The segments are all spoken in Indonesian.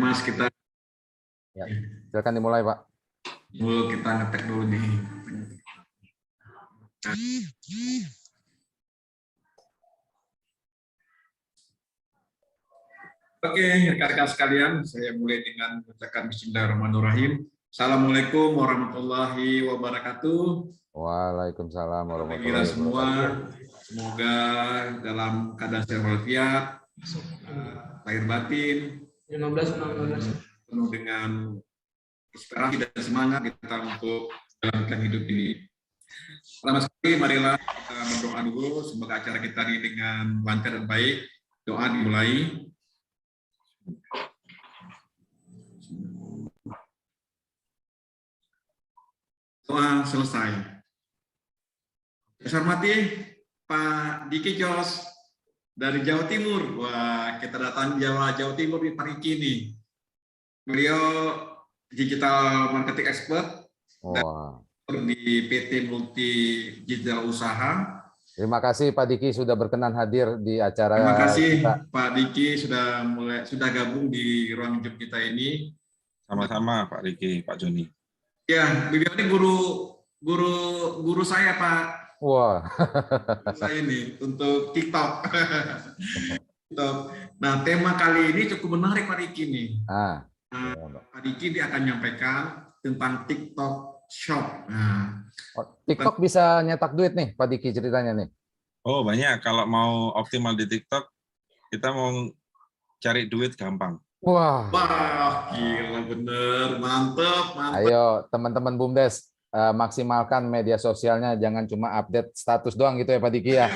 Mas, kita Ya, silakan dimulai, Pak. dulu kita ngetek dulu nih. Oke, rekan-rekan sekalian, saya mulai dengan mengucapkan Bismillahirrahmanirrahim. Assalamualaikum warahmatullahi wabarakatuh. Waalaikumsalam Kita warahmatullahi semua, wabarakatuh. semoga dalam keadaan sehat walafiat, lahir batin, 15 penuh dengan inspirasi dan semangat kita untuk menjalankan hidup ini. Pertama sekali, marilah kita berdoa dulu, semoga acara kita ini dengan lancar dan baik. Doa dimulai. Doa selesai. Saya hormati Pak Diki Jos dari Jawa Timur. Wah, kita datang Jawa Timur di pagi ini. Beliau digital marketing expert di PT Multi Digital Usaha. Terima kasih Pak Diki sudah berkenan hadir di acara. Terima kasih kita. Pak Diki sudah gabung di ruang Zoom kita ini. Sama-sama Pak Diki, Pak Joni. Ya, beliau ini guru saya, Pak. Wah. Saya ini untuk TikTok. Nah, tema kali ini cukup menarik Pak Diki nih. Pak Diki dia akan menyampaikan tentang TikTok Shop. Nah, TikTok bisa nyetak duit nih, Pak Diki ceritanya nih. Oh banyak, kalau mau optimal di TikTok, kita mau cari duit gampang. Wah, gila bener, mantep. Ayo teman-teman BUMDes, maksimalkan media sosialnya, jangan cuma update status doang gitu ya Pak Diki ya.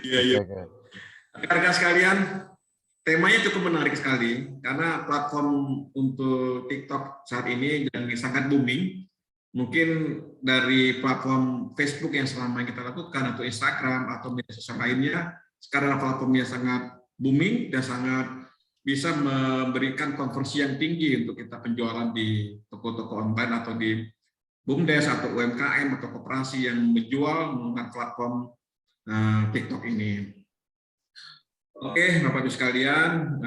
Iya. Rekan-rekan sekalian, temanya cukup menarik sekali karena platform untuk TikTok saat ini sangat booming. Mungkin dari platform Facebook yang selama kita lakukan atau Instagram atau media sosial lainnya, sekarang platformnya sangat booming dan sangat bisa memberikan konversi yang tinggi untuk kita penjualan di toko-toko online atau di BUMDes atau UMKM atau koperasi yang menjual menggunakan platform TikTok ini. Oke, Bapak Ibu sekalian,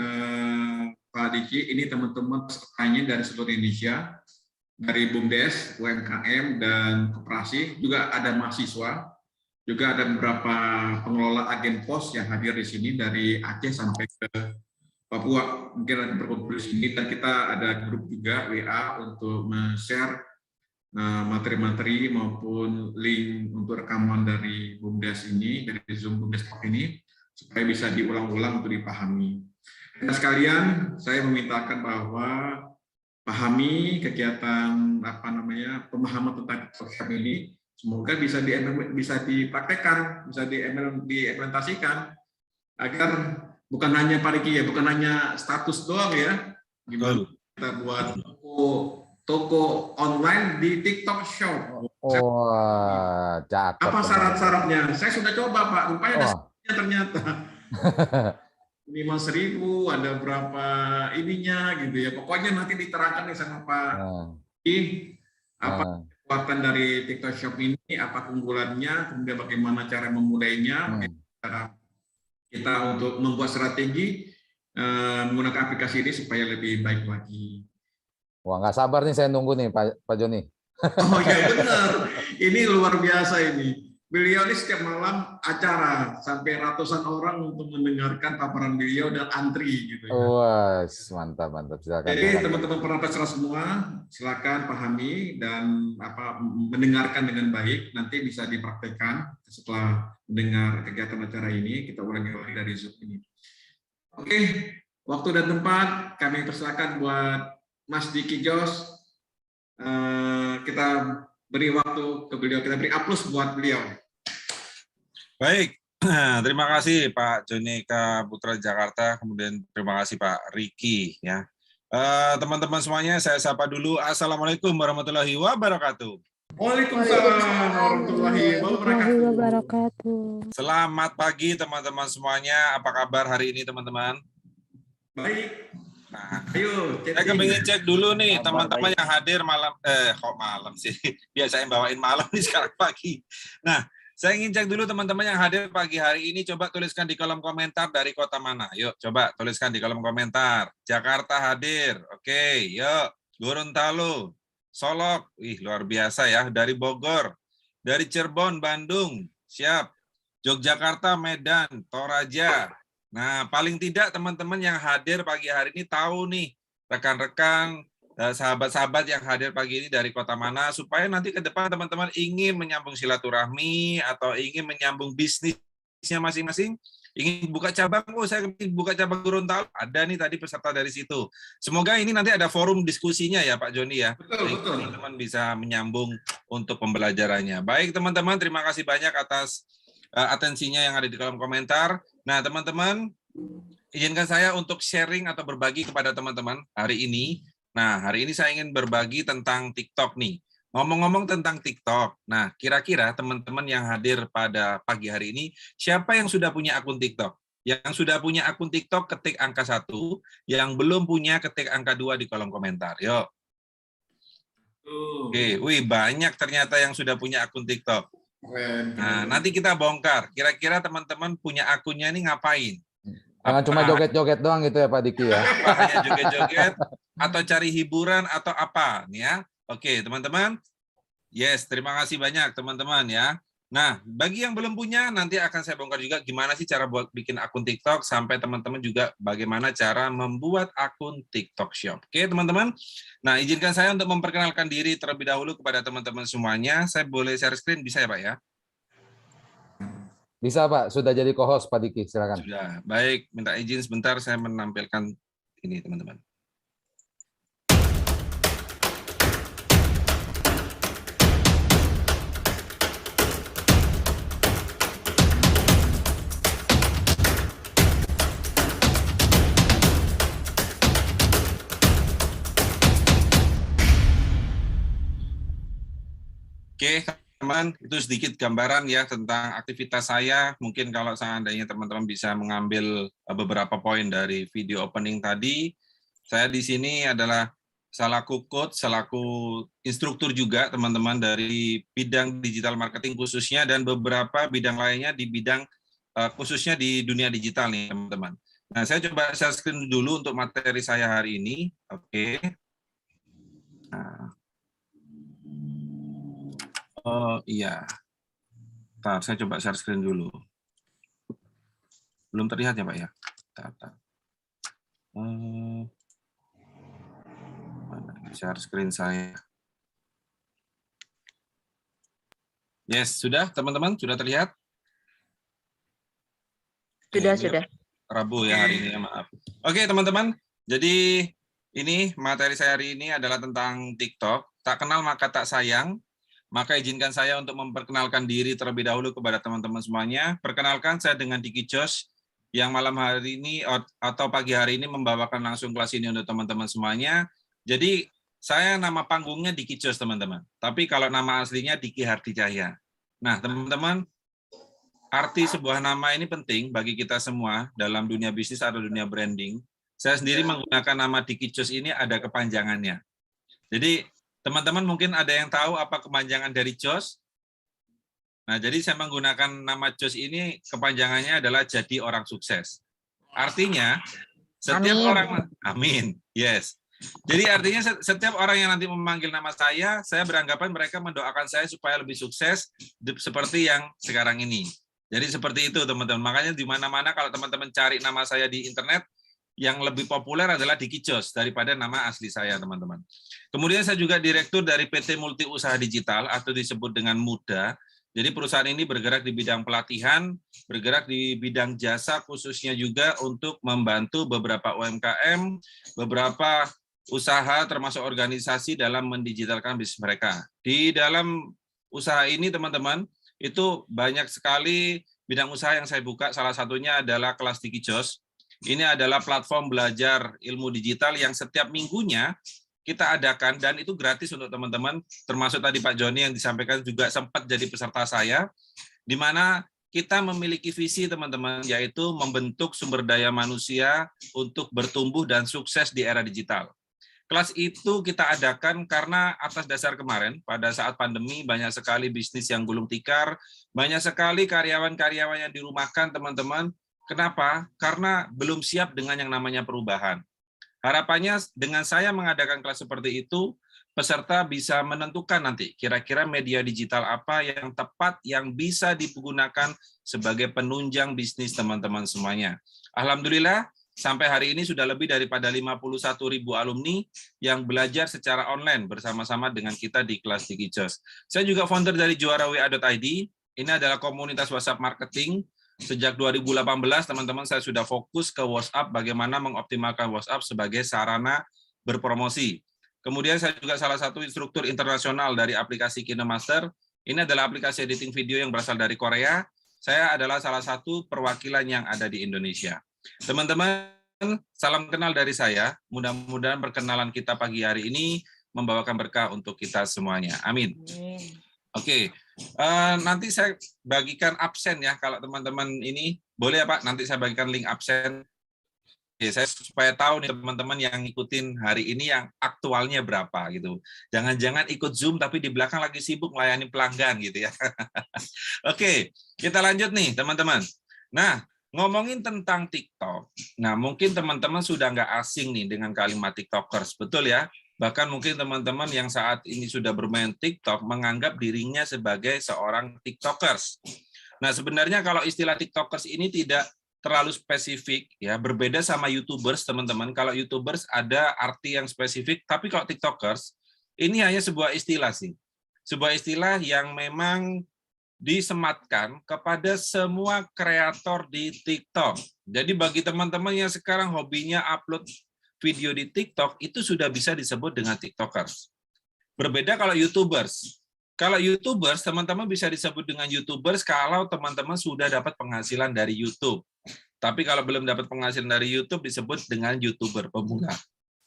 Pak Diki, ini teman-teman pesertanya dari seluruh Indonesia, dari BUMDes, UMKM, dan koperasi, juga ada mahasiswa, juga ada beberapa pengelola agen pos yang hadir di sini dari Aceh sampai ke Papua, mungkin ada berkumpul di sini, dan kita ada grup juga WA untuk men-share materi-materi maupun link untuk rekaman dari BUMDes ini, dari Zoom BUMDes Talk ini, supaya bisa diulang-ulang untuk dipahami. Dan sekalian, saya memintakan bahwa pahami kegiatan pemahaman tentang TikTok ini, semoga bisa dipraktekkan, bisa diimplementasikan, agar bukan hanya pariki ya, bukan hanya status doang ya, gimana kita buat toko online di TikTok Shop. Wah, cakep. Apa syarat-syaratnya? Saya sudah coba Pak, rupanya ternyata 5.000, ada berapa ininya gitu ya. Pokoknya nanti diterangkan nih sama Pak apa kekuatan dari TikTok Shop ini, apa keunggulannya, kemudian bagaimana cara memulainya, bagaimana cara kita untuk membuat strategi menggunakan aplikasi ini supaya lebih baik lagi. Wah, nggak sabar nih saya nunggu nih Pak Joni. Oh ya benar, ini luar biasa ini. Beliau ini setiap malam acara sampai ratusan orang untuk mendengarkan paparan beliau dan antri gitu ya. Wah, mantap. Silakan. Jadi teman-teman peserta semua silakan pahami dan mendengarkan dengan baik. Nanti bisa dipraktekkan setelah mendengar kegiatan acara ini. Kita ulangi lagi dari Zoom ini. Oke, waktu dan tempat kami persilakan buat Mas Diki Jos. Kita beri waktu ke beliau, kita beri aplaus buat beliau. Baik, terima kasih Pak Joni Putra Jakarta, kemudian terima kasih Pak Riki ya. Teman-teman semuanya, saya sapa dulu. Assalamualaikum warahmatullahi wabarakatuh. Waalaikumsalam warahmatullahi wabarakatuh. Selamat pagi teman-teman semuanya. Apa kabar hari ini teman-teman? Baik. Nah, ayo, saya kepingin cek dulu nih teman-teman yang hadir malam, kok malam sih? Biasanya bawain malam nih sekarang pagi. Nah, Saya ingin cek dulu teman-teman yang hadir pagi hari ini, coba tuliskan di kolom komentar dari kota mana. Yuk, coba tuliskan di kolom komentar. Jakarta hadir, oke, yuk. Gorontalo, Solok, luar biasa ya. Dari Bogor, dari Cirebon, Bandung, siap. Yogyakarta, Medan, Toraja. Nah, paling tidak teman-teman yang hadir pagi hari ini tahu nih, rekan-rekan, sahabat-sahabat yang hadir pagi ini dari kota mana, supaya nanti ke depan teman-teman ingin menyambung silaturahmi atau ingin menyambung bisnisnya masing-masing, ingin buka cabang, saya ingin buka cabang Gorontalo, ada nih tadi peserta dari situ. Semoga ini nanti ada forum diskusinya ya Pak Joni ya, Betul. teman-teman bisa menyambung untuk pembelajarannya. Baik teman-teman, terima kasih banyak atas atensinya yang ada di kolom komentar. Nah teman-teman, izinkan saya untuk sharing atau berbagi kepada teman-teman hari ini. Nah, hari ini saya ingin berbagi tentang TikTok nih. Ngomong-ngomong tentang TikTok, nah kira-kira teman-teman yang hadir pada pagi hari ini, siapa yang sudah punya akun TikTok? Yang sudah punya akun TikTok, ketik angka 1. Yang belum punya, ketik angka 2 di kolom komentar. Yuk. Oke, banyak ternyata yang sudah punya akun TikTok. Nah, nanti kita bongkar. Kira-kira teman-teman punya akunnya ini ngapain? Jangan cuma joget-joget doang gitu ya Pak Diki ya. Hanya joget-joget atau cari hiburan atau apa nih ya. Oke, teman-teman. Yes, terima kasih banyak teman-teman ya. Nah, bagi yang belum punya nanti akan saya bongkar juga gimana sih cara buat bikin akun TikTok, sampai teman-teman juga bagaimana cara membuat akun TikTok Shop. Oke, teman-teman. Nah, izinkan saya untuk memperkenalkan diri terlebih dahulu kepada teman-teman semuanya. Saya boleh share screen bisa ya, Pak ya? Bisa Pak, sudah jadi co-host Pak Diki, silakan. Sudah, baik. Minta izin sebentar saya menampilkan ini teman-teman. Oke, teman, itu sedikit gambaran ya tentang aktivitas saya. Mungkin kalau seandainya teman-teman bisa mengambil beberapa poin dari video opening tadi, saya di sini adalah selaku coach, selaku instruktur juga teman-teman dari bidang digital marketing khususnya, dan beberapa bidang lainnya di bidang khususnya di dunia digital nih teman-teman. Nah, saya coba share screen dulu untuk materi saya hari ini. Oke. Nah. Oh iya, bentar, saya coba share screen dulu. Belum terlihat ya Pak ya? Bentar. Mana share screen saya? Yes, sudah teman-teman? Sudah terlihat? Sudah. Rabu ya hari ini, maaf. Oke teman-teman, jadi ini materi saya hari ini adalah tentang TikTok. Tak kenal maka tak sayang. Maka izinkan saya untuk memperkenalkan diri terlebih dahulu kepada teman-teman semuanya. Perkenalkan, saya dengan Diki Jos, yang malam hari ini atau pagi hari ini membawakan langsung kelas ini untuk teman-teman semuanya. Jadi, saya nama panggungnya Diki Jos, teman-teman. Tapi kalau nama aslinya Diki Hardi Cahya. Nah, teman-teman, arti sebuah nama ini penting bagi kita semua dalam dunia bisnis atau dunia branding. Saya sendiri menggunakan nama Diki Jos ini ada kepanjangannya. Jadi, teman-teman mungkin ada yang tahu apa kepanjangan dari Jos? Nah, jadi saya menggunakan nama Jos ini kepanjangannya adalah jadi orang sukses. Artinya, setiap orang, amin, yes. Jadi artinya setiap orang yang nanti memanggil nama saya beranggapan mereka mendoakan saya supaya lebih sukses seperti yang sekarang ini. Jadi seperti itu teman-teman. Makanya di mana-mana kalau teman-teman cari nama saya di internet, yang lebih populer adalah Diki Jos daripada nama asli saya, teman-teman. Kemudian saya juga direktur dari PT Multi Usaha Digital atau disebut dengan MUDA. Jadi perusahaan ini bergerak di bidang pelatihan, bergerak di bidang jasa khususnya juga untuk membantu beberapa UMKM, beberapa usaha termasuk organisasi dalam mendigitalkan bisnis mereka. Di dalam usaha ini, teman-teman, itu banyak sekali bidang usaha yang saya buka. Salah satunya adalah kelas Diki Jos. Ini adalah platform belajar ilmu digital yang setiap minggunya kita adakan, dan itu gratis untuk teman-teman, termasuk tadi Pak Joni yang disampaikan juga sempat jadi peserta saya, di mana kita memiliki visi teman-teman, yaitu membentuk sumber daya manusia untuk bertumbuh dan sukses di era digital. Kelas itu kita adakan karena atas dasar kemarin, pada saat pandemi banyak sekali bisnis yang gulung tikar, banyak sekali karyawan-karyawan yang dirumahkan, teman-teman. Kenapa? Karena belum siap dengan yang namanya perubahan. Harapannya dengan saya mengadakan kelas seperti itu, peserta bisa menentukan nanti kira-kira media digital apa yang tepat yang bisa digunakan sebagai penunjang bisnis teman-teman semuanya. Alhamdulillah, sampai hari ini sudah lebih daripada 51.000 alumni yang belajar secara online bersama-sama dengan kita di kelas DigiJoss. Saya juga founder dari juarawa.id. Ini adalah komunitas WhatsApp marketing. Sejak 2018, teman-teman, saya sudah fokus ke WhatsApp, bagaimana mengoptimalkan WhatsApp sebagai sarana berpromosi. Kemudian saya juga salah satu instruktur internasional dari aplikasi KineMaster. Ini adalah aplikasi editing video yang berasal dari Korea. Saya adalah salah satu perwakilan yang ada di Indonesia. Teman-teman, salam kenal dari saya. Mudah-mudahan perkenalan kita pagi hari ini membawakan berkah untuk kita semuanya. Amin. Oke, nanti saya bagikan absen ya. Kalau teman-teman ini boleh ya Pak, nanti saya bagikan link absen. Oke, saya supaya tahu nih teman-teman yang ngikutin hari ini yang aktualnya berapa gitu. Jangan-jangan ikut Zoom tapi di belakang lagi sibuk melayani pelanggan gitu ya. Oke, kita lanjut nih teman-teman. Nah, ngomongin tentang TikTok, nah mungkin teman-teman sudah nggak asing nih dengan kalimat TikTokers, betul ya? Bahkan mungkin teman-teman yang saat ini sudah bermain TikTok menganggap dirinya sebagai seorang TikTokers. Nah sebenarnya kalau istilah TikTokers ini tidak terlalu spesifik, ya berbeda sama YouTubers teman-teman. Kalau YouTubers ada arti yang spesifik, tapi kalau TikTokers ini hanya sebuah istilah sih, sebuah istilah yang memang disematkan kepada semua kreator di TikTok. Jadi bagi teman-teman yang sekarang hobinya upload video di TikTok, itu sudah bisa disebut dengan TikTokers. Berbeda kalau YouTubers. Kalau YouTubers, teman-teman bisa disebut dengan YouTubers kalau teman-teman sudah dapat penghasilan dari YouTube. Tapi kalau belum dapat penghasilan dari YouTube, disebut dengan YouTuber pemula.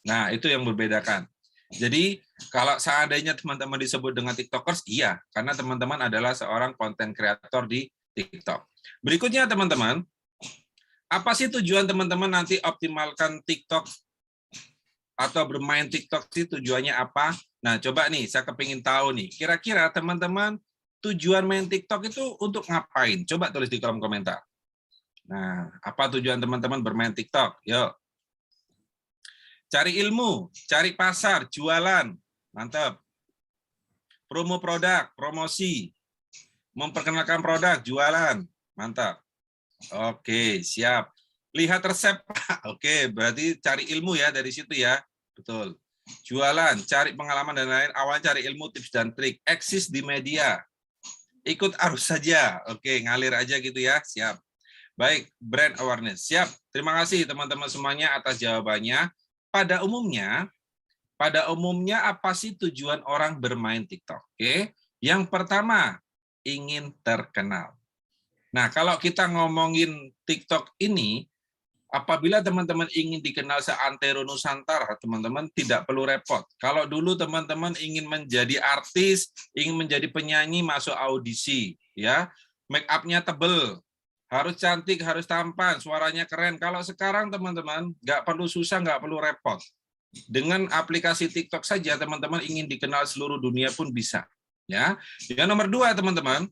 Nah, itu yang membedakan. Jadi kalau seandainya teman-teman disebut dengan TikTokers, iya, karena teman-teman adalah seorang konten kreator di TikTok. Berikutnya teman-teman, apa sih tujuan teman-teman nanti optimalkan TikTok atau bermain TikTok sih tujuannya apa? Nah coba nih, saya kepingin tahu nih, kira-kira teman-teman tujuan main TikTok itu untuk ngapain? Coba tulis di kolom komentar. Nah, apa tujuan teman-teman bermain TikTok? Yuk. Cari ilmu, cari pasar, jualan, mantap. Promo produk, promosi, memperkenalkan produk, jualan, mantap. Oke, siap. Lihat resep, oke, berarti cari ilmu ya dari situ ya, betul. Jualan, cari pengalaman dan lain-lain, awal cari ilmu, tips dan trik, eksis di media, ikut arus saja, oke, ngalir aja gitu ya, siap. Baik, brand awareness, siap. Terima kasih teman-teman semuanya atas jawabannya. Pada umumnya apa sih tujuan orang bermain TikTok? Oke, yang pertama ingin terkenal. Nah, kalau kita ngomongin TikTok ini, apabila teman-teman ingin dikenal seantero Nusantara, teman-teman tidak perlu repot. Kalau dulu teman-teman ingin menjadi artis, ingin menjadi penyanyi, masuk audisi, ya, make up-nya tebel, harus cantik, harus tampan, suaranya keren. Kalau sekarang teman-teman nggak perlu susah, nggak perlu repot. Dengan aplikasi TikTok saja teman-teman ingin dikenal seluruh dunia pun bisa. Ya. Yang nomor 2 teman-teman,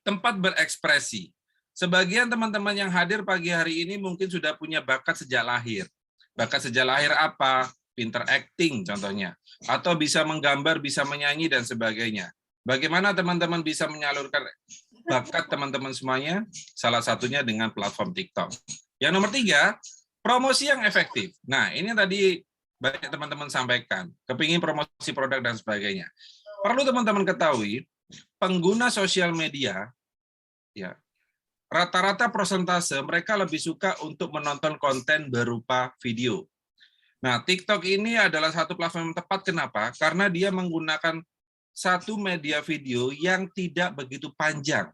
tempat berekspresi. Sebagian teman-teman yang hadir pagi hari ini mungkin sudah punya bakat sejak lahir. Bakat sejak lahir apa? Pinter acting contohnya. Atau bisa menggambar, bisa menyanyi, dan sebagainya. Bagaimana teman-teman bisa menyalurkan bakat teman-teman semuanya? Salah satunya dengan platform TikTok. Yang nomor 3, promosi yang efektif. Nah, ini tadi banyak teman-teman sampaikan. Kepingin promosi produk dan sebagainya. Perlu teman-teman ketahui, pengguna sosial media, ya, rata-rata persentase mereka lebih suka untuk menonton konten berupa video. Nah, TikTok ini adalah satu platform yang tepat. Kenapa? Karena dia menggunakan satu media video yang tidak begitu panjang.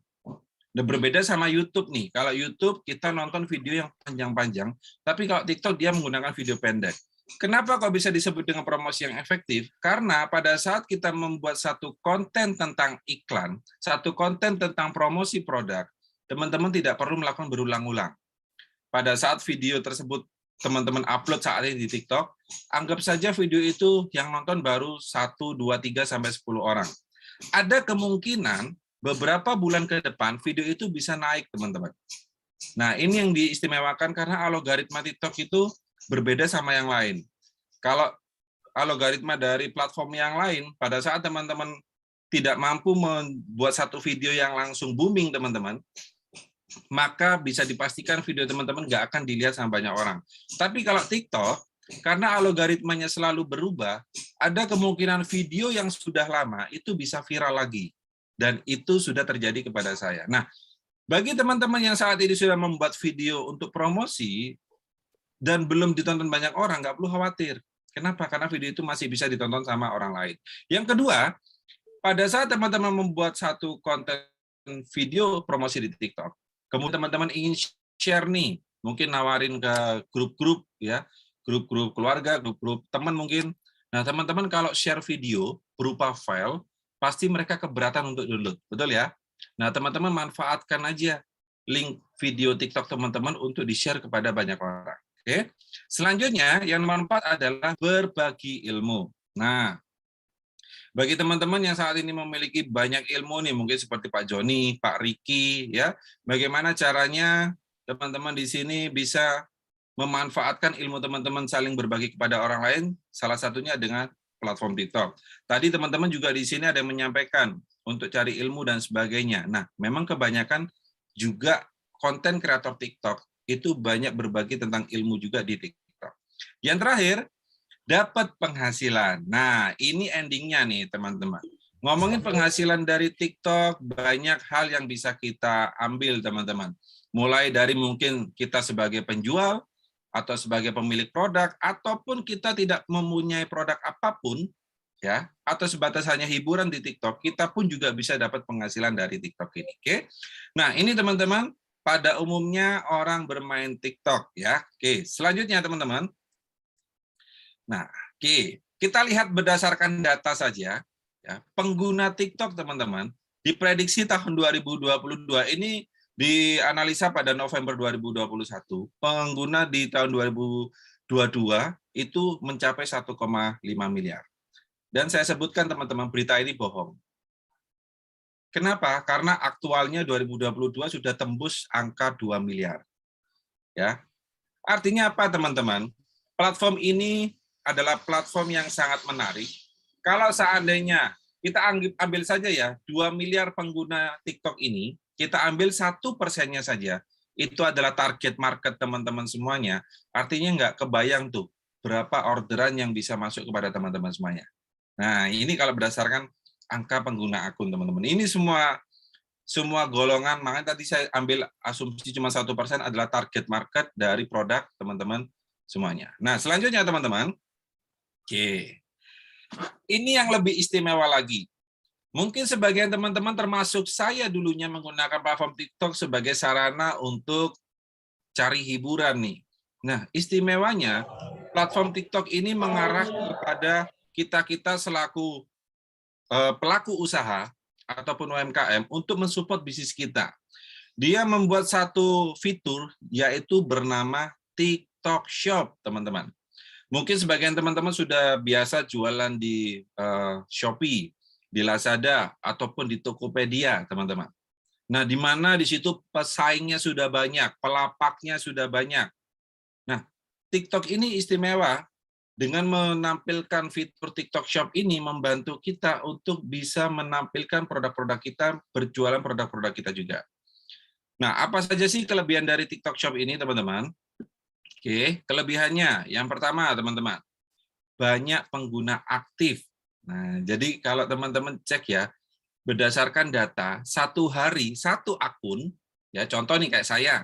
Nah, berbeda sama YouTube nih. Kalau YouTube kita nonton video yang panjang-panjang, tapi kalau TikTok dia menggunakan video pendek. Kenapa kok bisa disebut dengan promosi yang efektif? Karena pada saat kita membuat satu konten tentang iklan, satu konten tentang promosi produk, teman-teman tidak perlu melakukan berulang-ulang. Pada saat video tersebut teman-teman upload saat ini di TikTok, anggap saja video itu yang nonton baru 1, 2, 3, sampai 10 orang. Ada kemungkinan beberapa bulan ke depan video itu bisa naik, teman-teman. Nah, ini yang diistimewakan karena algoritma TikTok itu berbeda sama yang lain. Kalau algoritma dari platform yang lain, pada saat teman-teman tidak mampu membuat satu video yang langsung booming, teman-teman, maka bisa dipastikan video teman-teman nggak akan dilihat sama banyak orang. Tapi kalau TikTok, karena algoritmanya selalu berubah, ada kemungkinan video yang sudah lama itu bisa viral lagi. Dan itu sudah terjadi kepada saya. Nah, bagi teman-teman yang saat ini sudah membuat video untuk promosi dan belum ditonton banyak orang, nggak perlu khawatir. Kenapa? Karena video itu masih bisa ditonton sama orang lain. Yang kedua, pada saat teman-teman membuat satu konten video promosi di TikTok, kemudian teman-teman ingin share nih, mungkin nawarin ke grup-grup ya, grup-grup keluarga, grup-grup teman mungkin. Nah, teman-teman kalau share video berupa file, pasti mereka keberatan untuk download, betul ya? Nah, teman-teman manfaatkan aja link video TikTok teman-teman untuk di-share kepada banyak orang. Oke. Selanjutnya, yang manfaat adalah berbagi ilmu. Nah, bagi teman-teman yang saat ini memiliki banyak ilmu nih, mungkin seperti Pak Joni, Pak Riki, ya, bagaimana caranya teman-teman di sini bisa memanfaatkan ilmu teman-teman saling berbagi kepada orang lain, salah satunya dengan platform TikTok. Tadi teman-teman juga di sini ada yang menyampaikan untuk cari ilmu dan sebagainya. Nah, memang kebanyakan juga konten kreator TikTok itu banyak berbagi tentang ilmu juga di TikTok. Yang terakhir, dapat penghasilan. Nah, ini endingnya nih, teman-teman. Ngomongin penghasilan dari TikTok, banyak hal yang bisa kita ambil, teman-teman. Mulai dari mungkin kita sebagai penjual, atau sebagai pemilik produk, ataupun kita tidak mempunyai produk apapun, ya, atau sebatas hanya hiburan di TikTok, kita pun juga bisa dapat penghasilan dari TikTok ini. Oke. Nah, ini teman-teman, pada umumnya orang bermain TikTok, ya. Oke, selanjutnya teman-teman. Nah, oke, kita lihat berdasarkan data saja, ya, pengguna TikTok teman-teman diprediksi tahun 2022 ini dianalisa pada November 2021, pengguna di tahun 2022 itu mencapai 1,5 miliar. Dan saya sebutkan teman-teman, berita ini bohong. Kenapa? Karena aktualnya 2022 sudah tembus angka 2 miliar. Ya. Artinya apa teman-teman? Platform ini adalah platform yang sangat menarik. Kalau seandainya kita ambil saja ya, 2 miliar pengguna TikTok ini, kita ambil 1%-nya saja, itu adalah target market teman-teman semuanya, artinya nggak kebayang tuh berapa orderan yang bisa masuk kepada teman-teman semuanya. Nah, ini kalau berdasarkan angka pengguna akun teman-teman. Ini semua golongan, makanya tadi saya ambil asumsi cuma 1% adalah target market dari produk teman-teman semuanya. Nah, selanjutnya teman-teman, oke. Ini yang lebih istimewa lagi. Mungkin sebagian teman-teman termasuk saya dulunya menggunakan platform TikTok sebagai sarana untuk cari hiburan nih. Nah, istimewanya platform TikTok ini mengarah kepada kita-kita selaku pelaku usaha ataupun UMKM untuk mensupport bisnis kita. Dia membuat satu fitur yaitu bernama TikTok Shop, teman-teman. Mungkin sebagian teman-teman sudah biasa jualan di Shopee, di Lazada, ataupun di Tokopedia, teman-teman. Nah, di mana di situ pesaingnya sudah banyak, pelapaknya sudah banyak. Nah, TikTok ini istimewa dengan menampilkan fitur TikTok Shop ini membantu kita untuk bisa menampilkan produk-produk kita, berjualan produk-produk kita juga. Nah, apa saja sih kelebihan dari TikTok Shop ini, teman-teman? Oke, kelebihannya yang pertama, teman-teman, banyak pengguna aktif. Nah, jadi kalau teman-teman cek ya, berdasarkan data, satu hari satu akun, ya contoh nih kayak saya,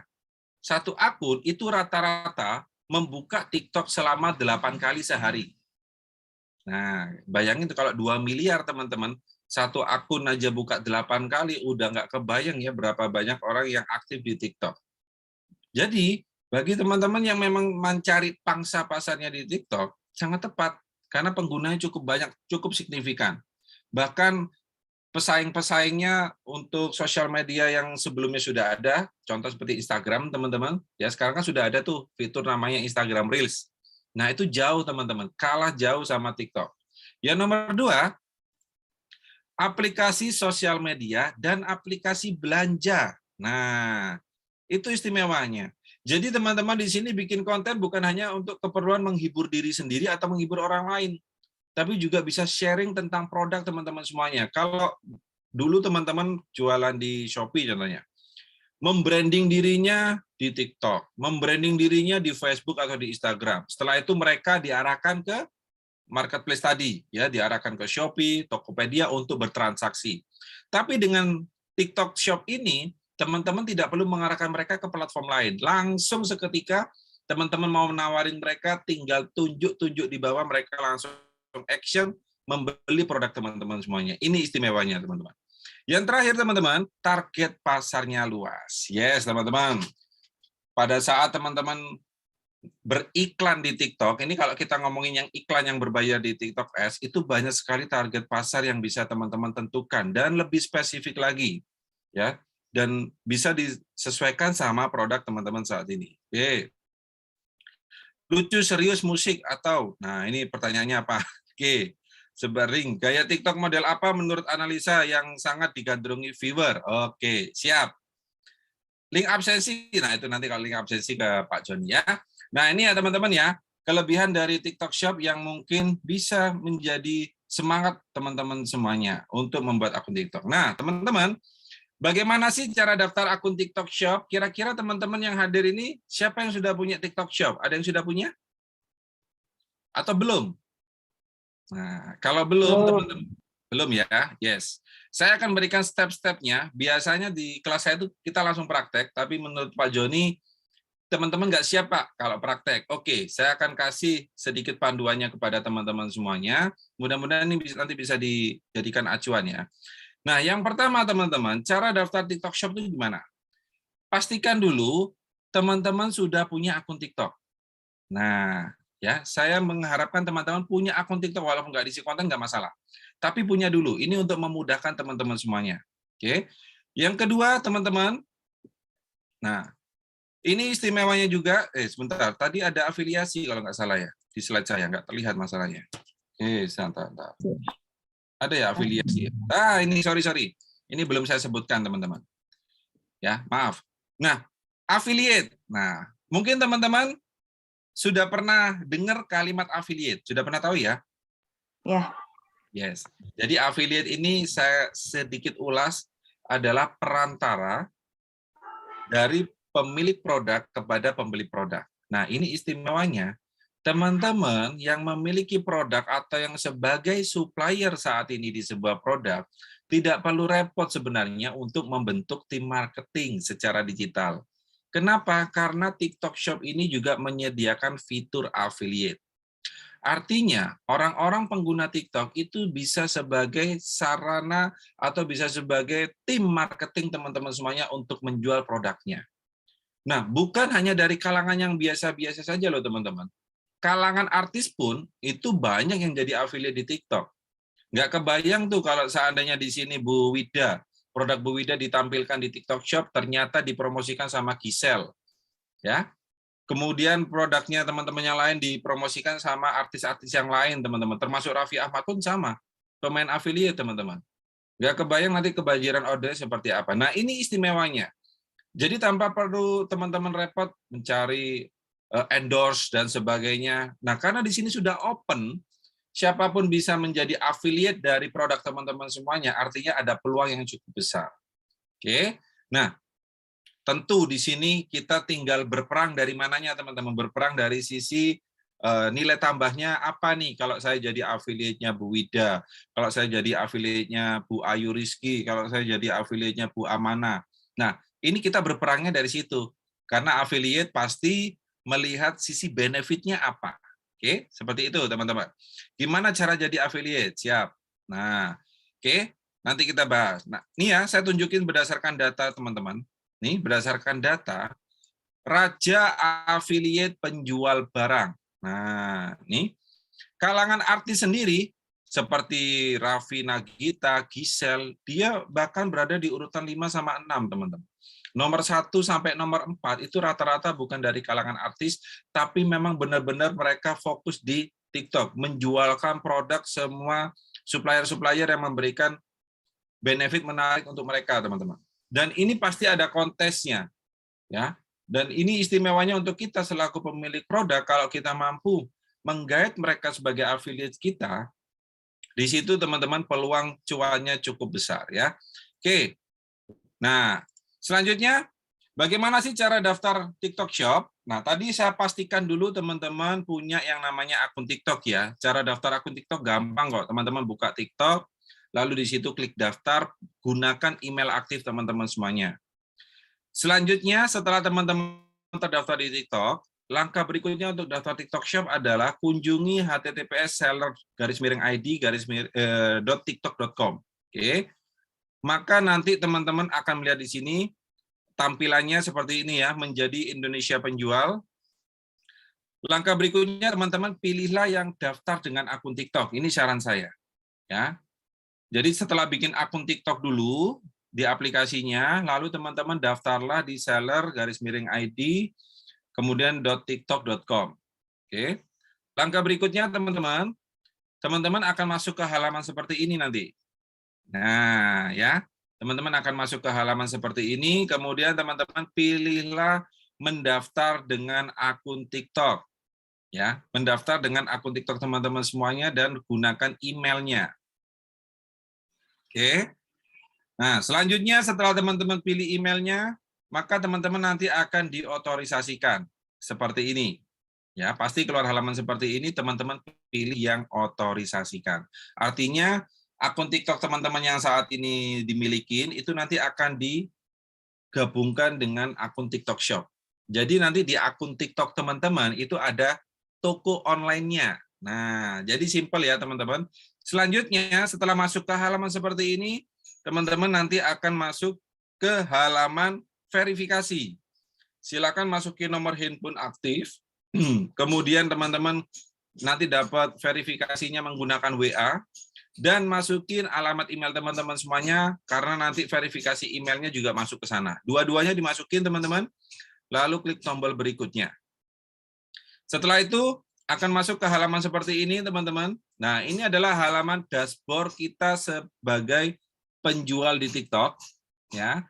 satu akun itu rata-rata membuka TikTok selama 8 kali sehari. Nah, bayangin kalau 2 miliar teman-teman, satu akun aja buka 8 kali, udah nggak kebayang ya berapa banyak orang yang aktif di TikTok. Jadi, bagi teman-teman yang memang mencari pangsa pasarnya di TikTok, sangat tepat, karena penggunanya cukup banyak, cukup signifikan. Bahkan pesaing-pesaingnya untuk sosial media yang sebelumnya sudah ada, contoh seperti Instagram, teman-teman. Ya, sekarang kan sudah ada tuh fitur namanya Instagram Reels. Nah, itu jauh, teman-teman. Kalah jauh sama TikTok. Yang nomor 2, aplikasi sosial media dan aplikasi belanja. Nah, itu istimewanya. Jadi teman-teman di sini bikin konten bukan hanya untuk keperluan menghibur diri sendiri atau menghibur orang lain, tapi juga bisa sharing tentang produk teman-teman semuanya. Kalau dulu teman-teman jualan di Shopee contohnya, membranding dirinya di TikTok, membranding dirinya di Facebook atau di Instagram. Setelah itu mereka diarahkan ke marketplace tadi, ya, diarahkan ke Shopee, Tokopedia untuk bertransaksi. Tapi dengan TikTok Shop ini, teman-teman tidak perlu mengarahkan mereka ke platform lain. Langsung seketika teman-teman mau menawarin mereka, tinggal tunjuk-tunjuk di bawah, mereka langsung action membeli produk teman-teman semuanya. Ini istimewanya, teman-teman. Yang terakhir, teman-teman, target pasarnya luas. Yes, teman-teman. Pada saat teman-teman beriklan di TikTok, ini kalau kita ngomongin yang iklan yang berbayar di TikTok Ads, itu banyak sekali target pasar yang bisa teman-teman tentukan dan lebih spesifik lagi, ya, dan bisa disesuaikan sama produk teman-teman saat ini. Oke. Lucu, serius, musik, atau, nah ini pertanyaannya apa? Oke, sebering, gaya TikTok model apa menurut analisa yang sangat digandrungi viewer? Oke, siap. Link absensi, nah itu nanti kalau link absensi ke Pak Joni ya. Nah ini ya teman-teman ya, kelebihan dari TikTok Shop yang mungkin bisa menjadi semangat teman-teman semuanya untuk membuat akun TikTok. Nah teman-teman, bagaimana sih cara daftar akun TikTok Shop? Kira-kira teman-teman yang hadir ini, siapa yang sudah punya TikTok Shop? Ada yang sudah punya? Atau belum? Nah, kalau belum, teman-teman, belum ya, yes. Saya akan berikan step-stepnya. Biasanya di kelas saya itu kita langsung praktek, tapi menurut Pak Joni, teman-teman nggak siap Pak kalau praktek. Oke, saya akan kasih sedikit panduannya kepada teman-teman semuanya. Mudah-mudahan ini nanti bisa dijadikan acuan ya. Nah, yang pertama teman-teman, cara daftar TikTok Shop itu gimana? Pastikan dulu teman-teman sudah punya akun TikTok. Nah, ya, saya mengharapkan teman-teman punya akun TikTok walaupun nggak diisi konten nggak masalah. Tapi punya dulu. Ini untuk memudahkan teman-teman semuanya. Oke. Yang kedua, teman-teman. Nah, ini istimewanya juga. Sebentar. Tadi ada afiliasi kalau nggak salah ya di slide saya, nggak terlihat masalahnya. Sebentar. Ada ya afiliasi. Ini sorry. Ini belum saya sebutkan teman-teman. Ya, maaf. Nah, affiliate. Nah, mungkin teman-teman sudah pernah dengar kalimat affiliate? Sudah pernah tahu ya? Ya. Yes. Jadi affiliate ini saya sedikit ulas adalah perantara dari pemilik produk kepada pembeli produk. Nah, ini istimewanya. Teman-teman yang memiliki produk atau yang sebagai supplier saat ini di sebuah produk, tidak perlu repot sebenarnya untuk membentuk tim marketing secara digital. Kenapa? Karena TikTok Shop ini juga menyediakan fitur affiliate. Artinya, orang-orang pengguna TikTok itu bisa sebagai sarana atau bisa sebagai tim marketing teman-teman semuanya untuk menjual produknya. Nah, bukan hanya dari kalangan yang biasa-biasa saja loh teman-teman. Kalangan artis pun itu banyak yang jadi affiliate di TikTok. Nggak kebayang tuh kalau seandainya di sini Bu Wida, produk Bu Wida ditampilkan di TikTok Shop, ternyata dipromosikan sama Gisel. Ya. Kemudian produknya teman-teman yang lain dipromosikan sama artis-artis yang lain, teman-teman. Termasuk Raffi Ahmad pun sama. Pemain affiliate, teman-teman. Nggak kebayang nanti kebanjiran order seperti apa. Nah, ini istimewanya. Jadi tanpa perlu teman-teman repot mencari endorse dan sebagainya. Nah, karena di sini sudah open, siapapun bisa menjadi affiliate dari produk teman-teman semuanya, artinya ada peluang yang cukup besar. Oke. Nah, tentu di sini kita tinggal berperang dari mananya, teman-teman. Berperang dari sisi nilai tambahnya apa nih kalau saya jadi affiliate-nya Bu Wida, kalau saya jadi affiliate-nya Bu Ayu Rizky, kalau saya jadi affiliate-nya Bu Amana. Nah, ini kita berperangnya dari situ. Karena affiliate pasti melihat sisi benefitnya apa. Oke, seperti itu teman-teman. Gimana cara jadi affiliate? Siap. Nah, oke, nanti kita bahas. Nah, ini ya saya tunjukin berdasarkan data teman-teman. Nih, berdasarkan data, raja affiliate penjual barang. Nah, nih, kalangan artis sendiri seperti Raffi Nagita, Gisel, dia bahkan berada di urutan 5 sama 6, teman-teman. Nomor 1 sampai nomor 4 itu rata-rata bukan dari kalangan artis, tapi memang benar-benar mereka fokus di TikTok, menjualkan produk semua supplier-supplier yang memberikan benefit menarik untuk mereka, teman-teman. Dan ini pasti ada kontesnya, ya. Dan ini istimewanya untuk kita selaku pemilik produk, kalau kita mampu menggait mereka sebagai affiliate kita, di situ teman-teman peluang cuannya cukup besar, ya. Oke. Nah, selanjutnya bagaimana sih cara daftar TikTok Shop? Nah, tadi saya pastikan dulu teman-teman punya yang namanya akun TikTok ya. Cara daftar akun TikTok gampang kok. Teman-teman buka TikTok, lalu di situ klik daftar, gunakan email aktif teman-teman semuanya. Selanjutnya, setelah teman-teman terdaftar di TikTok, langkah berikutnya untuk daftar TikTok Shop adalah kunjungi https://seller.tiktok.com. Oke. Maka nanti teman-teman akan melihat di sini tampilannya seperti ini ya, menjadi Indonesia Penjual. Langkah berikutnya teman-teman pilihlah yang daftar dengan akun TikTok. Ini saran saya. Ya. Jadi setelah bikin akun TikTok dulu di aplikasinya, lalu teman-teman daftarlah di seller_id kemudian .tiktok.com. Oke. Langkah berikutnya teman-teman akan masuk ke halaman seperti ini nanti. Nah, ya. Teman-teman akan masuk ke halaman seperti ini, kemudian teman-teman pilihlah mendaftar dengan akun TikTok. Ya, mendaftar dengan akun TikTok teman-teman semuanya dan gunakan emailnya. Oke. Nah, selanjutnya setelah teman-teman pilih emailnya, maka teman-teman nanti akan diotorisasikan seperti ini. Ya, pasti keluar halaman seperti ini, teman-teman pilih yang otorisasikan. Artinya akun TikTok teman-teman yang saat ini dimiliki itu nanti akan digabungkan dengan akun TikTok Shop. Jadi nanti di akun TikTok teman-teman itu ada toko online-nya. Nah, jadi simpel ya teman-teman. Selanjutnya setelah masuk ke halaman seperti ini, teman-teman nanti akan masuk ke halaman verifikasi. Silakan masukin nomor handphone aktif. Kemudian teman-teman nanti dapat verifikasinya menggunakan WA. Dan masukin alamat email teman-teman semuanya, karena nanti verifikasi emailnya juga masuk ke sana. Dua-duanya dimasukin teman-teman, lalu klik tombol berikutnya. Setelah itu akan masuk ke halaman seperti ini teman-teman. Nah, ini adalah halaman dashboard kita sebagai penjual di TikTok. Ya,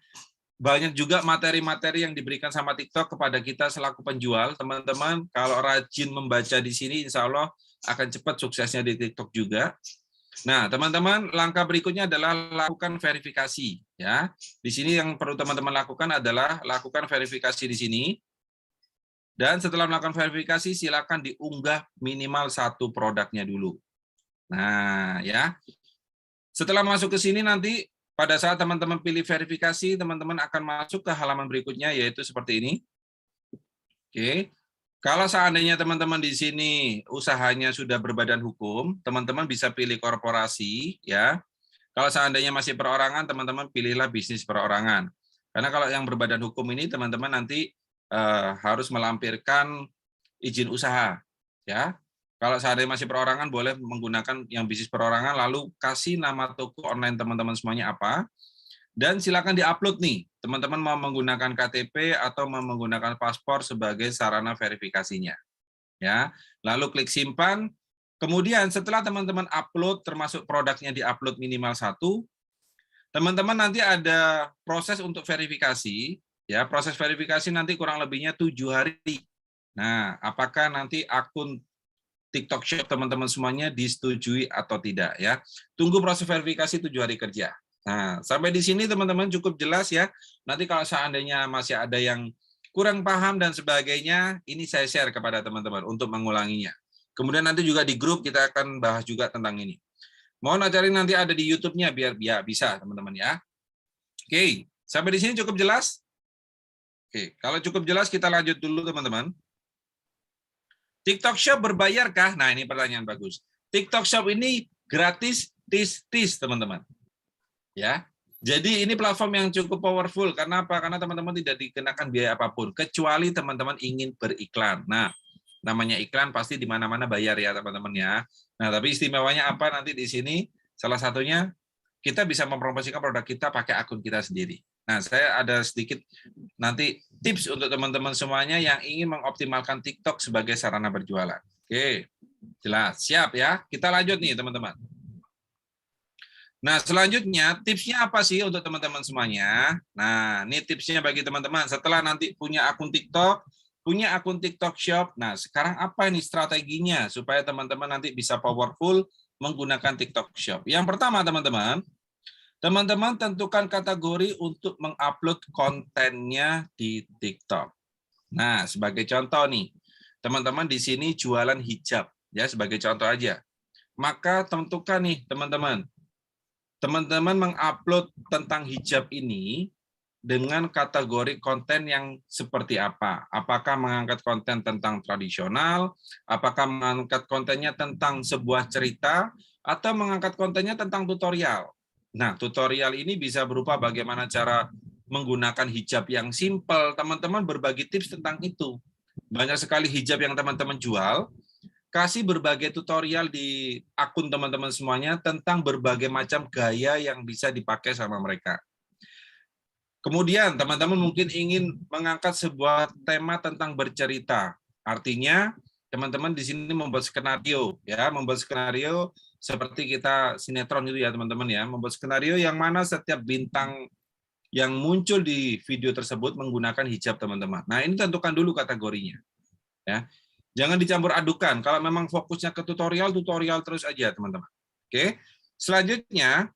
banyak juga materi-materi yang diberikan sama TikTok kepada kita selaku penjual. Teman-teman, kalau rajin membaca di sini, insya Allah akan cepat suksesnya di TikTok juga. Nah, teman-teman, langkah berikutnya adalah lakukan verifikasi. Ya, di sini yang perlu teman-teman lakukan adalah lakukan verifikasi di sini. Dan setelah melakukan verifikasi, silakan diunggah minimal 1 produknya dulu. Nah, ya. Setelah masuk ke sini nanti, pada saat teman-teman pilih verifikasi, teman-teman akan masuk ke halaman berikutnya, yaitu seperti ini. Oke. Kalau seandainya teman-teman di sini usahanya sudah berbadan hukum, teman-teman bisa pilih korporasi, ya. Kalau seandainya masih perorangan, teman-teman pilihlah bisnis perorangan. Karena kalau yang berbadan hukum ini, teman-teman nanti harus melampirkan izin usaha, ya. Kalau seandainya masih perorangan, boleh menggunakan yang bisnis perorangan, lalu kasih nama toko online teman-teman semuanya apa, dan silakan diupload nih, teman-teman mau menggunakan KTP atau mau menggunakan paspor sebagai sarana verifikasinya, ya. Lalu klik simpan. Kemudian setelah teman-teman upload, termasuk produknya diupload minimal 1, teman-teman nanti ada proses untuk verifikasi. Ya, proses verifikasi nanti kurang lebihnya 7 hari. Nah, apakah nanti akun TikTok Shop teman-teman semuanya disetujui atau tidak ya? Tunggu proses verifikasi 7 hari kerja. Nah, sampai di sini teman-teman cukup jelas ya. Nanti kalau seandainya masih ada yang kurang paham dan sebagainya, ini saya share kepada teman-teman untuk mengulanginya. Kemudian nanti juga di grup kita akan bahas juga tentang ini. Mohon ajarin nanti ada di YouTube-nya biar bisa teman-teman ya. Oke, sampai di sini cukup jelas? Oke, kalau cukup jelas kita lanjut dulu teman-teman. TikTok Shop berbayarkah? Nah, ini pertanyaan bagus. TikTok Shop ini gratis tis teman-teman. Ya. Jadi ini platform yang cukup powerful. Karena apa? Karena teman-teman tidak dikenakan biaya apapun kecuali teman-teman ingin beriklan. Nah, Namanya iklan pasti di mana-mana bayar ya teman-teman ya. Nah, tapi istimewanya apa nanti di sini? Salah satunya kita bisa mempromosikan produk kita pakai akun kita sendiri. Nah, saya ada sedikit nanti tips untuk teman-teman semuanya yang ingin mengoptimalkan TikTok sebagai sarana berjualan. Oke, jelas. Siap ya? Kita lanjut nih teman-teman. Nah, selanjutnya tipsnya apa sih untuk teman-teman semuanya? Nah, ini tipsnya bagi teman-teman. Setelah nanti punya akun TikTok, punya akun TikTok Shop. Nah, sekarang apa ini strateginya supaya teman-teman nanti bisa powerful menggunakan TikTok Shop? Yang pertama, teman-teman tentukan kategori untuk mengupload kontennya di TikTok. Nah, sebagai contoh nih, teman-teman di sini jualan hijab, ya sebagai contoh aja. Maka tentukan nih, teman-teman mengupload tentang hijab ini dengan kategori konten yang seperti apa? Apakah mengangkat konten tentang tradisional? Apakah mengangkat kontennya tentang sebuah cerita? Atau mengangkat kontennya tentang tutorial? Nah, tutorial ini bisa berupa bagaimana cara menggunakan hijab yang simple. Teman-teman berbagi tips tentang itu. Banyak sekali hijab yang teman-teman jual, kasih berbagai tutorial di akun teman-teman semuanya tentang berbagai macam gaya yang bisa dipakai sama mereka. Kemudian teman-teman mungkin ingin mengangkat sebuah tema tentang bercerita. Artinya teman-teman di sini membuat skenario, ya, membuat skenario seperti kita sinetron itu ya teman-teman ya, membuat skenario yang mana setiap bintang yang muncul di video tersebut menggunakan hijab teman-teman. Nah, ini tentukan dulu kategorinya. Ya. Jangan dicampur adukan. Kalau memang fokusnya ke tutorial terus aja, teman-teman. Oke. Selanjutnya,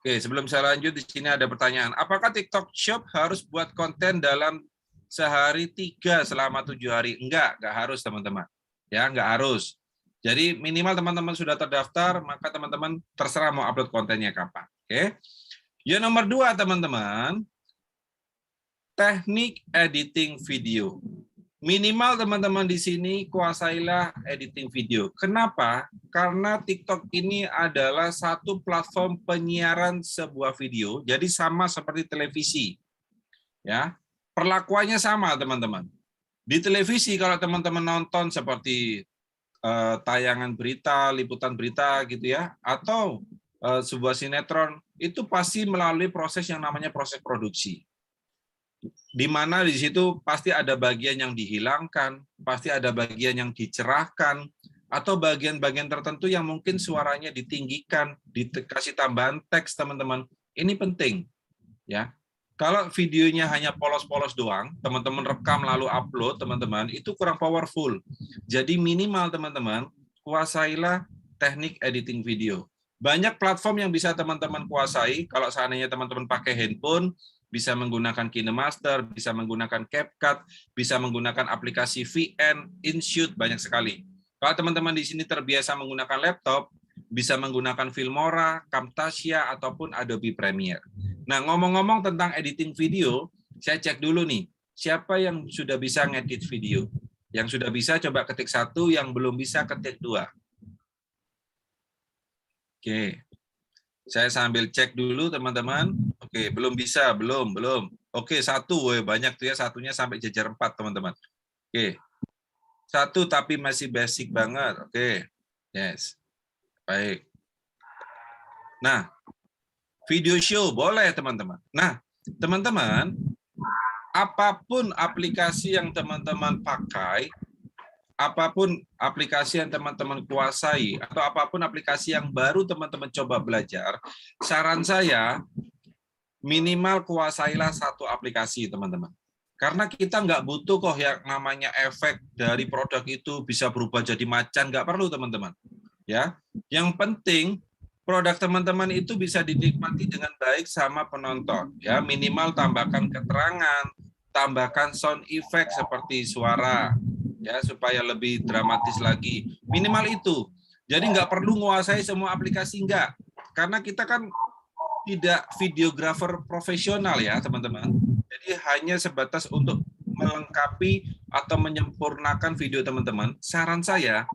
sebelum saya lanjut, di sini ada pertanyaan. Apakah TikTok Shop harus buat konten dalam sehari 3 selama 7 hari? Enggak harus, teman-teman. Ya, enggak harus. Jadi minimal teman-teman sudah terdaftar, maka teman-teman terserah mau upload kontennya kapan. Oke. Yang nomor 2, teman-teman, teknik editing video. Minimal teman-teman di sini kuasailah editing video. Kenapa? Karena TikTok ini adalah satu platform penyiaran sebuah video, jadi sama seperti televisi. Ya, perlakuannya sama, teman-teman. Di televisi kalau teman-teman nonton seperti tayangan berita, liputan berita gitu ya, atau sebuah sinetron, itu pasti melalui proses yang namanya proses produksi. Di mana di situ pasti ada bagian yang dihilangkan, pasti ada bagian yang dicerahkan, atau bagian-bagian tertentu yang mungkin suaranya ditinggikan, dikasih tambahan teks, teman-teman. Ini penting, ya. Kalau videonya hanya polos-polos doang, teman-teman rekam lalu upload, teman-teman, itu kurang powerful. Jadi minimal, teman-teman, kuasailah teknik editing video. Banyak platform yang bisa teman-teman kuasai, kalau seandainya teman-teman pakai handphone, bisa menggunakan KineMaster, bisa menggunakan CapCut, bisa menggunakan aplikasi VN, InShoot, banyak sekali. Kalau teman-teman di sini terbiasa menggunakan laptop, bisa menggunakan Filmora, Camtasia, ataupun Adobe Premiere. Nah, ngomong-ngomong tentang editing video, saya cek dulu nih, siapa yang sudah bisa ngedit video? Yang sudah bisa, coba ketik 1, yang belum bisa, ketik 2. Oke. Saya sambil cek dulu teman-teman. Oke, belum bisa, belum. Oke, 1, banyak tuh ya, satunya sampai jajar 4 teman-teman. Oke, 1 tapi masih basic banget. Oke, yes, baik. Nah, video show boleh teman-teman. Nah, teman-teman, apapun aplikasi yang teman-teman pakai, apapun aplikasi yang teman-teman kuasai, atau apapun aplikasi yang baru teman-teman coba belajar, saran saya minimal kuasailah 1 aplikasi, teman-teman. Karena kita nggak butuh kok yang namanya efek dari produk itu bisa berubah jadi macan, nggak perlu, teman-teman. Ya, yang penting produk teman-teman itu bisa dinikmati dengan baik sama penonton. Ya, minimal tambahkan keterangan, tambahkan sound effect seperti suara, ya, supaya lebih dramatis lagi. Minimal itu. Jadi nggak perlu menguasai semua aplikasi, enggak. Karena kita kan tidak videographer profesional ya, teman-teman. Jadi hanya sebatas untuk melengkapi atau menyempurnakan video teman-teman. Saran saya,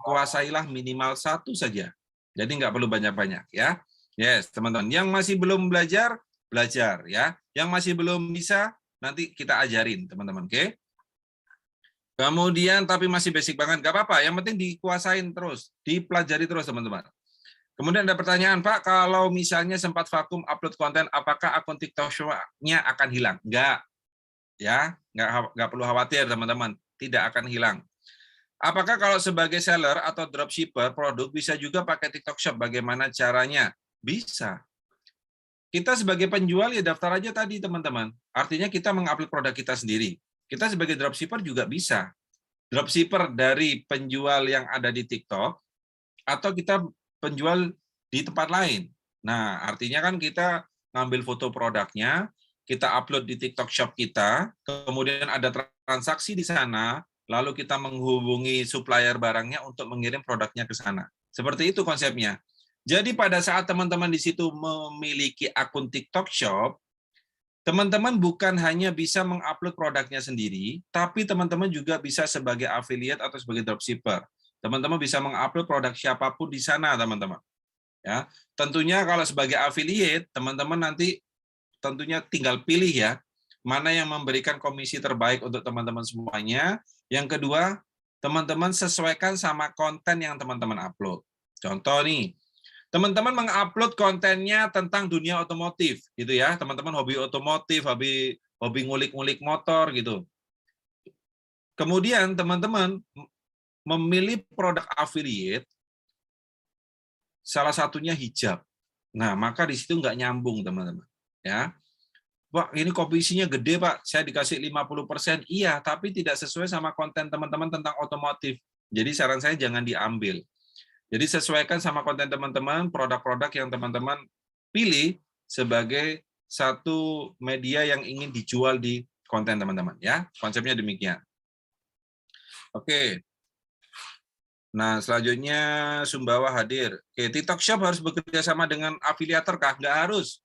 kuasailah minimal 1 saja. Jadi nggak perlu banyak-banyak ya. Yes, teman-teman. Yang masih belum belajar, belajar ya. Yang masih belum bisa, nanti kita ajarin, teman-teman. Oke? Kemudian tapi masih basic banget, nggak apa-apa. Yang penting dikuasain terus, dipelajari terus teman-teman. Kemudian ada pertanyaan, Pak, kalau misalnya sempat vakum upload konten, apakah akun TikTok Shop-nya akan hilang? Nggak, ya, nggak perlu khawatir teman-teman, tidak akan hilang. Apakah kalau sebagai seller atau dropshipper produk bisa juga pakai TikTok Shop? Bagaimana caranya? Bisa. Kita sebagai penjual ya daftar aja tadi teman-teman. Artinya kita mengupload produk kita sendiri. Kita sebagai dropshipper juga bisa. Dropshipper dari penjual yang ada di TikTok atau kita penjual di tempat lain. Nah, artinya kan kita ngambil foto produknya, kita upload di TikTok Shop kita, kemudian ada transaksi di sana, lalu kita menghubungi supplier barangnya untuk mengirim produknya ke sana. Seperti itu konsepnya. Jadi pada saat teman-teman di situ memiliki akun TikTok Shop, teman-teman bukan hanya bisa mengupload produknya sendiri, tapi teman-teman juga bisa sebagai affiliate atau sebagai dropshipper. Teman-teman bisa mengupload produk siapapun di sana, teman-teman. Ya, tentunya kalau sebagai affiliate, teman-teman nanti tentunya tinggal pilih ya, mana yang memberikan komisi terbaik untuk teman-teman semuanya. Yang kedua, teman-teman sesuaikan sama konten yang teman-teman upload. Contoh nih, teman-teman mengupload kontennya tentang dunia otomotif, gitu ya. Teman-teman hobi otomotif, hobi ngulik-ngulik motor, gitu. Kemudian teman-teman memilih produk affiliate, salah satunya hijab. Nah, maka di situ nggak nyambung, teman-teman. Ya, Pak, ini komisinya gede, Pak. Saya dikasih 50%. Iya, tapi tidak sesuai sama konten teman-teman tentang otomotif. Jadi saran saya jangan diambil. Jadi sesuaikan sama konten teman-teman, produk-produk yang teman-teman pilih sebagai satu media yang ingin dijual di konten teman-teman. Ya, konsepnya demikian. Oke. Nah, selanjutnya Sumbawa hadir. Oke, TikTok Shop harus bekerja sama dengan afiliator kah? Nggak harus.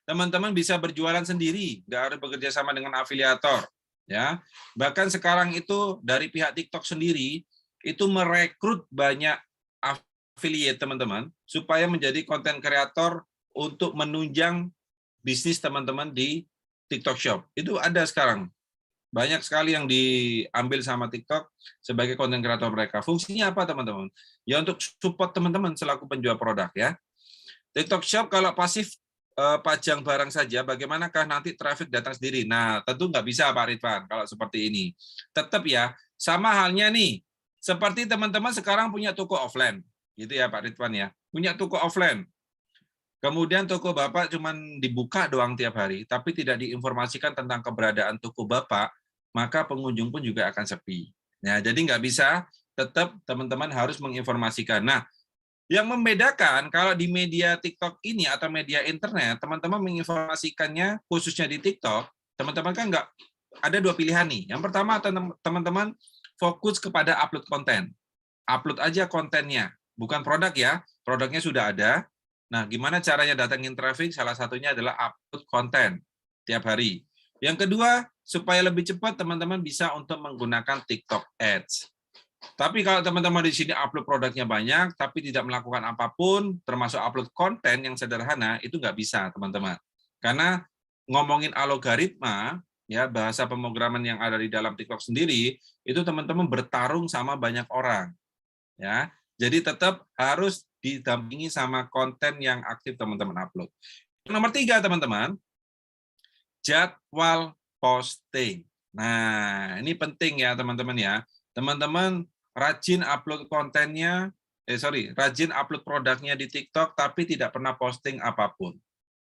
Teman-teman bisa berjualan sendiri, nggak harus bekerja sama dengan afiliator. Ya, bahkan sekarang itu dari pihak TikTok sendiri itu merekrut banyak affiliate teman-teman supaya menjadi konten kreator untuk menunjang bisnis teman-teman di TikTok Shop. Itu ada sekarang. Banyak sekali yang diambil sama TikTok sebagai konten kreator mereka. Fungsinya apa, teman-teman? Ya untuk support teman-teman selaku penjual produk ya. TikTok Shop kalau pasif pajang barang saja, bagaimanakah nanti traffic datang sendiri? Nah, tentu nggak bisa Pak Ridwan kalau seperti ini. Tetap ya, sama halnya nih, seperti teman-teman sekarang punya toko offline, gitu ya Pak Ridwan ya, punya toko offline. Kemudian toko Bapak cuma dibuka doang tiap hari, tapi tidak diinformasikan tentang keberadaan toko Bapak, maka pengunjung pun juga akan sepi. Nah, jadi nggak bisa, tetap teman-teman harus menginformasikan. Nah, yang membedakan kalau di media TikTok ini atau media internet, teman-teman menginformasikannya khususnya di TikTok, teman-teman kan nggak ada dua pilihan nih. Yang pertama, teman-teman fokus kepada upload konten. Upload aja kontennya, bukan produk ya. Produknya sudah ada. Nah, gimana caranya datangin traffic? Salah satunya adalah upload konten tiap hari. Yang kedua, supaya lebih cepat teman-teman bisa untuk menggunakan TikTok Ads. Tapi kalau teman-teman di sini upload produknya banyak, tapi tidak melakukan apapun, termasuk upload konten yang sederhana, itu nggak bisa, teman-teman. Karena ngomongin algoritma, ya bahasa pemrograman yang ada di dalam TikTok sendiri, itu teman-teman bertarung sama banyak orang. Ya, jadi tetap harus didampingi sama konten yang aktif teman-teman upload. Nomor 3, teman-teman, jadwal posting. Nah, ini penting ya, teman-teman ya. Teman-teman rajin upload kontennya, rajin upload produknya di TikTok, tapi tidak pernah posting apapun.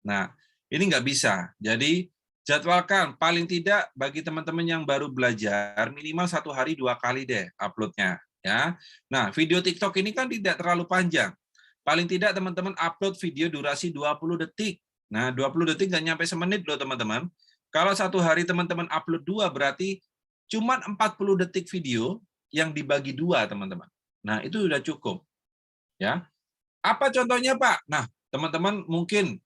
Nah, ini nggak bisa. Jadi, jadwalkan. Paling tidak bagi teman-teman yang baru belajar, minimal 1 hari 2 kali deh uploadnya. Ya. Nah, video TikTok ini kan tidak terlalu panjang. Paling tidak teman-teman upload video durasi 20 detik. Nah, 20 detik nggak nyampe semenit loh, teman-teman. Kalau 1 hari teman-teman upload 2, berarti cuma 40 detik video yang dibagi 2, teman-teman. Nah, itu sudah cukup. Ya. Apa contohnya, Pak? Nah, teman-teman mungkin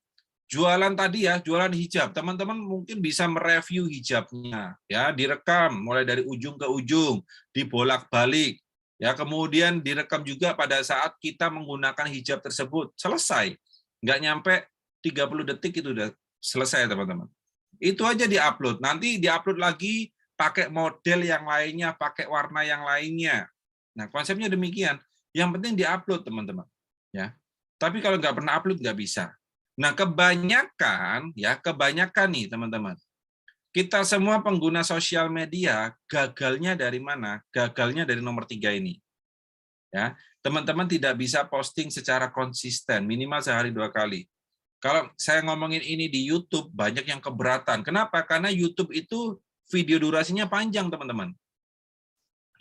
jualan tadi ya, jualan hijab. Teman-teman mungkin bisa mereview hijabnya, ya, direkam mulai dari ujung ke ujung, dibolak-balik. Ya, kemudian direkam juga pada saat kita menggunakan hijab tersebut. Selesai. Nggak nyampe 30 detik itu udah selesai, teman-teman. Itu aja diupload. Nanti diupload lagi pakai model yang lainnya, pakai warna yang lainnya. Nah, konsepnya demikian. Yang penting diupload, teman-teman. Ya. Tapi kalau nggak pernah upload, nggak bisa. Nah, kebanyakan nih, teman-teman. Kita semua pengguna sosial media, gagalnya dari mana? Gagalnya dari nomor 3 ini. Ya, teman-teman tidak bisa posting secara konsisten, minimal sehari 2 kali. Kalau saya ngomongin ini di YouTube, banyak yang keberatan. Kenapa? Karena YouTube itu video durasinya panjang, teman-teman.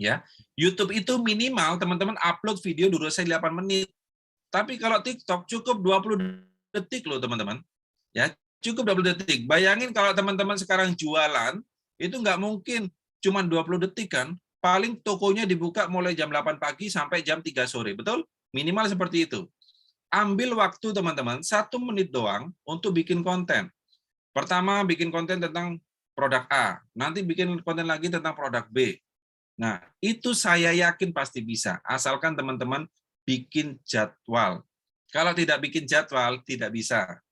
Ya, YouTube itu minimal teman-teman upload video durasi 8 menit. Tapi kalau TikTok cukup 20 detik loh, teman-teman. Ya, cukup 20 detik. Bayangin kalau teman-teman sekarang jualan, itu nggak mungkin cuma 20 detik kan? Paling tokonya dibuka mulai jam 8 pagi sampai jam 3 sore, betul? Minimal seperti itu. Ambil waktu teman-teman 1 menit doang untuk bikin konten. Pertama bikin konten tentang produk A, nanti bikin konten lagi tentang produk B. Nah, itu saya yakin pasti bisa, asalkan teman-teman bikin jadwal. Kalau tidak bikin jadwal, tidak bisa.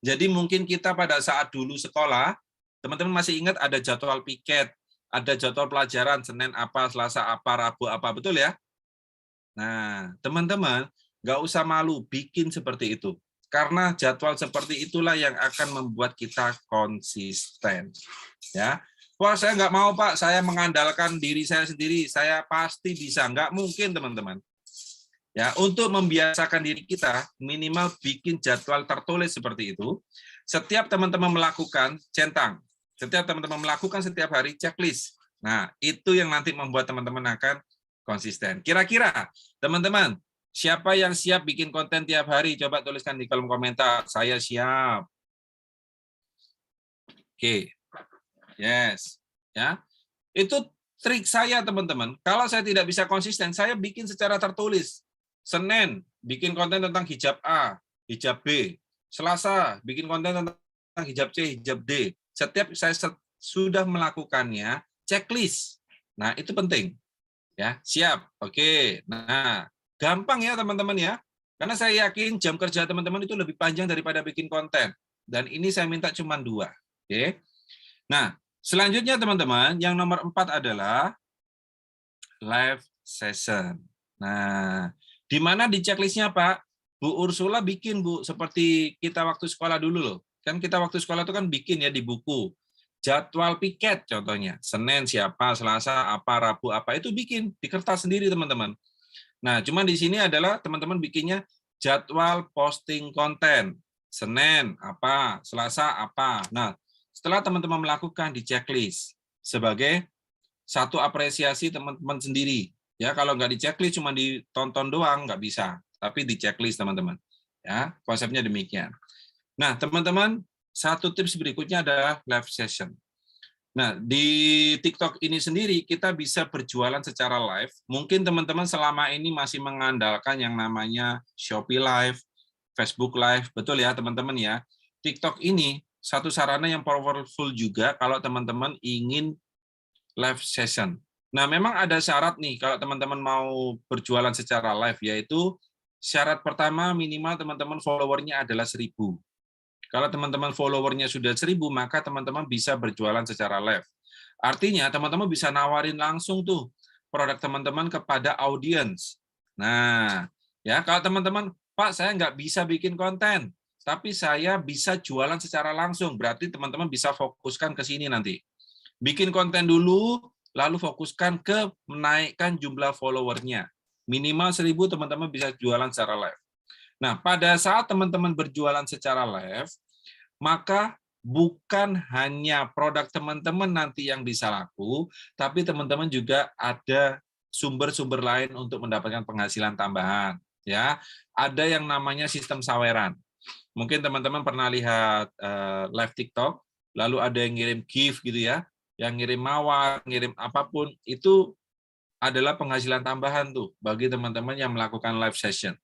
Jadi mungkin kita pada saat dulu sekolah, teman-teman masih ingat ada jadwal piket, ada jadwal pelajaran, Senin apa, Selasa apa, Rabu apa, betul ya? Nah, teman-teman, nggak usah malu bikin seperti itu. Karena jadwal seperti itulah yang akan membuat kita konsisten. Ya, wah saya nggak mau Pak, saya mengandalkan diri saya sendiri, saya pasti bisa. Nggak mungkin teman-teman. Ya, untuk membiasakan diri kita, minimal bikin jadwal tertulis seperti itu. Setiap teman-teman melakukan, centang. Setiap teman-teman melakukan setiap hari, checklist. Nah, itu yang nanti membuat teman-teman akan konsisten. Kira-kira, teman-teman, siapa yang siap bikin konten tiap hari? Coba tuliskan di kolom komentar. Saya siap. Oke. Yes. Ya. Itu trik saya, teman-teman. Kalau saya tidak bisa konsisten, saya bikin secara tertulis. Senin, bikin konten tentang hijab A, hijab B. Selasa, bikin konten tentang hijab C, hijab D. Setiap saya sudah melakukannya, checklist. Nah, itu penting. Ya, siap. Oke. Nah, gampang ya teman-teman ya. Karena saya yakin jam kerja teman-teman itu lebih panjang daripada bikin konten. Dan ini saya minta cuma 2. Oke. Nah, selanjutnya teman-teman, yang nomor 4 adalah live session. Nah, di mana di checklistnya Pak? Bu Ursula bikin Bu, seperti kita waktu sekolah dulu loh. Kan kita waktu sekolah itu kan bikin ya di buku. Jadwal piket contohnya, Senin siapa, Selasa apa, Rabu apa, itu bikin di kertas sendiri teman-teman. Nah, cuman di sini adalah teman-teman bikinnya jadwal posting konten. Senin apa, Selasa apa. Nah, setelah teman-teman melakukan di checklist sebagai satu apresiasi teman-teman sendiri. Ya, kalau nggak di checklist cuma ditonton doang nggak bisa, tapi di checklist teman-teman. Ya, konsepnya demikian. Nah, teman-teman, satu tips berikutnya adalah live session. Nah, di TikTok ini sendiri kita bisa berjualan secara live. Mungkin teman-teman selama ini masih mengandalkan yang namanya Shopee Live, Facebook Live, betul ya teman-teman ya. TikTok ini satu sarana yang powerful juga kalau teman-teman ingin live session. Nah, memang ada syarat nih kalau teman-teman mau berjualan secara live, yaitu syarat pertama minimal teman-teman followernya adalah 1000. Kalau teman-teman followernya sudah 1000, maka teman-teman bisa berjualan secara live. Artinya teman-teman bisa nawarin langsung tuh produk teman-teman kepada audiens. Nah, ya kalau teman-teman, Pak saya nggak bisa bikin konten, tapi saya bisa jualan secara langsung, berarti teman-teman bisa fokuskan ke sini nanti. Bikin konten dulu, lalu fokuskan ke menaikkan jumlah followernya. Minimal 1000 teman-teman bisa jualan secara live. Nah, pada saat teman-teman berjualan secara live, maka bukan hanya produk teman-teman nanti yang bisa laku, tapi teman-teman juga ada sumber-sumber lain untuk mendapatkan penghasilan tambahan. Ya, ada yang namanya sistem saweran. Mungkin teman-teman pernah lihat live TikTok, lalu ada yang ngirim gift gitu ya, yang ngirim mawar, ngirim apapun, itu adalah penghasilan tambahan tuh bagi teman-teman yang melakukan live session.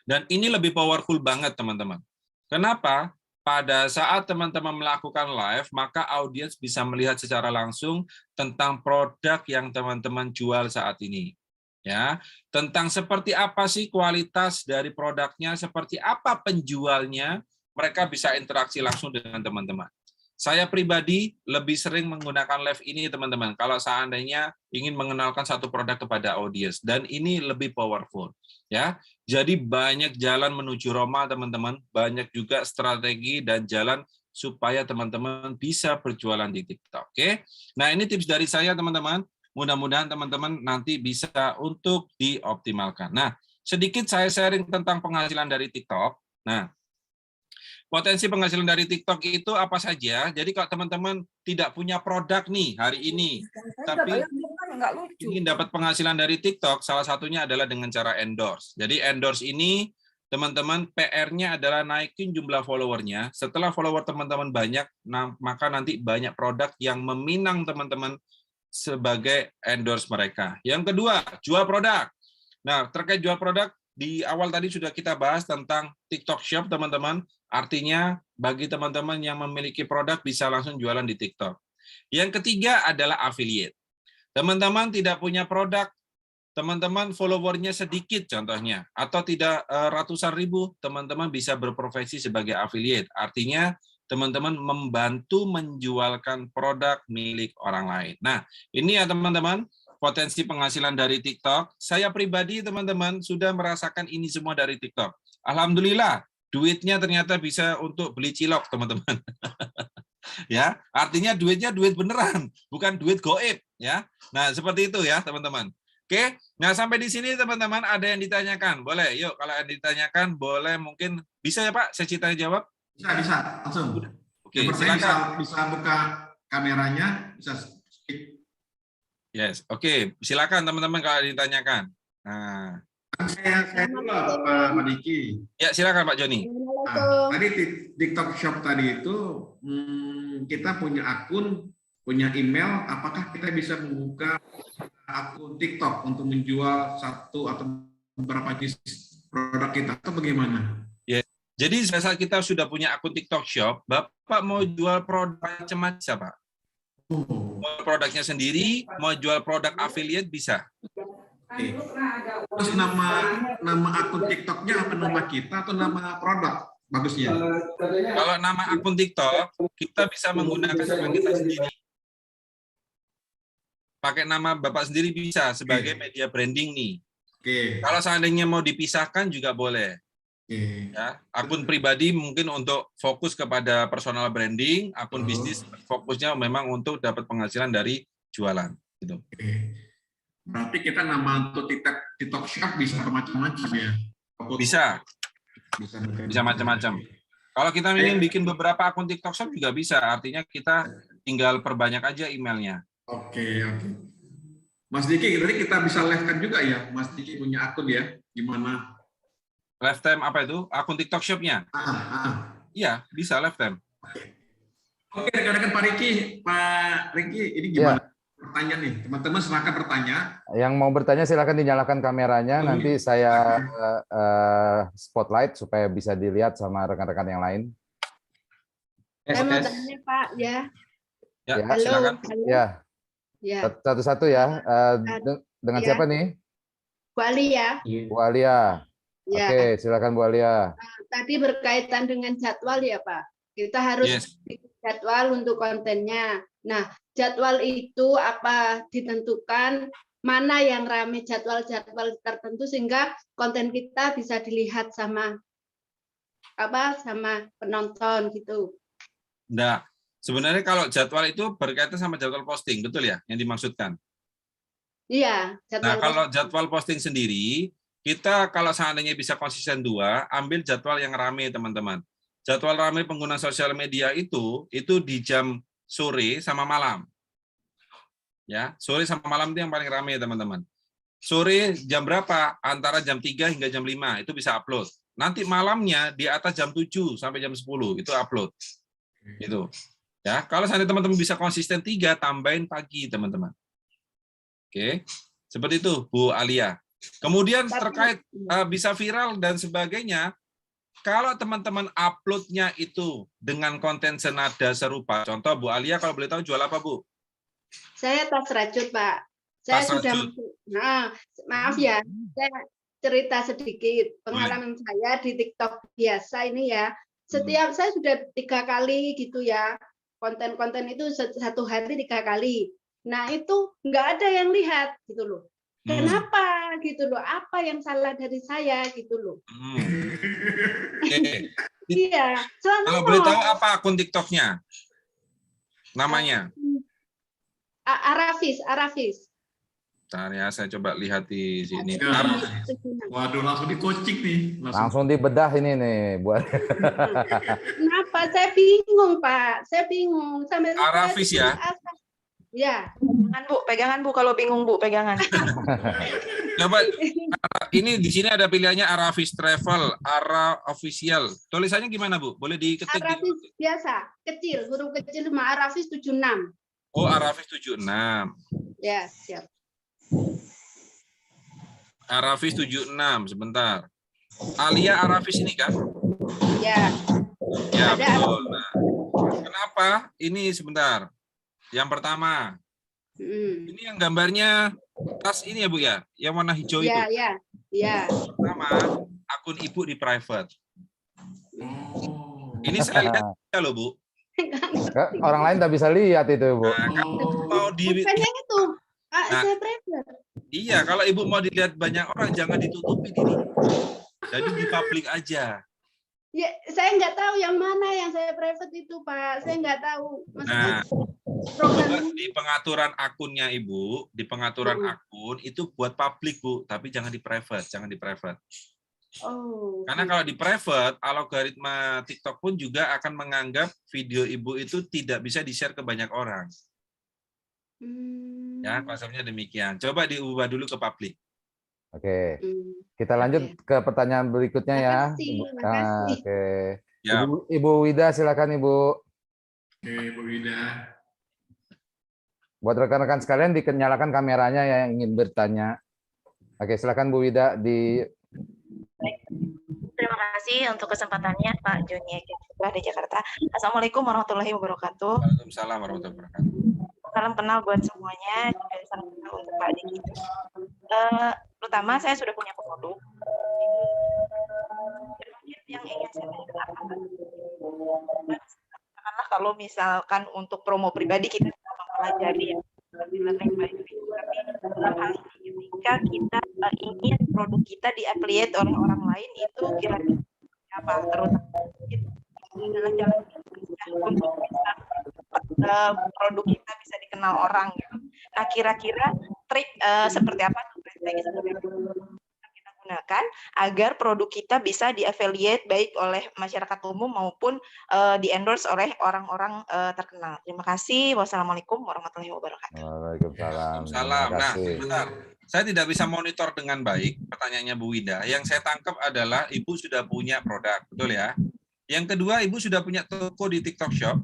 Dan ini lebih powerful banget teman-teman. Kenapa? Pada saat teman-teman melakukan live, maka audiens bisa melihat secara langsung tentang produk yang teman-teman jual saat ini. Ya, tentang seperti apa sih kualitas dari produknya, seperti apa penjualnya, mereka bisa interaksi langsung dengan teman-teman. Saya pribadi lebih sering menggunakan live ini, teman-teman, kalau seandainya ingin mengenalkan satu produk kepada audiens, dan ini lebih powerful, ya. Jadi banyak jalan menuju Roma, teman-teman, banyak juga strategi dan jalan supaya teman-teman bisa berjualan di TikTok. Oke. Nah, ini tips dari saya, teman-teman. Mudah-mudahan teman-teman nanti bisa untuk dioptimalkan. Nah, sedikit saya sharing tentang penghasilan dari TikTok. Nah, potensi penghasilan dari TikTok itu apa saja? Jadi kalau teman-teman tidak punya produk nih hari ini, tapi ingin dapat penghasilan dari TikTok, salah satunya adalah dengan cara endorse. Jadi endorse ini, teman-teman, PR-nya adalah naikin jumlah followernya. Setelah follower teman-teman banyak, maka nanti banyak produk yang meminang teman-teman sebagai endorse mereka. Yang kedua, jual produk. Nah, terkait jual produk, di awal tadi sudah kita bahas tentang TikTok Shop, teman-teman. Artinya, bagi teman-teman yang memiliki produk bisa langsung jualan di TikTok. Yang ketiga adalah affiliate. Teman-teman tidak punya produk, teman-teman followernya sedikit contohnya, atau tidak ratusan ribu, teman-teman bisa berprofesi sebagai affiliate. Artinya, teman-teman membantu menjualkan produk milik orang lain. Nah, ini ya teman-teman, potensi penghasilan dari TikTok. Saya pribadi, teman-teman, sudah merasakan ini semua dari TikTok. Alhamdulillah, duitnya ternyata bisa untuk beli cilok, teman-teman. Ya, artinya duitnya duit beneran, bukan duit goib, ya. Nah, seperti itu ya, teman-teman. Oke, nah sampai di sini teman-teman ada yang ditanyakan, boleh? Yuk, kalau yang ditanyakan boleh, mungkin bisa ya Pak, saya tanya jawab. Bisa langsung. Oke, silakan. Bisa buka kameranya, bisa speak. Yes, oke, silakan teman-teman kalau ditanyakan. Nah, saya dulu Pak Diki. ya silakan Pak Joni. Nah, tadi TikTok Shop tadi itu kita punya akun, punya email. Apakah kita bisa membuka akun TikTok untuk menjual satu atau beberapa jenis produk kita atau bagaimana? Ya, jadi saat kita sudah punya akun TikTok Shop, Bapak mau jual produk macam-macam bisa Pak. Mau produknya sendiri, mau jual produk affiliate bisa. Oke. Terus nama akun TikToknya apa, nama kita atau nama produk? Bagusnya. Kalau nama akun TikTok, kita bisa menggunakan nama kita sendiri. Pakai nama Bapak sendiri bisa sebagai media branding nih. Oke. Kalau seandainya mau dipisahkan juga boleh. Oke. Ya, akun pribadi mungkin untuk fokus kepada personal branding, akun bisnis fokusnya memang untuk dapat penghasilan dari jualan. Gitu. Oke. Berarti kita nama untuk TikTok Shop bisa macam-macam ya? Bisa. Bisa macam-macam. Kalau kita ingin bikin beberapa akun TikTok Shop juga bisa. Artinya kita tinggal perbanyak aja emailnya. Oke. Mas Diki, tadi kita bisa live-kan juga ya? Mas Diki punya akun ya? Gimana? Lifetime apa itu? Akun TikTok Shop-nya? Iya, bisa lifetime. Oke, rekan-rekan Pak Riki, ini gimana? Ya. Pertanyaan nih, teman-teman silakan bertanya. Yang mau bertanya silakan dinyalakan kameranya, nanti saya spotlight supaya bisa dilihat sama rekan-rekan yang lain. Saya mau tanya Pak, ya. Ya, halo, silakan. Ya. Satu-satu ya. Dengan siapa nih? Bu Alia. Bu Alia. Ya. Oke, silakan Bu Alia. Tadi berkaitan dengan jadwal ya Pak. Kita harus jadwal untuk kontennya. Nah, jadwal itu apa ditentukan, mana yang ramai jadwal-jadwal tertentu sehingga konten kita bisa dilihat sama penonton gitu. Nah, sebenarnya kalau jadwal itu berkaitan sama jadwal posting, betul ya yang dimaksudkan? Iya, jadwal. Nah, kalau jadwal posting sendiri, kita kalau seandainya bisa konsisten 2, ambil jadwal yang ramai, teman-teman. Jadwal ramai pengguna sosial media itu di jam sore sama malam. Ya, sore sama malam itu yang paling ramai, teman-teman. Sore jam berapa? Antara jam 3 hingga jam 5 itu bisa upload. Nanti malamnya di atas jam 7 sampai jam 10 itu upload. Gitu. Ya, kalau seandainya teman-teman bisa konsisten 3, tambahin pagi, teman-teman. Oke. Seperti itu, Bu Alia. Kemudian terkait bisa viral dan sebagainya, kalau teman-teman uploadnya itu dengan konten senada serupa, contoh Bu Alia kalau boleh tahu jual apa Bu? Saya tas rajut Pak. Saya sudah masuk. Nah, maaf ya, saya cerita sedikit pengalaman saya di TikTok biasa ini ya. Setiap saya sudah 3 kali gitu ya konten-konten itu satu hari 3 kali. Nah itu nggak ada yang lihat gitu loh. Kenapa gitu loh? Apa yang salah dari saya gitu loh? Oke. Iya. Kalau boleh tahu apa akun TikToknya? Namanya? Arafis. Bentar ya, saya coba lihat di sini. Waduh, langsung dikocik nih. Langsung dibedah ini nih buat. Kenapa? Saya bingung, Pak. Saya bingung. Sampai Arafis ya? Ya. Pegangan Bu, kalau bingung Bu, pegangan. Coba ini di sini ada pilihannya Arafis Travel, Ara Official. Tulisannya gimana Bu? Boleh diketik? Arafis biasa, kecil, huruf kecil cuma Arafis 76. Oh, Arafis 76. Ya, siap. Arafis 76, sebentar. Alia Arafis ini kan? Ya. Ya, Ada. betul. Nah, kenapa? Ini sebentar. Yang pertama. Ini yang gambarnya tas ini ya Bu ya? Yang warna hijau itu. Iya. Pertama, akun Ibu di private. Ini saya lihat loh Bu. Orang lain tak bisa lihat itu Bu. Nah, mau di itu. Saya private. Iya, kalau Ibu mau dilihat banyak orang jangan ditutupi diri. Jadi di publik aja. Ya, saya nggak tahu yang mana yang saya private itu, Pak. Saya nggak tahu. Nah, coba di pengaturan akunnya Ibu, di pengaturan akun itu buat publik Bu, tapi jangan di private, jangan di private. Oh. Karena kalau di private, algoritma TikTok pun juga akan menganggap video Ibu itu tidak bisa di-share ke banyak orang. Ya, konsepnya demikian. Coba diubah dulu ke publik. Oke, kita lanjut ke pertanyaan berikutnya ya. Makasih. Oke, Ya. Ibu Wida, silakan Ibu. Oke, Bu Wida. Buat rekan-rekan sekalian, dinyalakan kameranya yang ingin bertanya. Oke, silakan Bu Wida di. Terima kasih untuk kesempatannya Pak Joni Putra di Jakarta. Assalamualaikum warahmatullahi wabarakatuh. Waalaikumsalam warahmatullahi wabarakatuh. Salam kenal buat semuanya, juga salam kenal untuk Pak Diki. Pertama, saya sudah punya produk. Yang ingin saya tanyakan, karena kalau misalkan untuk promo pribadi kita mempelajari ketika kita ingin produk kita di-affiliate oleh orang lain itu kira-kira apa terutama adalah jalan untuk produk kita bisa dikenal orang gitu. Nah, kira-kira trik seperti apa strategi kita gunakan agar produk kita bisa di-affiliate baik oleh masyarakat umum maupun di-endorse oleh orang-orang terkenal. Terima kasih. Wassalamualaikum warahmatullahi wabarakatuh. Waalaikumsalam. Salam. Nah, sebentar. Saya tidak bisa monitor dengan baik pertanyaannya Bu Wida. Yang saya tangkap adalah Ibu sudah punya produk, betul ya? Yang kedua, Ibu sudah punya toko di TikTok Shop?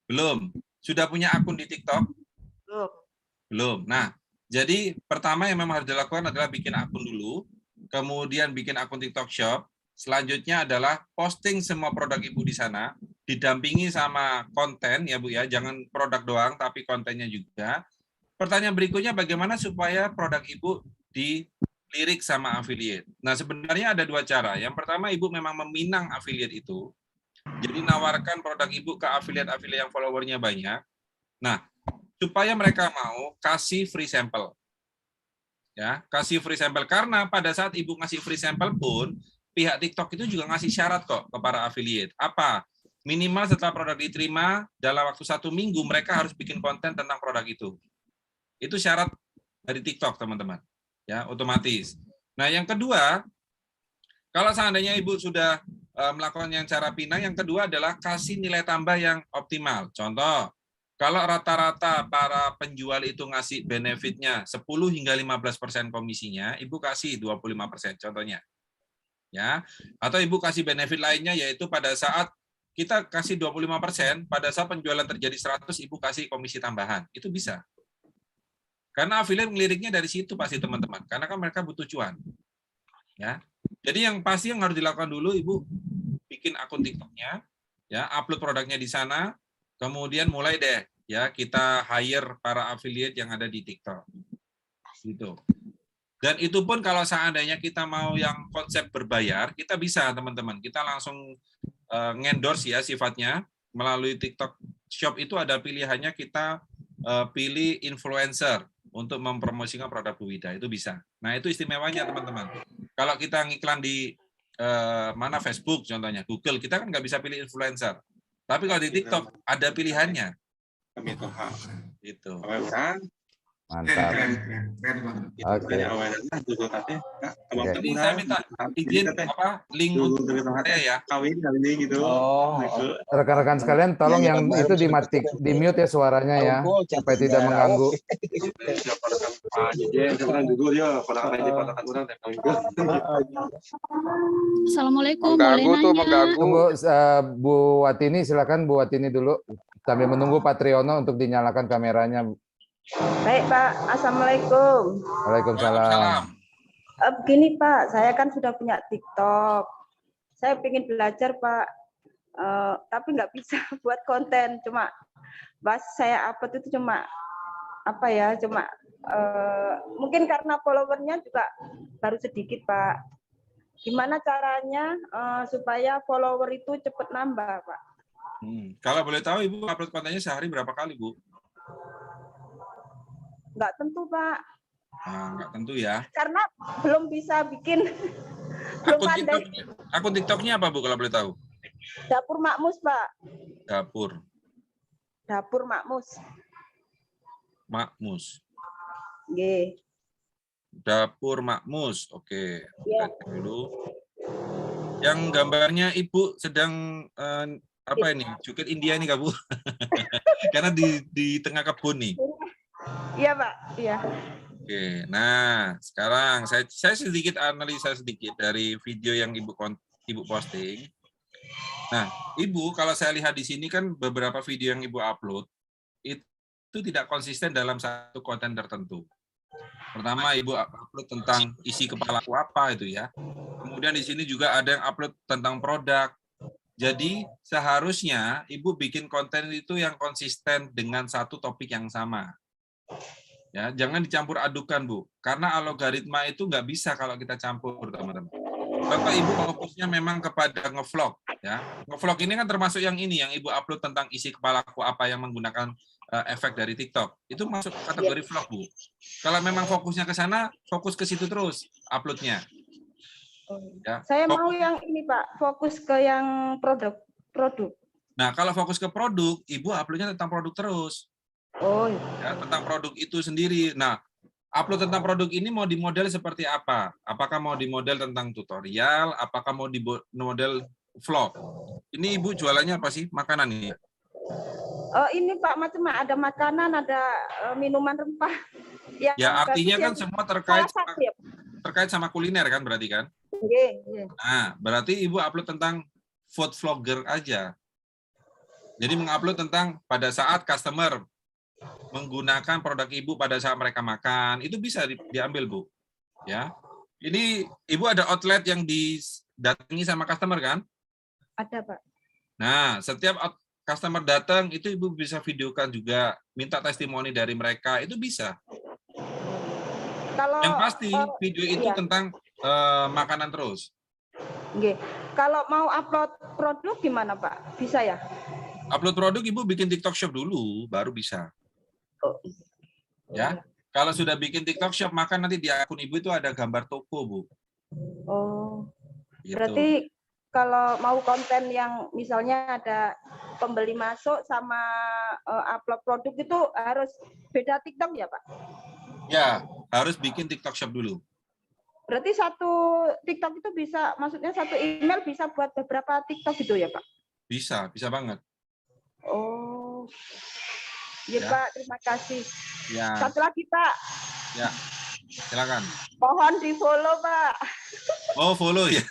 Belum. Sudah punya akun di TikTok? Belum. Nah, jadi pertama yang memang harus dilakukan adalah bikin akun dulu, kemudian bikin akun TikTok Shop, selanjutnya adalah posting semua produk Ibu di sana, didampingi sama konten ya Bu ya, jangan produk doang tapi kontennya juga. Pertanyaan berikutnya, bagaimana supaya produk Ibu dilirik sama affiliate? Nah, sebenarnya ada dua cara. Yang pertama, Ibu memang meminang affiliate itu. Jadi, nawarkan produk Ibu ke affiliate-affiliate yang followernya banyak. Nah, supaya mereka mau, kasih free sample. Ya, kasih free sample. Karena pada saat Ibu ngasih free sample pun, pihak TikTok itu juga ngasih syarat kok ke para affiliate. Apa? Minimal setelah produk diterima, dalam waktu 1 minggu, mereka harus bikin konten tentang produk itu. Itu syarat dari TikTok, teman-teman. Ya, otomatis. Nah, yang kedua, kalau seandainya Ibu sudah melakukan yang cara pinang, yang kedua adalah kasih nilai tambah yang optimal. Contoh, kalau rata-rata para penjual itu ngasih benefitnya 10 hingga 15% komisinya, Ibu kasih 25% contohnya. Ya, atau Ibu kasih benefit lainnya yaitu pada saat kita kasih 25%, pada saat penjualan terjadi 100, Ibu kasih komisi tambahan. Itu bisa. Karena affiliate ngeliriknya dari situ pasti teman-teman. Karena kan mereka butuh cuan. Ya. Jadi yang pasti yang harus dilakukan dulu, Ibu bikin akun TikTok-nya, ya, upload produknya di sana, kemudian mulai deh ya kita hire para affiliate yang ada di TikTok. Gitu. Dan itu pun kalau seandainya kita mau yang konsep berbayar, kita bisa teman-teman. Kita langsung ngendorse ya sifatnya. melalui TikTok Shop itu ada pilihannya, kita pilih influencer untuk mempromosikan produk Bu Wida, itu bisa. Nah, itu istimewanya teman-teman. Kalau kita ngiklan di mana Facebook contohnya, Google, kita kan nggak bisa pilih influencer. Tapi kalau di TikTok ada pilihannya. Gitu. Mantap. Keren banget. Oke. Ini saya minta izin link untuk saya ya. Oh, rekan-rekan sekalian, tolong yang itu di mute ya suaranya ya, supaya tidak mengganggu. Assalamualaikum, boleh nanya? Tunggu, Bu Watini, silakan Bu Watini dulu. Sambil menunggu Pak Triono untuk dinyalakan kameranya. Baik Pak, Assalamualaikum. Waalaikumsalam. Begini Pak, saya kan sudah punya TikTok. Saya ingin belajar Pak, tapi nggak bisa buat konten. Cuma pas saya upload itu cuma mungkin karena followernya juga baru sedikit Pak. Gimana caranya supaya follower itu cepat nambah Pak? Kalau boleh tahu Ibu upload kontennya sehari berapa kali Bu? Nggak tentu Pak. Nggak tentu ya. Karena belum bisa bikin. Belum pandai. Akun TikToknya apa Bu kalau boleh tahu? Dapur Makmus Pak. Dapur Makmus. Makmus. Nggih. Dapur Makmus. Oke. Ya. Dulu. Yang gambarnya Ibu sedang apa ini? Joget India ini Kak Bu? Karena di tengah kebun nih. Iya Pak, iya. Oke, nah sekarang saya sedikit analisa sedikit dari video yang Ibu posting. Nah, Ibu kalau saya lihat di sini kan beberapa video yang Ibu upload itu tidak konsisten dalam satu konten tertentu. Pertama Ibu upload tentang isi kepalaku apa itu ya. Kemudian di sini juga ada yang upload tentang produk. Jadi seharusnya Ibu bikin konten itu yang konsisten dengan satu topik yang sama. Ya, jangan dicampur adukan Bu, karena algoritma itu nggak bisa kalau kita campur teman-teman. Bapak Ibu fokusnya memang kepada ngevlog, ya. Ngevlog ini kan termasuk yang ini, yang Ibu upload tentang isi kepalaku apa yang menggunakan efek dari TikTok, itu masuk kategori vlog Bu. Kalau memang fokusnya ke sana, fokus ke situ terus uploadnya. Ya. Saya mau yang ini Pak, fokus ke yang produk. Nah, kalau fokus ke produk, Ibu uploadnya tentang produk terus. Oh. Ya, tentang produk itu sendiri. Nah, upload tentang produk ini mau dimodel seperti apa? Apakah mau dimodel tentang tutorial? Apakah mau dimodel vlog? Ini Ibu jualannya apa sih? Makanan ini? Ini Pak, macam ada makanan, ada minuman rempah. Ya, artinya kan semua terkait sama kuliner kan berarti kan? Iya. Nah, berarti Ibu upload tentang food vlogger aja. Jadi mengupload tentang pada saat customer menggunakan produk Ibu pada saat mereka makan, itu bisa diambil Bu. Ya, ini Ibu ada outlet yang didatangi sama customer kan? Ada Pak. Nah, setiap customer datang itu Ibu bisa videokan juga, minta testimoni dari mereka, itu bisa. Yang pasti video itu tentang makanan terus. Oke. Kalau mau upload produk gimana Pak? Bisa ya? Upload produk Ibu bikin TikTok Shop dulu, baru bisa. Ya, kalau sudah bikin TikTok Shop, maka nanti di akun Ibu itu ada gambar toko, Bu. Oh, gitu. Berarti kalau mau konten yang misalnya ada pembeli masuk sama upload produk itu harus beda TikTok ya, Pak? Ya, harus bikin TikTok Shop dulu. Berarti satu TikTok itu bisa, maksudnya satu email bisa buat beberapa TikTok gitu ya, Pak? Bisa banget. Oh. Ya, Pak, terima kasih. Ya. Satu lagi, Pak. Ya, silakan. Mohon di-follow, Pak. Oh, follow ya.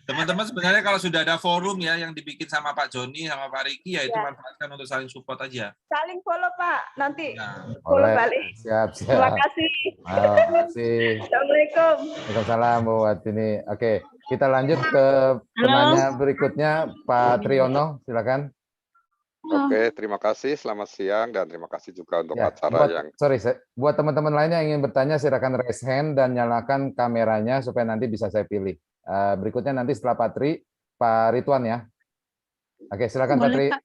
Teman-teman sebenarnya kalau sudah ada forum ya yang dibikin sama Pak Joni, sama Pak Riki, ya itu manfaatkan untuk saling support aja. Saling follow, Pak. Nanti follow balik. Siap. Terima kasih. Terima kasih. Assalamualaikum. Waalaikumsalam, Bu Watini. Oke, kita lanjut ke penanya berikutnya, Pak Triono, silakan. Oke, terima kasih. Selamat siang dan terima kasih juga untuk acara yang. Buat teman-teman lainnya yang ingin bertanya, silakan raise hand dan nyalakan kameranya supaya nanti bisa saya pilih. Berikutnya nanti setelah Pak Ridwan ya. Oke, silakan Boleh, Patri. Pak.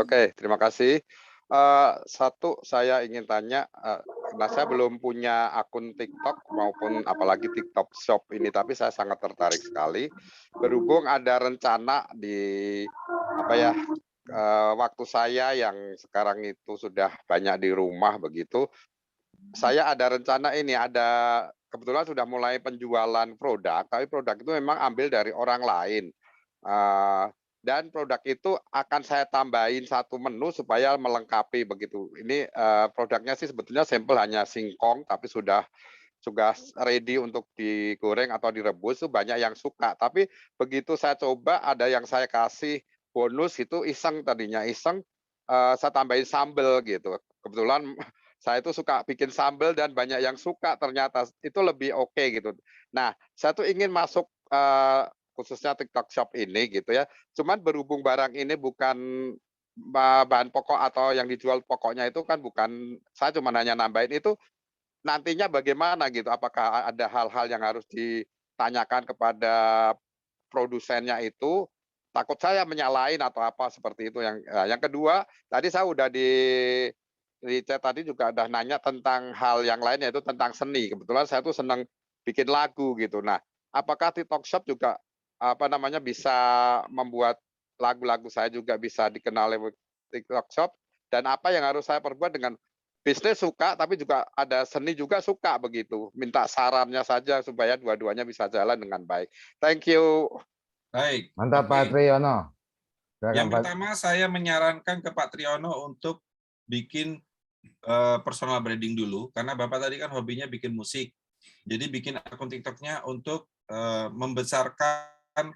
Oke, terima kasih. Satu, saya ingin tanya, karena saya belum punya akun TikTok maupun apalagi TikTok Shop ini, tapi saya sangat tertarik sekali. Berhubung ada rencana di apa ya, waktu saya yang sekarang itu sudah banyak di rumah begitu, saya ada rencana ini, kebetulan sudah mulai penjualan produk, tapi produk itu memang ambil dari orang lain. Dan produk itu akan saya tambahin satu menu supaya melengkapi begitu. Ini produknya sih sebetulnya sampel hanya singkong, tapi sudah ready untuk digoreng atau direbus, itu banyak yang suka. Tapi begitu saya coba, ada yang saya kasih bonus itu iseng, tadinya iseng, saya tambahin sambel gitu. Kebetulan saya itu suka bikin sambel dan banyak yang suka, ternyata itu lebih oke gitu. Nah, saya tuh ingin masuk khususnya TikTok Shop ini gitu ya. Cuman berhubung barang ini bukan bahan pokok atau yang dijual pokoknya itu kan bukan, saya cuma hanya nambahin itu, nantinya bagaimana gitu? Apakah ada hal-hal yang harus ditanyakan kepada produsennya itu? Takut saya menyalahin atau apa seperti itu. Yang kedua, tadi saya udah di chat tadi juga udah nanya tentang hal yang lain, yaitu tentang seni. Kebetulan saya tuh senang bikin lagu gitu. Nah, apakah TikTok Shop juga bisa membuat lagu-lagu saya juga bisa dikenal lewat TikTok Shop? Dan apa yang harus saya perbuat dengan bisnis suka, tapi juga ada seni juga suka begitu. Minta sarannya saja supaya dua-duanya bisa jalan dengan baik. Thank you. Baik. Mantap Oke. Pak Triyono. Silakan, Yang Pak. pertama saya menyarankan ke Pak Triyono untuk bikin personal branding dulu, karena Bapak tadi kan hobinya bikin musik. Jadi bikin akun TikToknya untuk membesarkan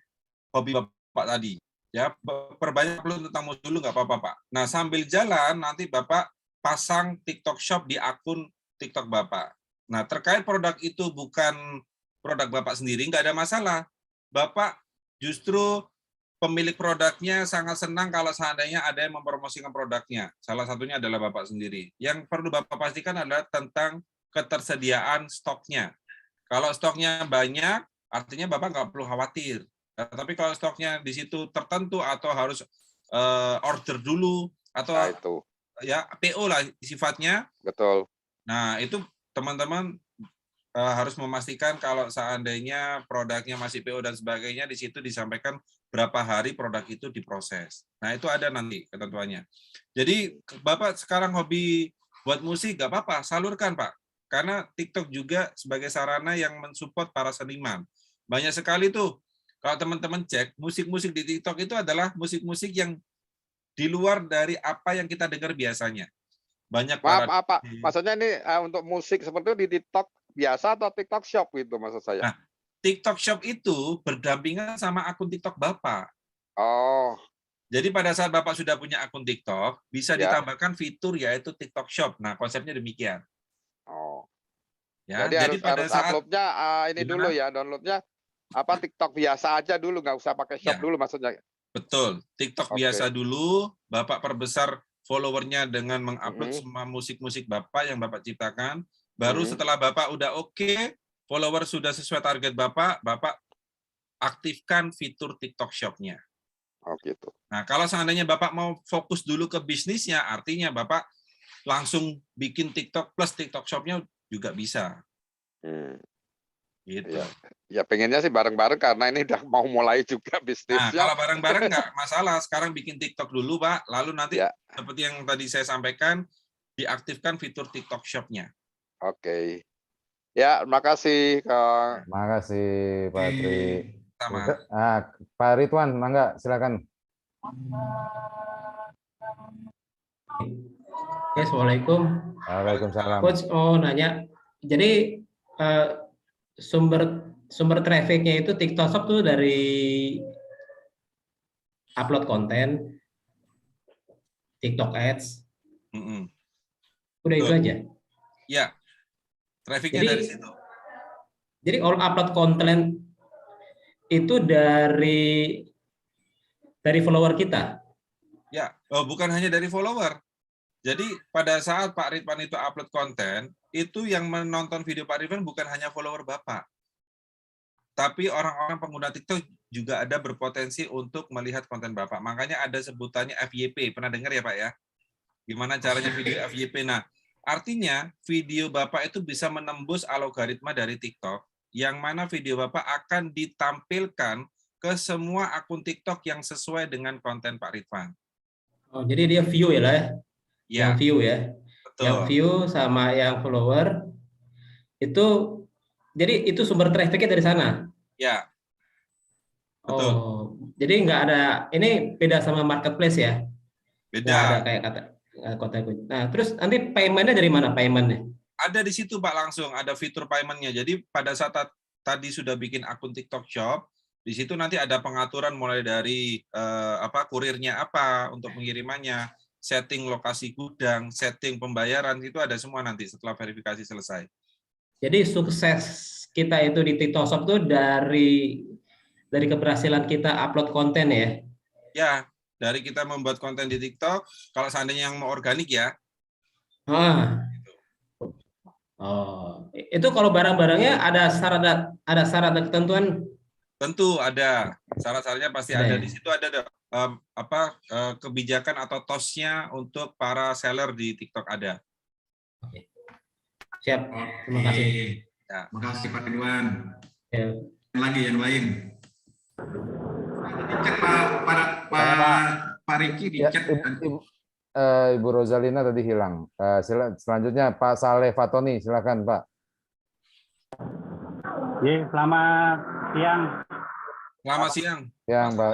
hobi Bapak tadi. Ya, perbanyak upload tentang musik dulu nggak apa-apa, Pak. Nah, sambil jalan nanti Bapak pasang TikTok Shop di akun TikTok Bapak. Nah, terkait produk itu bukan produk Bapak sendiri, nggak ada masalah. Bapak justru pemilik produknya sangat senang kalau seandainya ada yang mempromosikan produknya. Salah satunya adalah Bapak sendiri. Yang perlu Bapak pastikan adalah tentang ketersediaan stoknya. Kalau stoknya banyak, artinya Bapak nggak perlu khawatir. Tapi kalau stoknya di situ tertentu atau harus order dulu atau Nah, itu. Ya PO lah sifatnya. Betul. Nah, itu teman-teman harus memastikan kalau seandainya produknya masih PO dan sebagainya, di situ disampaikan berapa hari produk itu diproses. Nah, itu ada nanti ketentuannya. Jadi, Bapak sekarang hobi buat musik, nggak apa-apa, salurkan, Pak. Karena TikTok juga sebagai sarana yang mensupport para seniman. Banyak sekali tuh, kalau teman-teman cek, musik-musik di TikTok itu adalah musik-musik yang di luar dari apa yang kita dengar biasanya. Banyak Maaf, apa? Maksudnya ini untuk musik seperti itu di TikTok biasa atau TikTok Shop gitu maksud saya? Nah, TikTok Shop itu berdampingan sama akun TikTok Bapak. Oh. Jadi pada saat Bapak sudah punya akun TikTok, bisa ditambahkan fitur yaitu TikTok Shop. Nah, konsepnya demikian. Oh. Ya, jadi pada harus saat uploadnya ini gimana? dulu ya, downloadnya TikTok biasa aja dulu, nggak usah pakai Shop dulu maksudnya. Betul, TikTok biasa dulu, Bapak perbesar followernya dengan mengupload semua musik-musik Bapak yang Bapak ciptakan. Baru setelah Bapak udah oke, follower sudah sesuai target Bapak, Bapak aktifkan fitur TikTok Shop-nya. Oh gitu. Nah, kalau seandainya Bapak mau fokus dulu ke bisnisnya, artinya Bapak langsung bikin TikTok plus TikTok Shop-nya juga bisa. Gitu. Ya pengennya sih bareng-bareng karena ini udah mau mulai juga bisnisnya. Nah, kalau bareng-bareng nggak masalah. Sekarang bikin TikTok dulu, Pak. Lalu nanti seperti yang tadi saya sampaikan, diaktifkan fitur TikTok Shop-nya. Oke. Ya, terima kasih, Kang. Terima kasih, Pak Tri. Sama. Pak Ridwan, mangga, silakan. Oke, Assalamualaikum. Waalaikumsalam. Coach mau nanya, jadi sumber trafficnya itu TikTok Shop tuh dari upload konten, TikTok Ads, udah itu aja. Ya, trafficnya dari situ. Jadi all upload konten itu dari follower kita. Ya, bukan hanya dari follower. Jadi pada saat Pak Ridwan itu upload konten, itu yang menonton video Pak Ridwan bukan hanya follower Bapak. Tapi orang-orang pengguna TikTok juga ada berpotensi untuk melihat konten Bapak. Makanya ada sebutannya FYP. Pernah dengar ya Pak ya? Gimana caranya video FYP? Nah, artinya video Bapak itu bisa menembus algoritma dari TikTok, yang mana video Bapak akan ditampilkan ke semua akun TikTok yang sesuai dengan konten Pak Ridwan. Oh, jadi dia view ya lah ya? Ya, yang view ya. betul. Yang view sama yang follower itu, jadi itu sumber trafficnya dari sana. Ya, betul. Oh, jadi nggak ada, ini beda sama marketplace ya? Beda. Nggak ada kayak kata. Nah, terus nanti paymentnya dari mana paymentnya? Ada di situ Pak, langsung ada fitur paymentnya. Jadi pada saat tadi sudah bikin akun TikTok Shop, di situ nanti ada pengaturan mulai dari kurirnya apa untuk pengirimannya, setting lokasi gudang, setting pembayaran, itu ada semua nanti setelah verifikasi selesai. Jadi sukses kita itu di TikTok Shop itu dari keberhasilan kita upload konten ya? Ya, dari kita membuat konten di TikTok, kalau seandainya yang mau organik ya. Oh, itu kalau barang-barangnya ada syarat dan ketentuan? Tentu ada. Syarat-syaratnya pasti ada. Di situ ada kebijakan atau TOS-nya untuk para seller di TikTok ada. Oke. Siap. Terima kasih. Ya. Terima kasih Pak Ridwan. Ya. Yang lain. Dicek Pak Riki dicek. Ibu Rozalina tadi hilang. Selanjutnya Pak Saleh Fatoni, silakan Pak. Selamat siang. Selamat siang. Siang Pak.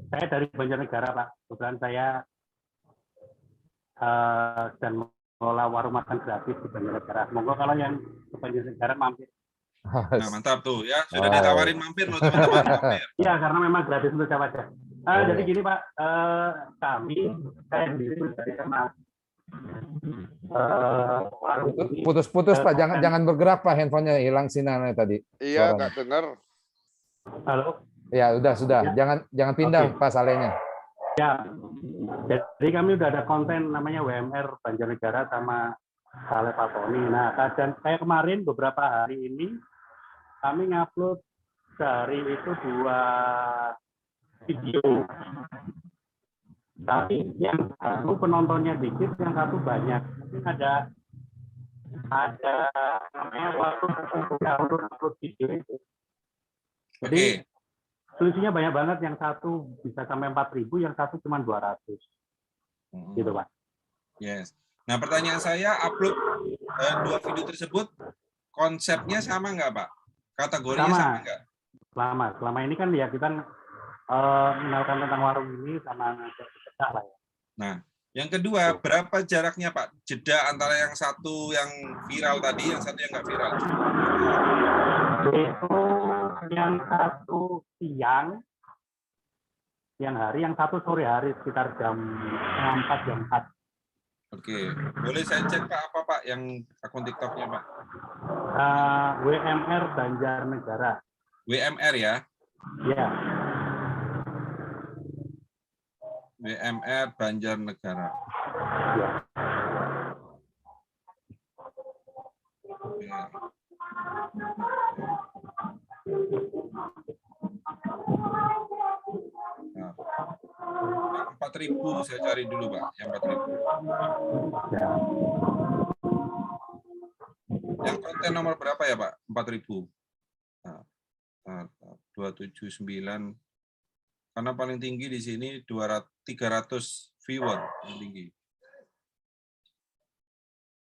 Saya dari Banjarnegara Pak. Kebetulan saya sedang mengelola warung makan gratis di Banjarnegara. Monggo kalau yang ke Banjarnegara mampir. Nah, mantap tuh ya, sudah ditawarin mampir loh teman-teman. Iya, karena memang gratis untuk siapa saja. Jadi gini Pak, saya sendiri dari Kemas. Putus-putus Pak, jangan bergerak Pak, handphonenya hilang sinyalnya tadi. Iya, nggak dengar. Halo. Ya sudah, jangan pindah Pak Salehnya. Ya, jadi kami udah ada konten namanya WMR Banjarnegara sama Saleh Fatoni. Nah, dan saya kemarin beberapa hari ini kami ngupload sehari itu 2 video. Tapi yang satu penontonnya dikit, yang satu banyak. Mungkin ada namanya waktu upload video itu. Jadi selisihnya banyak banget, yang satu bisa sampai 4.000, yang satu cuma 200. Gitu Pak. Yes. Nah, pertanyaan saya, upload 2 video tersebut konsepnya sama nggak Pak? Kategorinya sama nggak? Selama ini kan ya kita mengenalkan tentang warung ini sama kita lah ya. Nah, yang kedua, berapa jaraknya Pak? Jeda antara yang satu yang viral tadi, yang satu yang nggak viral? Itu yang satu siang hari, yang satu sore hari sekitar jam 4 jam 4. Oke, boleh saya cek Pak apa Pak yang akun TikToknya Pak? WMR Banjarnegara. WMR ya? Ya. WMR Banjarnegara. Ya. Oke. Nah, yang 4.000 saya cari dulu Pak, yang 4.000. Yang konten nomor berapa ya Pak? 4.000. Nah, 279. Karena paling tinggi di sini 300 viewer yang tinggi.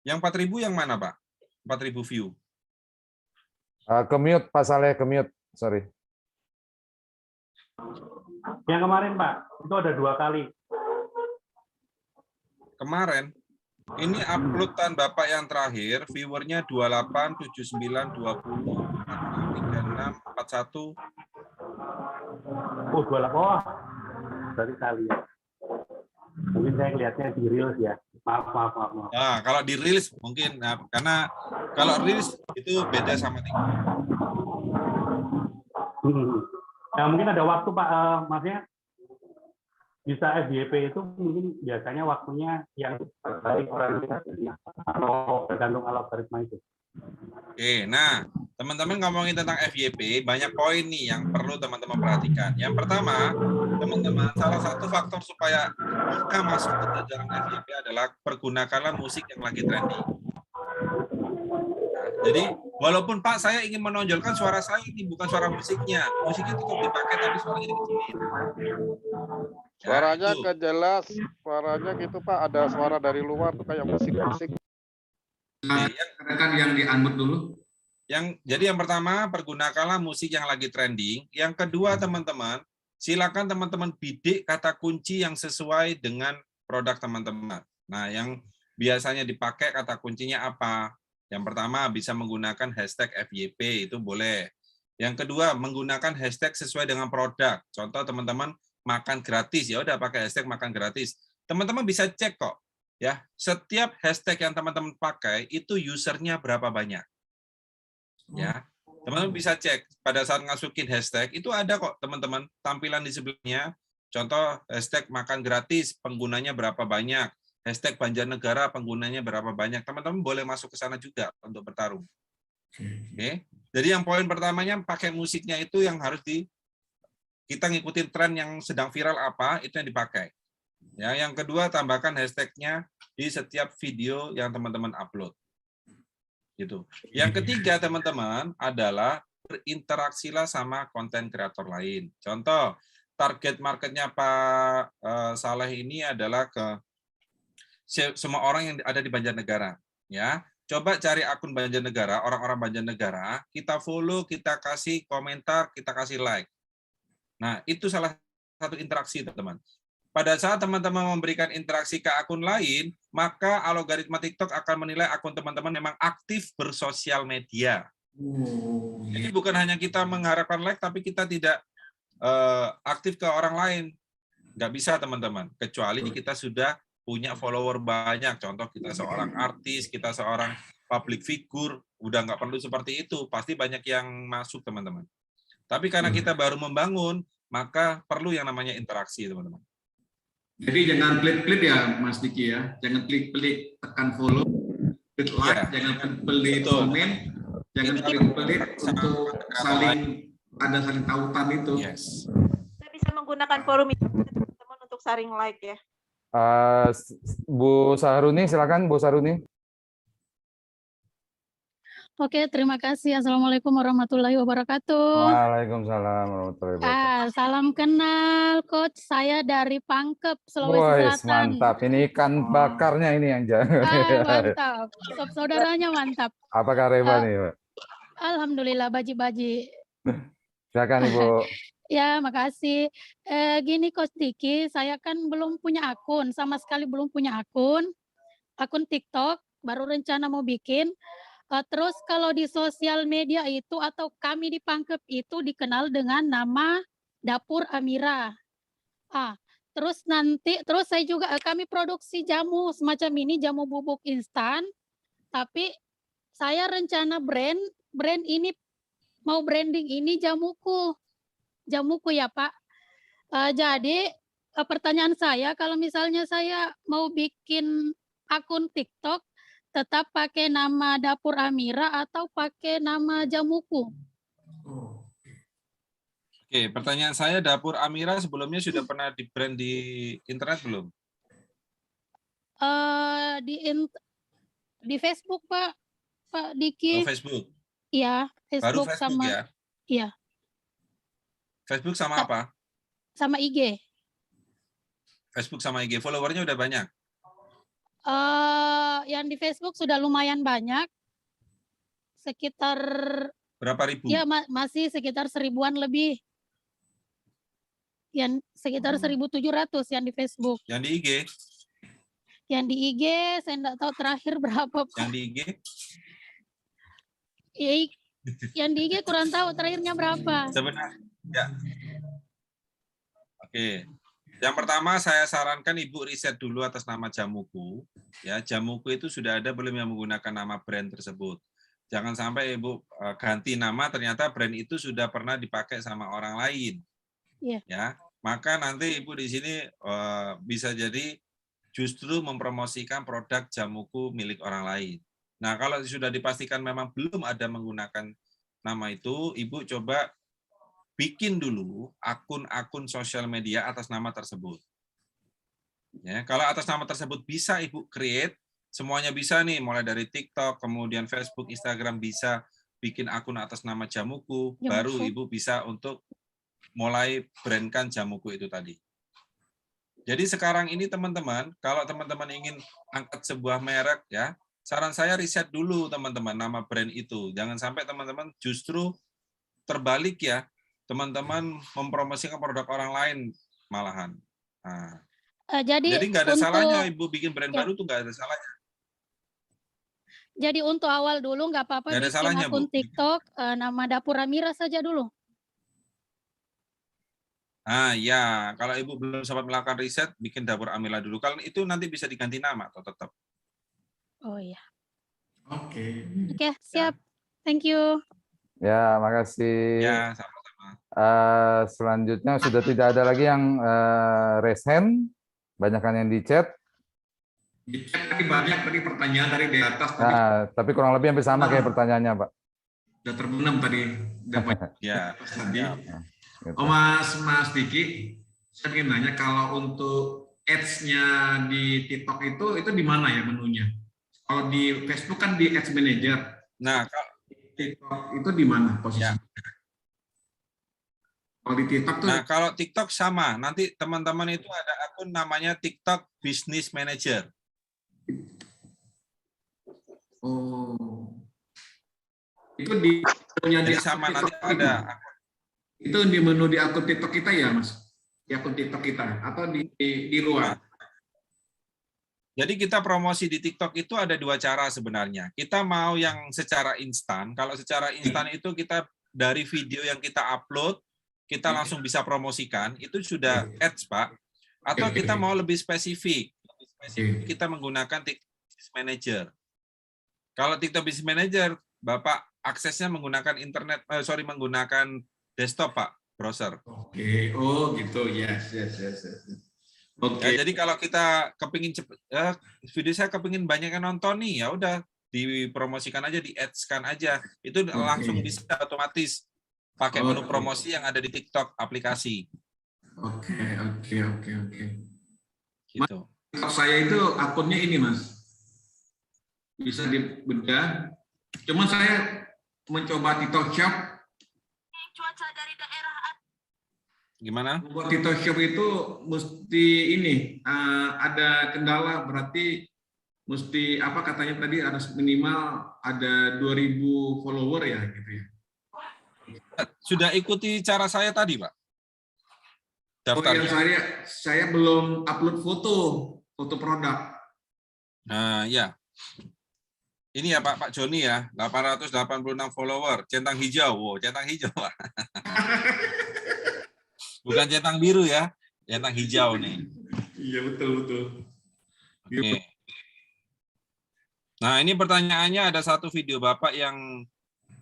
Yang 4.000 yang mana Pak? 4.000 view. Ke-mute Pak Saleh, ke-mute. Sorry. Yang kemarin Pak, itu ada 2 kali. Kemarin? Ini uploadan Bapak yang terakhir, viewernya 28, 79, 20, 36, 41. Oh, 28. Oh, dari kali ya. Mungkin saya lihatnya di Reels ya. Maaf. Nah, kalau di Reels mungkin, karena kalau Reels itu beda sama TikTok. Nah, mungkin ada waktu Pak, maksudnya bisa FYP itu mungkin biasanya waktunya yang terbaik orang atau tergantung algoritma itu. Oke, nah Teman-teman ngomongin tentang FYP, banyak poin nih yang perlu teman-teman perhatikan. Yang pertama, teman-teman, salah satu faktor supaya kita masuk ke jajaran FYP adalah pergunakanlah musik yang lagi trending. Nah, jadi, walaupun Pak, saya ingin menonjolkan suara saya ini, bukan suara musiknya. Musiknya tetap dipakai, tapi suaranya dikecilin. Suaranya kejelas, suaranya gitu Pak, ada suara dari luar tuh kayak musik-musik. Rekan yang di-unmute dulu. Jadi yang pertama, pergunakanlah musik yang lagi trending. Yang kedua, teman-teman, silakan teman-teman bidik kata kunci yang sesuai dengan produk teman-teman. Nah, yang biasanya dipakai kata kuncinya apa? Yang pertama, bisa menggunakan hashtag FYP, itu boleh. Yang kedua, menggunakan hashtag sesuai dengan produk. Contoh teman-teman makan gratis, ya udah pakai hashtag makan gratis. Teman-teman bisa cek kok, ya. Setiap hashtag yang teman-teman pakai itu usernya berapa banyak. Ya, teman-teman bisa cek pada saat ngasukin hashtag itu ada kok teman-teman tampilan di sebelahnya. Contoh hashtag makan gratis penggunanya berapa banyak, hashtag Banjarnegara penggunanya berapa banyak. Teman-teman boleh masuk ke sana juga untuk bertarung. Oke. Jadi yang poin pertamanya pakai musiknya itu yang harus kita ngikutin tren yang sedang viral apa itu yang dipakai. Ya, yang kedua tambahkan hashtagnya di setiap video yang teman-teman upload. Gitu. Yang ketiga teman-teman adalah berinteraksilah sama konten kreator lain. Contoh, target marketnya Pak Saleh ini adalah ke semua orang yang ada di Banjarnegara. Ya, coba cari akun Banjarnegara, orang-orang Banjarnegara, kita follow, kita kasih komentar, kita kasih like. Nah, itu salah satu interaksi teman-teman. Pada saat teman-teman memberikan interaksi ke akun lain, maka algoritma TikTok akan menilai akun teman-teman memang aktif bersosial media. Jadi bukan hanya kita mengharapkan like, tapi kita tidak aktif ke orang lain. Nggak bisa teman-teman, kecuali kita sudah punya follower banyak. Contoh kita seorang artis, kita seorang public figure, udah nggak perlu seperti itu. Pasti banyak yang masuk teman-teman. Tapi karena kita baru membangun, maka perlu yang namanya interaksi teman-teman. Jadi jangan pelit-pelit ya Mas Diki ya, jangan pelit-pelit tekan follow, pelit like, jangan pelit komen, jangan pelit-pelit untuk saling tautan itu. Kita bisa menggunakan forum itu teman-teman untuk saring like ya. Bu Sahruni, silakan Bu Sahruni. Oke, terima kasih. Assalamualaikum warahmatullahi wabarakatuh. Waalaikumsalam warahmatullahi wabarakatuh. Salam kenal, Coach. Saya dari Pangkep, Sulawesi Selatan. Mantap. Ini ikan bakarnya ini yang jangan. Mantap. Saudaranya mantap. Apakah Reba nih, Pak? Alhamdulillah, baji-baji. Silakan Ibu. Ya, makasih. Gini, Coach Diki, saya kan belum punya akun, sama sekali belum punya akun TikTok, baru rencana mau bikin. Terus kalau di sosial media itu atau kami di Pangkep itu dikenal dengan nama Dapur Amira. Terus saya juga kami produksi jamu semacam ini, jamu bubuk instan. Tapi saya rencana brand ini mau branding ini jamuku ya Pak. Jadi pertanyaan saya, kalau misalnya saya mau bikin akun TikTok, tetap pakai nama Dapur Amira atau pakai nama jamuku? Oke, pertanyaan saya, Dapur Amira sebelumnya sudah pernah di brand di internet belum? Di Facebook Pak Diki. Oh, Facebook. Iya, Facebook, baru Facebook sama ya? Iya. Facebook sama apa? Sama IG. Facebook sama IG, followernya udah banyak? Yang di Facebook sudah lumayan banyak, sekitar berapa ribu? Ya masih sekitar 1000-an lebih. Yang sekitar 1.700 yang di Facebook. Yang di IG? Yang di IG saya enggak tahu terakhir berapa, Pak. Yang di IG? Yang di IG kurang tahu terakhirnya berapa. Sebenarnya. Ya. Oke. Yang pertama saya sarankan Ibu riset dulu atas nama jamuku. Ya, jamuku itu sudah ada belum yang menggunakan nama brand tersebut. Jangan sampai Ibu ganti nama ternyata brand itu sudah pernah dipakai sama orang lain. Yeah. Ya, maka nanti Ibu di sini bisa jadi justru mempromosikan produk jamuku milik orang lain. Nah, kalau sudah dipastikan memang belum ada menggunakan nama itu, Ibu coba bikin dulu akun-akun sosial media atas nama tersebut. Ya, kalau atas nama tersebut bisa Ibu create, semuanya bisa nih, mulai dari TikTok, kemudian Facebook, Instagram bisa bikin akun atas nama Jamuku, baru Ibu bisa untuk mulai brandkan Jamuku itu tadi. Jadi sekarang ini teman-teman, kalau teman-teman ingin angkat sebuah merek ya, saran saya riset dulu teman-teman nama brand itu. Jangan sampai teman-teman justru terbalik ya, teman-teman mempromosikan produk orang lain malahan. Nah, jadi nggak ada salahnya Ibu bikin brand baru tuh nggak ada salahnya. Jadi untuk awal dulu nggak apa-apa bikin salahnya, akun Bu. TikTok nama Dapur Amira saja dulu. Ah ya, kalau Ibu belum sempat melakukan riset, bikin Dapur Amira dulu. Kalau itu nanti bisa diganti nama atau tetap. Oh iya. Oke. Oke, siap. Thank you. Ya, makasih. Ya, sama-sama. Selanjutnya sudah tidak ada lagi yang raise hand, banyakkan yang di chat. Di chat tadi banyak tadi pertanyaan dari di atas. Nah, tapi kurang lebih hampir sama kayak pertanyaannya, Pak. Sudah terbenam tadi. Ya. Tadi. Gitu. Oh Mas Diki, saya ingin nanya kalau untuk ads-nya di TikTok itu di mana ya menunya? Kalau di Facebook kan di Ads Manager. Nah, TikTok itu di mana posisinya? Ya. Kalau di TikTok tuh. Nah, kalau TikTok sama. Nanti teman-teman itu ada akun namanya TikTok Business Manager. Oh. Itu di Jadi sama nanti ada akun. Itu di menu di akun TikTok kita ya, Mas? Di akun TikTok kita atau di luar? Jadi kita promosi di TikTok itu ada dua cara sebenarnya. Kita mau yang secara instan. Kalau secara instan itu kita dari video yang kita upload, kita langsung bisa promosikan. Itu sudah ads, Pak. Atau kita mau lebih spesifik. Kita menggunakan TikTok Business Manager. Kalau TikTok Business Manager, Bapak aksesnya menggunakan menggunakan desktop, Pak, browser. Oke, oh gitu, yes. Oke. Ya, jadi kalau kita kepingin video saya kepingin banyak yang nonton nih, ya udah dipromosikan aja, di ads-kan aja, itu langsung bisa otomatis pakai menu promosi yang ada di TikTok aplikasi. Oke. Gitu. Mas, saya itu akunnya ini, Mas, bisa dibedah. Cuman saya mencoba TikTok Shop. Cuaca dari daerah Gimana? Buat TikTok Shop itu mesti ini ada kendala, berarti mesti apa katanya tadi harus minimal ada 2.000 follower ya gitu ya. Sudah ikuti cara saya tadi, Pak? Daftarnya. Oh, yang saya belum upload foto produk. Nah, ya. Ini ya Pak Joni ya, 886 follower, centang hijau. Wow, centang hijau. Bukan centang biru ya, centang hijau nih. Iya, betul. Oke. Nah, ini pertanyaannya ada satu video Bapak yang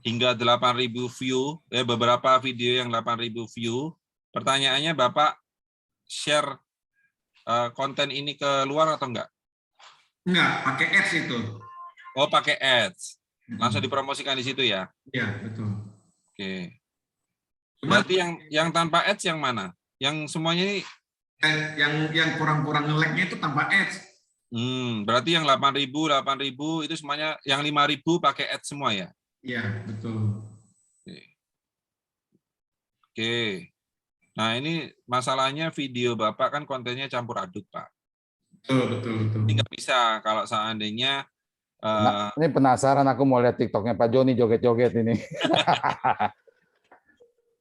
hingga 8.000 view, beberapa video yang 8.000 view. Pertanyaannya Bapak share konten ini ke luar atau enggak? Enggak, pakai ads itu. Oh, pakai ads. Langsung dipromosikan di situ ya? Iya, betul. Oke. Berarti yang tanpa ads yang mana? Yang semuanya ini yang kurang-kurang nge-lag-nya itu tanpa ads. Berarti yang 8.000 itu semuanya, yang 5.000 pakai ads semua ya? Iya, betul. Oke. Nah, ini masalahnya video Bapak kan kontennya campur aduk, Pak. Betul. Ini nggak bisa kalau seandainya ini penasaran aku mau lihat TikToknya Pak Joni joget-joget ini.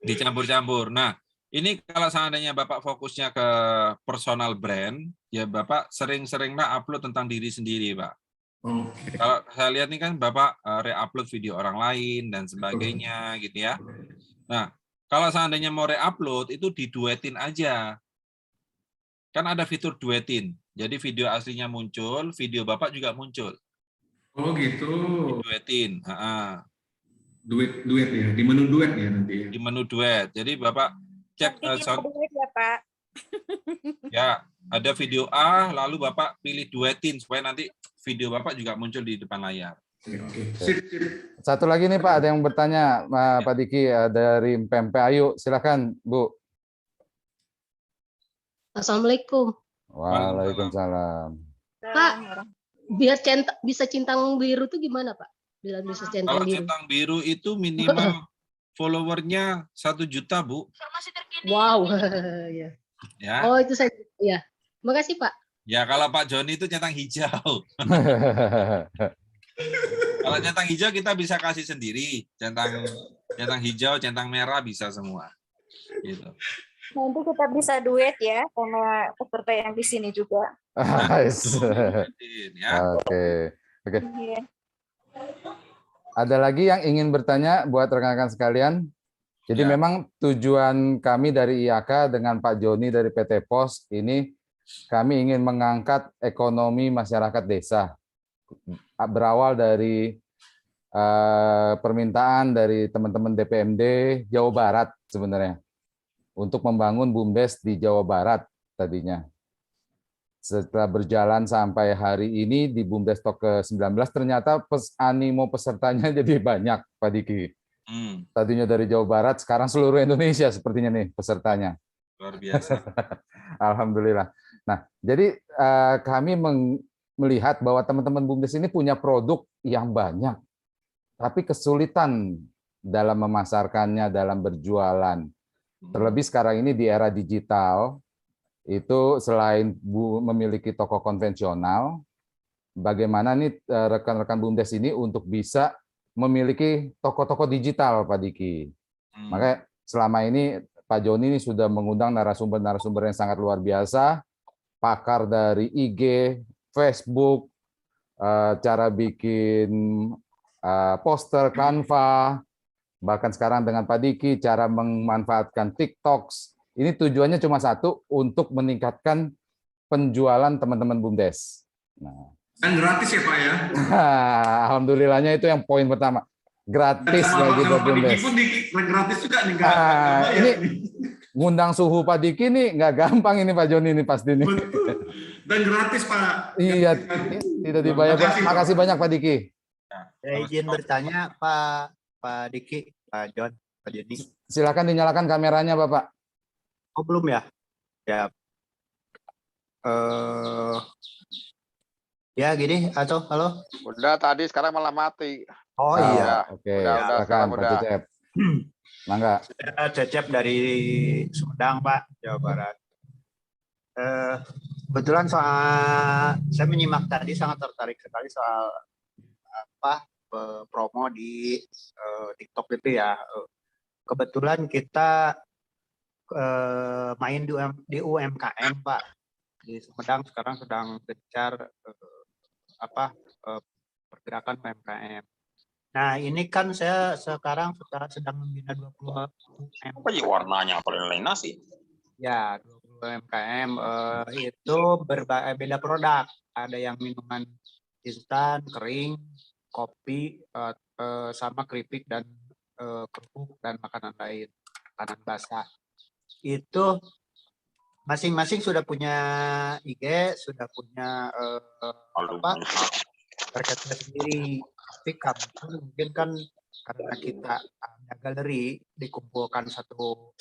Dicampur-campur. Nah, ini kalau seandainya Bapak fokusnya ke personal brand, ya Bapak sering-seringlah upload tentang diri sendiri, Pak. Okay. Kalau saya lihat nih kan Bapak re-upload video orang lain dan sebagainya, gitu ya. Nah, kalau seandainya mau re-upload, itu diduetin aja. Kan ada fitur duetin. Jadi video aslinya muncul, video Bapak juga muncul. Oh gitu. Duetin. Duet ya, di menu duet ya nanti ya. Di menu duet. Jadi Bapak cek duet ya, Pak. Ya, ada video A lalu Bapak pilih duetin supaya nanti video Bapak juga muncul di depan layar. Oke. Sip. Satu lagi nih Pak, ada yang bertanya, Pak Diki dari PMP. Ayo, silakan Bu. Assalamualaikum. Waalaikumsalam. Pak, biar bisa centang biru tuh gimana Pak? Biar bisa centang Kalau biru. centang biru itu minimal followernya 1 juta, Bu. Wow. Ya. Ya. Oh, itu saya. Ya. Makasih Pak. Ya, kalau Pak Joni itu centang hijau. Kalau centang hijau kita bisa kasih sendiri. Centang hijau, centang merah bisa semua. Gitu. Nanti kita bisa duet ya sama peserta yang di sini juga. Oke. Iya. Ada lagi yang ingin bertanya buat rekan-rekan sekalian? Jadi memang tujuan kami dari IAK dengan Pak Joni dari PT Pos ini kami ingin mengangkat ekonomi masyarakat desa. Berawal dari permintaan dari teman-teman DPMD Jawa Barat sebenarnya untuk membangun BUMDes di Jawa Barat tadinya. Setelah berjalan sampai hari ini di BUMDes Talk ke-19 ternyata animo pesertanya jadi banyak, Pak Diki. Tadinya dari Jawa Barat, sekarang seluruh Indonesia sepertinya nih pesertanya. Luar biasa. Alhamdulillah. Nah, jadi kami melihat bahwa teman-teman BUMDes ini punya produk yang banyak, tapi kesulitan dalam memasarkannya, dalam berjualan. Terlebih sekarang ini di era digital, itu selain memiliki toko konvensional, bagaimana nih rekan-rekan BUMDes ini untuk bisa memiliki toko-toko digital, Pak Diki. Makanya selama ini Pak Joni ini sudah mengundang narasumber-narasumber yang sangat luar biasa, pakar dari IG, Facebook, cara bikin poster, Canva, bahkan sekarang dengan Pak Diki, cara memanfaatkan TikToks. Ini tujuannya cuma satu, untuk meningkatkan penjualan teman-teman BUMDes. Nah. Dan gratis ya Pak ya? Alhamdulillahnya itu yang poin pertama. Gratis bagi BUMDes. Gratis juga nih. Ini ngundang suhu Pak Diki nih nggak gampang ini Pak Joni ini pasti nih. Betul. Dan gratis Pak. Iya, tidak dibayar. Makasih banyak Pak Diki. Saya izin bertanya Pak Diki, Pak John, Pak Joni. Silakan dinyalakan kameranya Bapak. Oh belum ya? Ya. Ya gini atau halo? Udah tadi sekarang malah mati. Oh iya. Oke. Silakan Pak Cecep. Mangga. Saya Cecep dari Sumedang Pak, Jawa Barat. Kebetulan soal saya menyimak tadi sangat tertarik sekali soal promo di TikTok itu ya. Kebetulan kita main di UMKM Pak. Di Sumedang sekarang sedang gencar pergerakan UMKM. Nah ini kan saya sekarang sedang membina 20 UMKM. Apa ya warnanya paling lain nasi? Ya 20 UMKM itu beda produk. Ada yang minuman instan, kering, kopi, sama keripik dan kerupuk dan makanan lain, makanan basah. Itu masing-masing sudah punya IG, sudah punya marketnya sendiri. Tapi kami mungkin kan karena kita ada galeri, dikumpulkan satu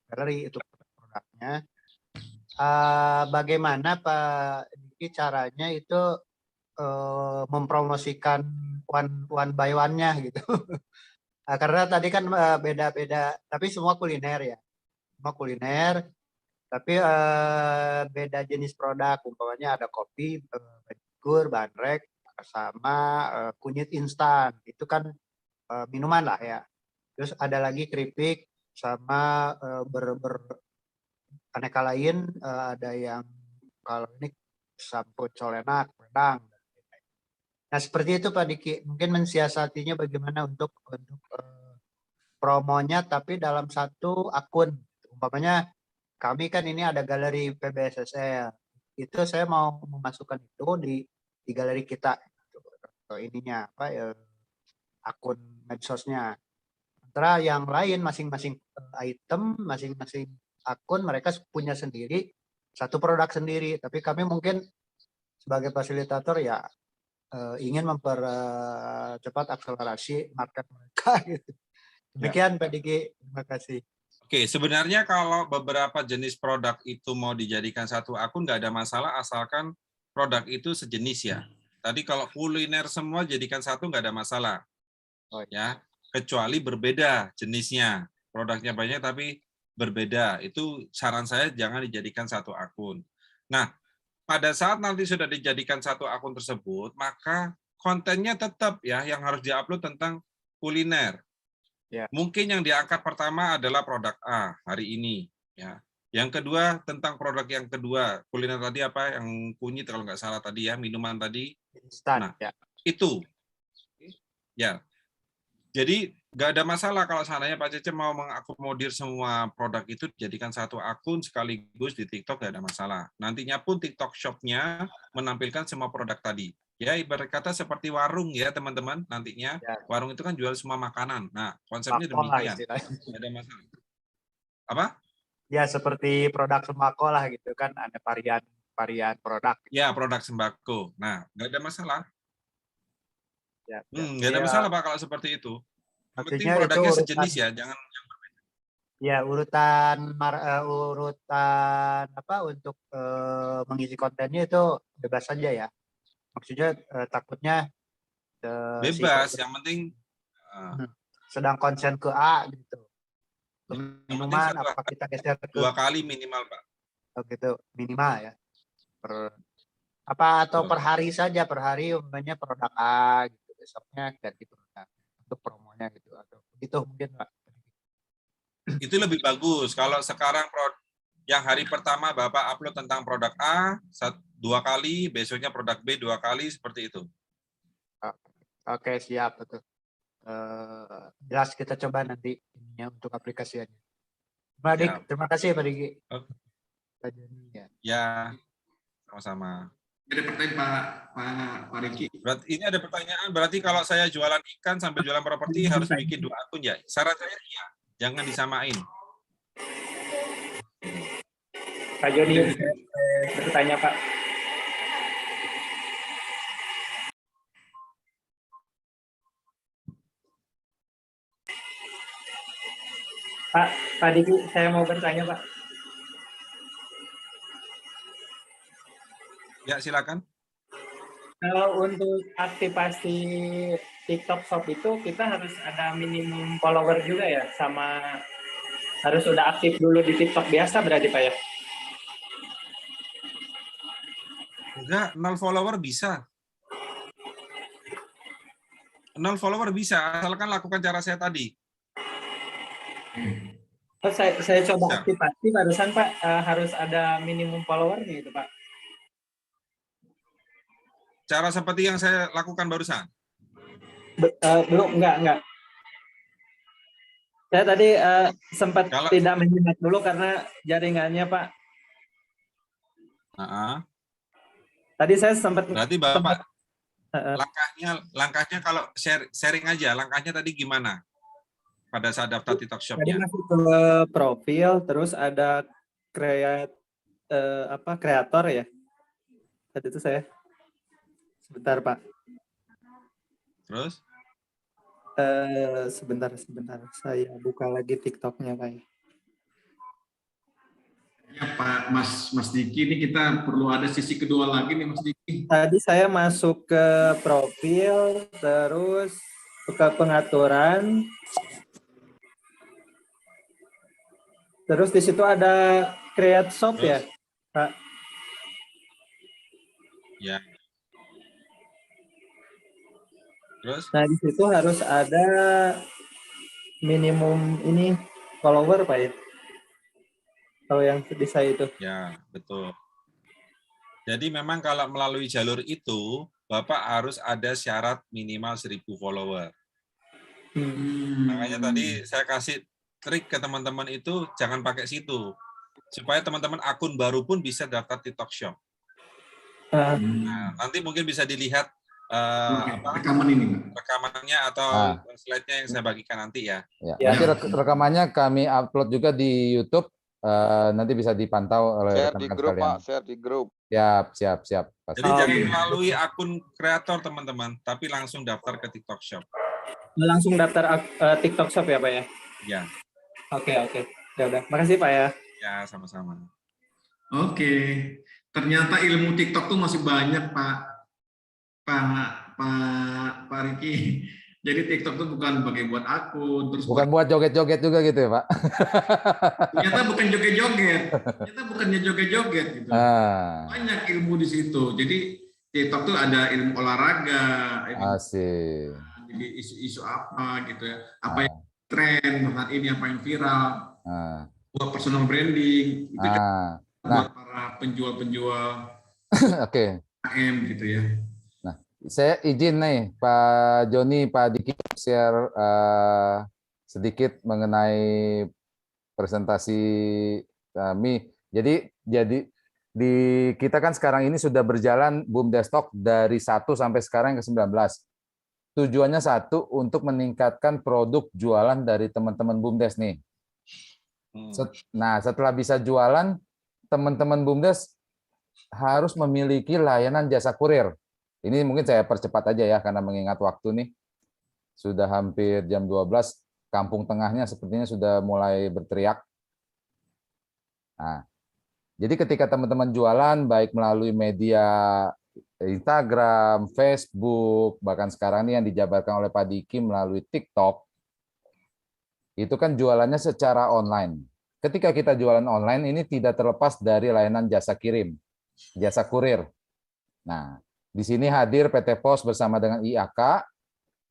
galeri itu produknya. Bagaimana Pak Diki caranya itu mempromosikan one by one-nya gitu? Karena tadi kan beda-beda, tapi semua kuliner ya. Semua kuliner, tapi beda jenis produk. Umpamanya ada kopi, bajigur, bandrek, sama kunyit instan. Itu kan minuman lah ya. Terus ada lagi keripik sama aneka lain. Ada yang kalau ini samput colenak, rendang. Nah seperti itu Pak Diki. Mungkin mensiasatinya bagaimana untuk promonya, tapi dalam satu akun. Umpamanya kami kan ini ada galeri PBSSL. Itu saya mau memasukkan itu di galeri kita. Ininya akun medsosnya. Sementara yang lain masing-masing item, masing-masing akun mereka punya sendiri satu produk sendiri. Tapi kami mungkin sebagai fasilitator ya ingin mempercepat akselerasi market mereka. Gitu. Demikian Pak Diki, terima kasih. Oke, sebenarnya kalau beberapa jenis produk itu mau dijadikan satu akun nggak ada masalah asalkan produk itu sejenis ya. Tadi kalau kuliner semua jadikan satu nggak ada masalah. Ya, kecuali berbeda jenisnya. Produknya banyak tapi berbeda. Itu saran saya jangan dijadikan satu akun. Nah, pada saat nanti sudah dijadikan satu akun tersebut, maka kontennya tetap ya yang harus diupload tentang kuliner. Ya. Mungkin yang diangkat pertama adalah produk A hari ini. Ya. Yang kedua tentang produk yang kedua, kuliner tadi apa yang kunyit kalau nggak salah tadi ya, minuman tadi. Instan, nah, ya. Itu. Ya. Jadi nggak ada masalah kalau seandainya Pak Cece mau mengakomodir semua produk itu dijadikan satu akun sekaligus di TikTok, nggak ada masalah. Nantinya pun TikTok Shop-nya menampilkan semua produk tadi. Ya ibarat kata seperti warung ya teman-teman nantinya. Ya. Warung itu kan jual semua makanan. Nah konsepnya demikian. Nggak ada masalah. Apa? Ya seperti produk sembako lah gitu kan, ada varian produk. Ya produk sembako. Nah nggak ada masalah. Ya, nggak ada masalah Pak kalau seperti itu. Yang penting artinya produknya itu sejenis ya, jangan yang berbeda. Ya urutan apa untuk mengisi kontennya itu bebas saja ya. Maksudnya takutnya bebas, yang penting sedang konsen ke A gitu. Minuman apa kita geser ke 2 kali minimal Pak. Oh gitu, minimal ya. Atau per hari saja, per hari umpamanya produk A gitu, besoknya ganti produk untuk promonya gitu atau begitu mungkin Pak. Itu lebih bagus kalau sekarang yang hari pertama Bapak upload tentang produk A 2 kali, besoknya produk B 2 kali, seperti itu. Oke, siap, betul. Jelas kita coba nanti ininya untuk aplikasinya. Pak Dik, terima kasih Pak Diki. Ya, sama-sama. Ada pertanyaan Pak Riki. Ini ada pertanyaan, berarti kalau saya jualan ikan sambil jualan properti harus bikin 2 akun ya? Saran saya iya, jangan disamain. Pak Joni bertanya Pak. Pak Diki, saya mau bertanya Pak. Ya silakan. Kalau untuk aktivasi TikTok Shop itu kita harus ada minimum follower juga ya, sama harus sudah aktif dulu di TikTok biasa berarti Pak ya? Enggak, 0 follower bisa. 0 follower bisa, asalkan lakukan cara saya tadi. Oh, saya coba aktivasi barusan Pak, harus ada minimum follower gitu Pak. Cara seperti yang saya lakukan barusan? Belum, enggak. Saya tadi sempat tidak menyimak dulu karena jaringannya Pak. Tadi saya sempat. Berarti Bapak langkahnya kalau sharing aja, langkahnya tadi gimana? Pada saat daftar TikTok Shop-nya. Tadi masuk ke profil, terus ada kreator ya. Tadi itu saya. Sebentar Pak. Terus? Sebentar. Saya buka lagi TikTok-nya Pak. Ya Pak Mas Diki, ini kita perlu ada sisi kedua lagi nih Mas Diki. Tadi saya masuk ke profil, terus ke pengaturan. Terus di situ ada create shop ya, Pak? Ya. Terus? Nah, di situ harus ada minimum ini follower, Pak ya? Kalau yang di saya itu. Ya, betul. Jadi memang kalau melalui jalur itu, Bapak harus ada syarat minimal 1.000 follower. Makanya tadi saya kasih trik ke teman-teman itu, jangan pakai situ. Supaya teman-teman akun baru pun bisa daftar TikTok Shop. Nah, nanti mungkin bisa dilihat rekamannya atau slide-nya yang saya bagikan nanti ya. Nanti rekamannya kami upload juga di YouTube. nanti bisa dipantau oleh Share di rekan-rekan grup, sekalian. Pak. Share di grup. Siap. Pasti. Jadi jangan melalui akun kreator teman-teman, tapi langsung daftar ke TikTok Shop. Langsung daftar TikTok Shop ya Pak ya? Ya. Oke. Ya udah. Makasih Pak ya. Ya, sama-sama. Oke. Ternyata ilmu TikTok tuh masih banyak, Pak Riki. Jadi TikTok tuh bukan sebagai buat akun, terus Bukan buat joget-joget juga gitu ya, Pak? ternyata bukan joget-joget. Ternyata bukannya joget-joget gitu. Banyak ilmu di situ. Jadi TikTok tuh ada ilmu olahraga, Asik. jadi isu-isu apa gitu ya. Apa yang tren saat ini, apa yang viral. Buat personal branding, itu buat para penjual-penjual UMKM gitu ya. Nah, saya izin nih Pak Joni, Pak Diki share sedikit mengenai presentasi kami. Jadi di kita kan sekarang ini sudah berjalan BUMDes Talk dari 1 sampai sekarang ke 19. Tujuannya satu, untuk meningkatkan produk jualan dari teman-teman BUMDes nih. Nah, setelah bisa jualan, teman-teman BUMDes harus memiliki layanan jasa kurir. Ini mungkin saya percepat aja ya, karena mengingat waktu nih. Sudah hampir jam 12, kampung tengahnya sepertinya sudah mulai berteriak. Nah, jadi ketika teman-teman jualan, baik melalui media Instagram, Facebook, bahkan sekarang ini yang dijabarkan oleh Pak Diki melalui TikTok, itu kan jualannya secara online. Ketika kita jualan online, ini tidak terlepas dari layanan jasa kirim, jasa kurir. Nah, di sini hadir PT Pos bersama dengan IAK,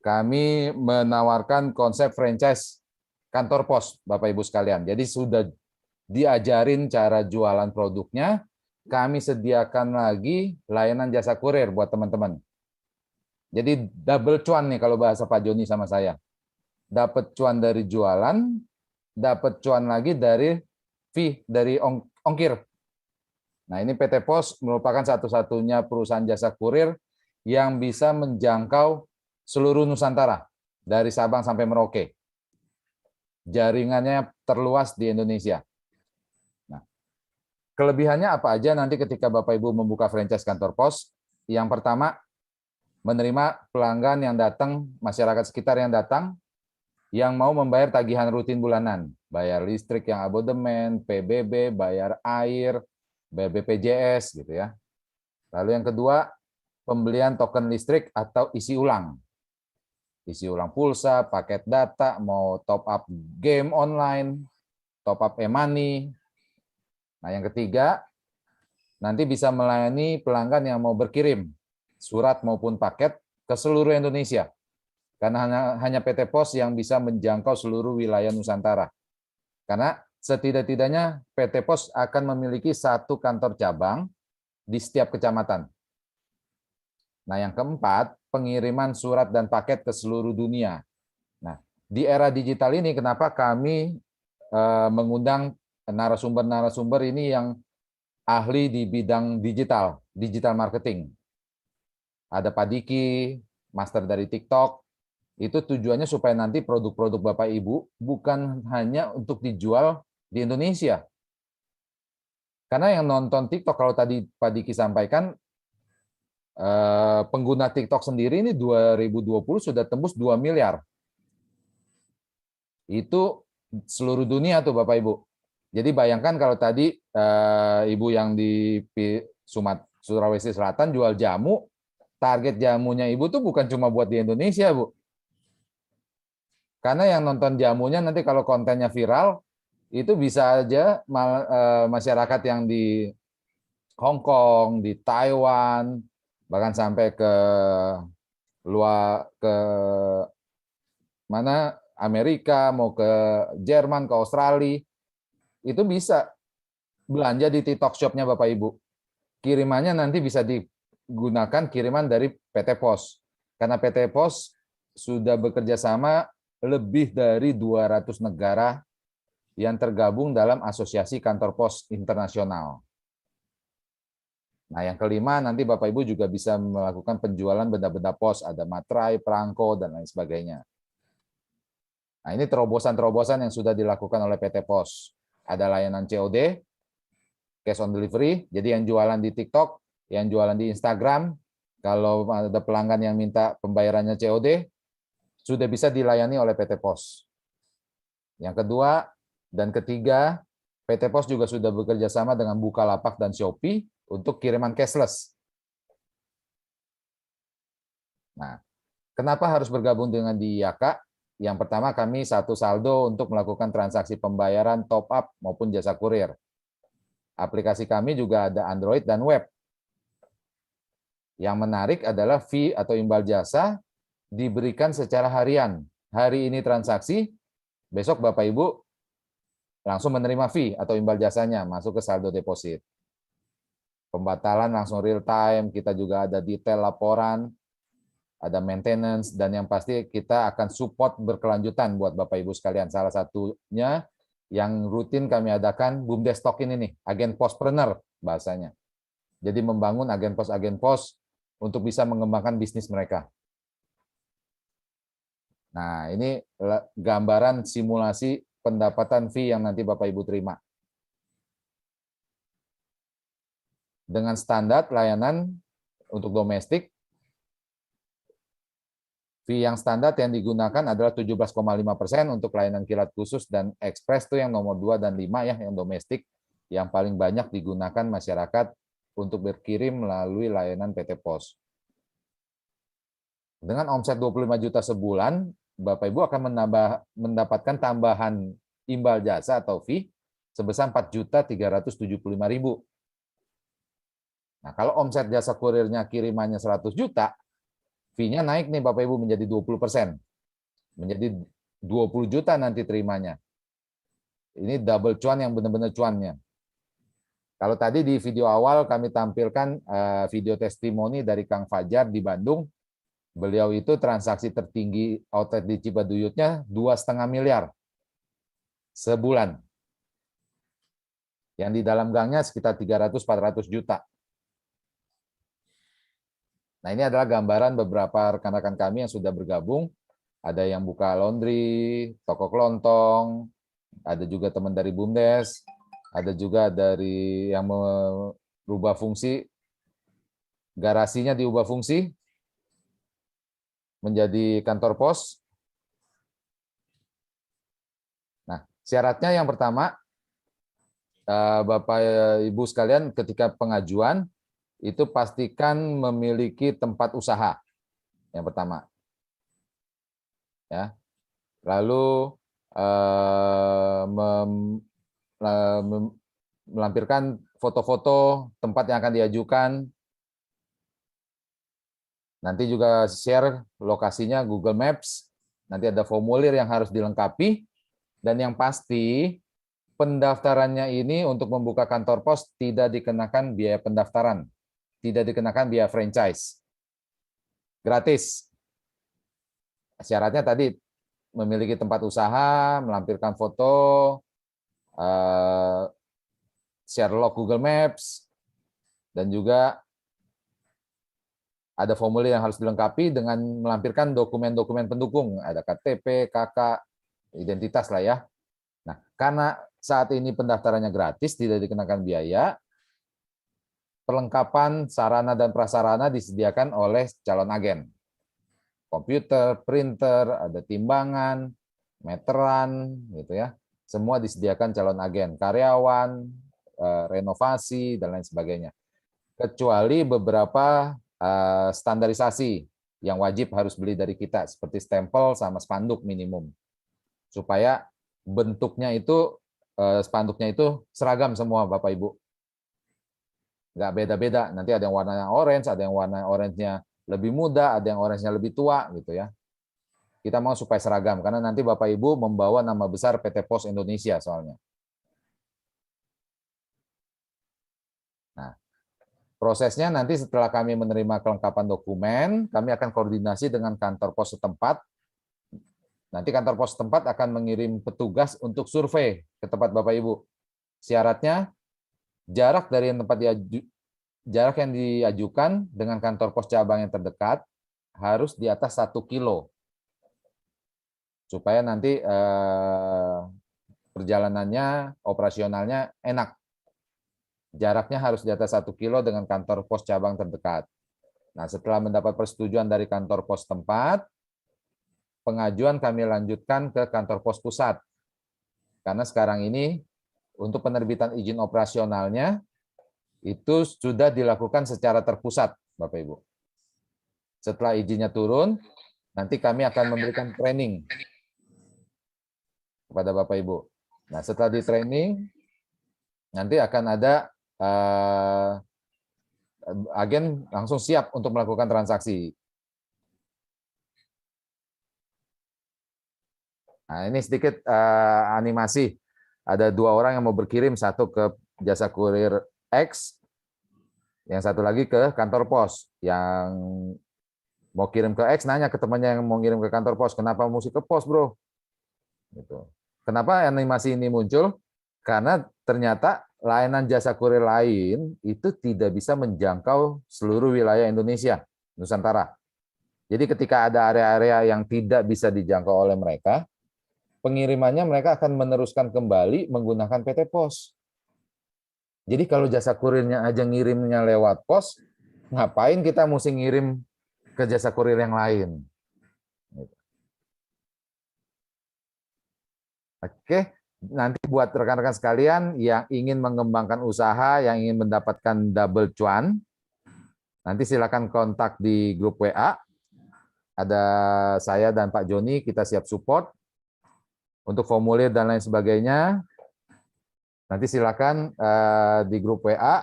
kami menawarkan konsep franchise kantor pos, Bapak Ibu sekalian. Jadi sudah diajarin cara jualan produknya, kami sediakan lagi layanan jasa kurir buat teman-teman. Jadi double cuan nih kalau bahasa Pak Joni sama saya. Dapat cuan dari jualan, dapat cuan lagi dari fee, dari ongkir. Nah, ini PT Pos merupakan satu-satunya perusahaan jasa kurir yang bisa menjangkau seluruh Nusantara, dari Sabang sampai Merauke. Jaringannya terluas di Indonesia. Nah, kelebihannya apa aja nanti ketika Bapak Ibu membuka franchise kantor pos? Yang pertama, menerima pelanggan yang datang, masyarakat sekitar yang datang, yang mau membayar tagihan rutin bulanan, bayar listrik yang abodemen, PBB, bayar air, bayar BPJS gitu ya. Lalu yang kedua, pembelian token listrik atau isi ulang pulsa, paket data, mau top up game online, top up e-money. Nah, yang ketiga, nanti bisa melayani pelanggan yang mau berkirim surat maupun paket ke seluruh Indonesia. Karena hanya PT Pos yang bisa menjangkau seluruh wilayah Nusantara. Karena setidak-tidaknya PT Pos akan memiliki 1 kantor cabang di setiap kecamatan. Nah, yang keempat, pengiriman surat dan paket ke seluruh dunia. Nah, di era digital ini kenapa kami mengundang narasumber-narasumber ini yang ahli di bidang digital marketing. Ada Pak Diki, master dari TikTok. Itu tujuannya supaya nanti produk-produk Bapak Ibu bukan hanya untuk dijual di Indonesia. Karena yang nonton TikTok, kalau tadi Pak Diki sampaikan, pengguna TikTok sendiri ini 2020 sudah tembus 2 miliar. Itu seluruh dunia tuh Bapak Ibu. Jadi bayangkan kalau tadi Ibu yang di Sulawesi Selatan jual jamu, target jamunya Ibu tuh bukan cuma buat di Indonesia, Bu. Karena yang nonton jamunya nanti kalau kontennya viral, itu bisa aja masyarakat yang di Hong Kong, di Taiwan, bahkan sampai ke mana Amerika, mau ke Jerman, ke Australia, itu bisa belanja di TikTok Shop-nya Bapak Ibu. Kirimannya nanti bisa digunakan kiriman dari PT Pos. Karena PT Pos sudah bekerja sama lebih dari 200 negara yang tergabung dalam Asosiasi Kantor Pos Internasional. Nah, yang kelima, nanti Bapak Ibu juga bisa melakukan penjualan benda-benda pos, ada materai, perangko, dan lain sebagainya. Nah, ini terobosan-terobosan yang sudah dilakukan oleh PT Pos. ada layanan COD, cash on delivery. Jadi yang jualan di TikTok, yang jualan di Instagram, kalau ada pelanggan yang minta pembayarannya COD, sudah bisa dilayani oleh PT Pos. Yang kedua dan ketiga, PT Pos juga sudah bekerja sama dengan Bukalapak dan Shopee untuk kiriman cashless. Nah, kenapa harus bergabung dengan di IAKA? Yang pertama, kami satu saldo untuk melakukan transaksi pembayaran top up maupun jasa kurir. Aplikasi kami juga ada Android dan web. Yang menarik adalah fee atau imbal jasa diberikan secara harian. Hari ini transaksi, besok Bapak Ibu langsung menerima fee atau imbal jasanya masuk ke saldo deposit. Pembatalan langsung real time, kita juga ada detail laporan, ada maintenance, dan yang pasti kita akan support berkelanjutan buat Bapak Ibu sekalian. Salah satunya yang rutin kami adakan BUMDes Talk ini nih, agen pospreneur bahasanya. Jadi membangun agen pos untuk bisa mengembangkan bisnis mereka. Nah, ini gambaran simulasi pendapatan fee yang nanti Bapak Ibu terima. Dengan standar layanan untuk domestik, fee yang standar yang digunakan adalah 17,5% untuk layanan kilat khusus dan ekspres itu yang nomor 2 dan 5 ya, yang domestik yang paling banyak digunakan masyarakat untuk berkirim melalui layanan PT Pos. Dengan omset 25 juta sebulan, Bapak Ibu akan mendapatkan tambahan imbal jasa atau fee sebesar 4.375.000. Nah, kalau omset jasa kurirnya kirimannya 100 juta, fee-nya naik nih Bapak Ibu menjadi 20%. Menjadi 20 juta nanti terimanya. Ini double cuan yang benar-benar cuannya. Kalau tadi di video awal kami tampilkan video testimoni dari Kang Fajar di Bandung. Beliau itu transaksi tertinggi outlet di Cibaduyutnya 2,5 miliar sebulan. Yang di dalam gangnya sekitar 300-400 juta. Nah, ini adalah gambaran beberapa rekan-rekan kami yang sudah bergabung. Ada yang buka laundry, toko kelontong, ada juga teman dari BUMDes, ada juga dari yang merubah fungsi, garasinya diubah fungsi menjadi kantor pos. Nah, syaratnya yang pertama, Bapak Ibu sekalian, ketika pengajuan, itu pastikan memiliki tempat usaha. Yang pertama. Ya. Lalu melampirkan foto-foto tempat yang akan diajukan. Nanti juga share lokasinya Google Maps. Nanti ada formulir yang harus dilengkapi. Dan yang pasti, pendaftarannya ini untuk membuka kantor pos tidak dikenakan biaya pendaftaran. Tidak dikenakan biaya franchise. Gratis. Syaratnya tadi, memiliki tempat usaha, melampirkan foto, share log Google Maps, dan juga ada formulir yang harus dilengkapi dengan melampirkan dokumen-dokumen pendukung, ada KTP, KK, identitas lah ya. Nah, karena saat ini pendaftarannya gratis, tidak dikenakan biaya, perlengkapan sarana dan prasarana disediakan oleh calon agen. Komputer, printer, ada timbangan, meteran, gitu ya. Semua disediakan calon agen, karyawan, renovasi, dan lain sebagainya. Kecuali beberapa standarisasi yang wajib harus beli dari kita, seperti stempel sama spanduk minimum, supaya bentuknya itu spanduknya itu seragam semua Bapak Ibu, nggak beda-beda. Nanti ada yang warnanya orange, ada yang warna orange-nya lebih muda, ada yang orange-nya lebih tua, gitu ya. Kita mau supaya seragam, karena nanti Bapak Ibu membawa nama besar PT Pos Indonesia soalnya. Nah, prosesnya nanti setelah kami menerima kelengkapan dokumen, kami akan koordinasi dengan kantor pos setempat. Nanti kantor pos setempat akan mengirim petugas untuk survei ke tempat Bapak Ibu. Syaratnya jarak dari tempat jarak yang diajukan dengan kantor pos cabang yang terdekat harus di atas 1 kilo. Supaya nanti perjalanannya, operasionalnya enak. Jaraknya harus di atas 1 kilo dengan kantor pos cabang terdekat. Nah, setelah mendapat persetujuan dari kantor pos tempat, pengajuan kami lanjutkan ke kantor pos pusat. Karena sekarang ini untuk penerbitan izin operasionalnya itu sudah dilakukan secara terpusat, Bapak Ibu. Setelah izinnya turun, nanti kami akan memberikan training kepada Bapak Ibu. Nah, setelah di training, nanti akan ada agen langsung siap untuk melakukan transaksi. Nah, ini sedikit animasi. Ada 2 orang yang mau berkirim, satu ke jasa kurir X, yang satu lagi ke kantor pos. Yang mau kirim ke X nanya ke temannya yang mau kirim ke kantor pos, kenapa mesti ke pos, bro? Gitu. Kenapa animasi ini muncul? Karena ternyata layanan jasa kurir lain itu tidak bisa menjangkau seluruh wilayah Indonesia, Nusantara. Jadi ketika ada area-area yang tidak bisa dijangkau oleh mereka, pengirimannya mereka akan meneruskan kembali menggunakan PT Pos. Jadi kalau jasa kurirnya aja ngirimnya lewat pos, ngapain kita mesti ngirim ke jasa kurir yang lain? Oke, nanti buat rekan-rekan sekalian yang ingin mengembangkan usaha, yang ingin mendapatkan double cuan, nanti silakan kontak di grup WA. Ada saya dan Pak Joni, kita siap support untuk formulir dan lain sebagainya. Nanti silakan di grup WA.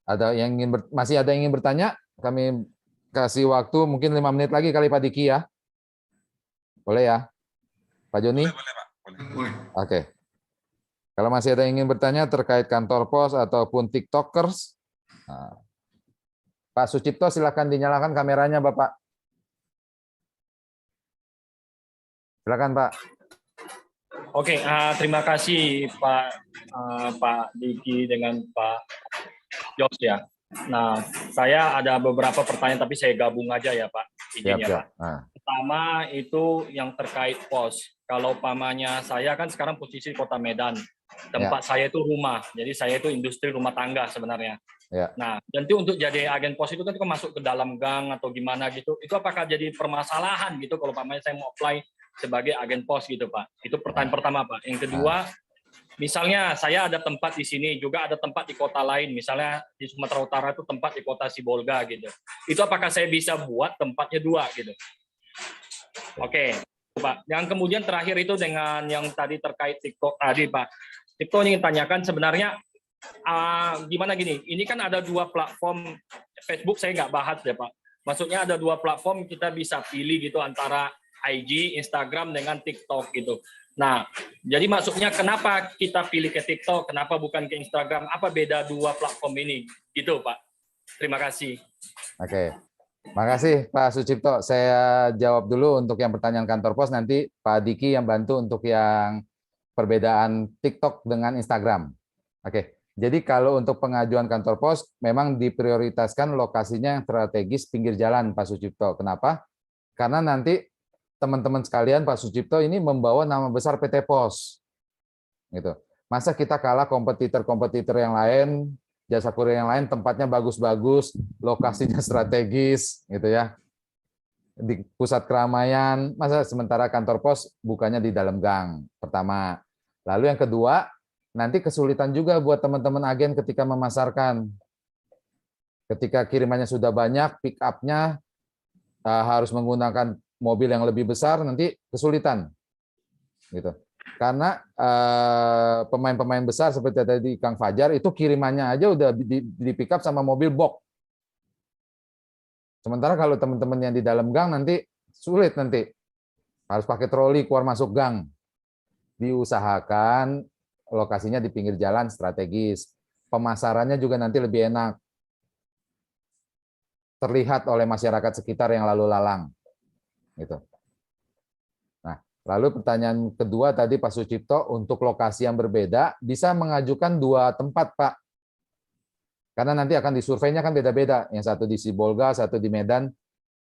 Ada yang masih ada yang ingin bertanya? Kami kasih waktu mungkin 5 menit lagi kali Pak Diki ya. Boleh ya? Pak Joni? Boleh, Pak. Boleh. Oke. Kalau masih ada yang ingin bertanya terkait kantor pos ataupun TikTokers, nah, Pak Sucipto silakan dinyalakan kameranya, Bapak. Silakan, Pak. Oke, terima kasih Pak Diki dengan Pak Jos ya. Nah, saya ada beberapa pertanyaan tapi saya gabung aja ya Pak, izin ya Pak. Nah. Pertama itu yang terkait pos. Kalau pamannya saya kan sekarang posisi Kota Medan, tempat saya itu rumah, jadi saya itu industri rumah tangga sebenarnya. Ya. Nah, nanti untuk jadi agen pos itu kan masuk ke dalam gang atau gimana gitu, itu apakah jadi permasalahan gitu kalau pamannya saya mau apply sebagai agen pos gitu Pak? Itu pertanyaan pertama Pak. Yang kedua, misalnya saya ada tempat di sini, juga ada tempat di kota lain, misalnya di Sumatera Utara itu tempat di kota Sibolga gitu. Itu apakah saya bisa buat tempatnya 2 gitu? Oke, Pak. Yang kemudian terakhir itu dengan yang tadi terkait TikTok tadi Pak. TikTok ingin tanyakan sebenarnya gimana gini, ini kan ada 2 platform, Facebook saya nggak bahas ya Pak. Maksudnya ada 2 platform kita bisa pilih gitu antara IG, Instagram dengan TikTok gitu. Nah, jadi maksudnya kenapa kita pilih ke TikTok, kenapa bukan ke Instagram? Apa beda 2 platform ini? Gitu, Pak. Terima kasih. Oke. Makasih Pak Sucipto. Saya jawab dulu untuk yang pertanyaan kantor pos, nanti Pak Diki yang bantu untuk yang perbedaan TikTok dengan Instagram. Oke. Jadi kalau untuk pengajuan kantor pos memang diprioritaskan lokasinya yang strategis pinggir jalan Pak Sucipto. Kenapa? Karena nanti teman-teman sekalian, Pak Sucipto ini membawa nama besar PT Pos. Gitu. Masa kita kalah kompetitor-kompetitor yang lain, jasa kurir yang lain tempatnya bagus-bagus, lokasinya strategis gitu ya. Di pusat keramaian, masa sementara kantor pos bukannya di dalam gang. Pertama. Lalu yang kedua, nanti kesulitan juga buat teman-teman agen ketika memasarkan. Ketika kirimannya sudah banyak, pick up-nya harus menggunakan mobil yang lebih besar, nanti kesulitan gitu. Karena pemain-pemain besar seperti tadi Kang Fajar itu kirimannya aja udah di pick up sama mobil box. Sementara kalau teman-teman yang di dalam gang nanti sulit, nanti harus pakai troli keluar masuk gang. Diusahakan lokasinya di pinggir jalan strategis. Pemasarannya juga nanti lebih enak. Terlihat oleh masyarakat sekitar yang lalu lalang. Gitu. Nah, lalu pertanyaan kedua tadi Pak Sucipto, untuk lokasi yang berbeda bisa mengajukan 2 tempat, Pak. Karena nanti akan disurveinya kan beda-beda. Yang satu di Sibolga, satu di Medan.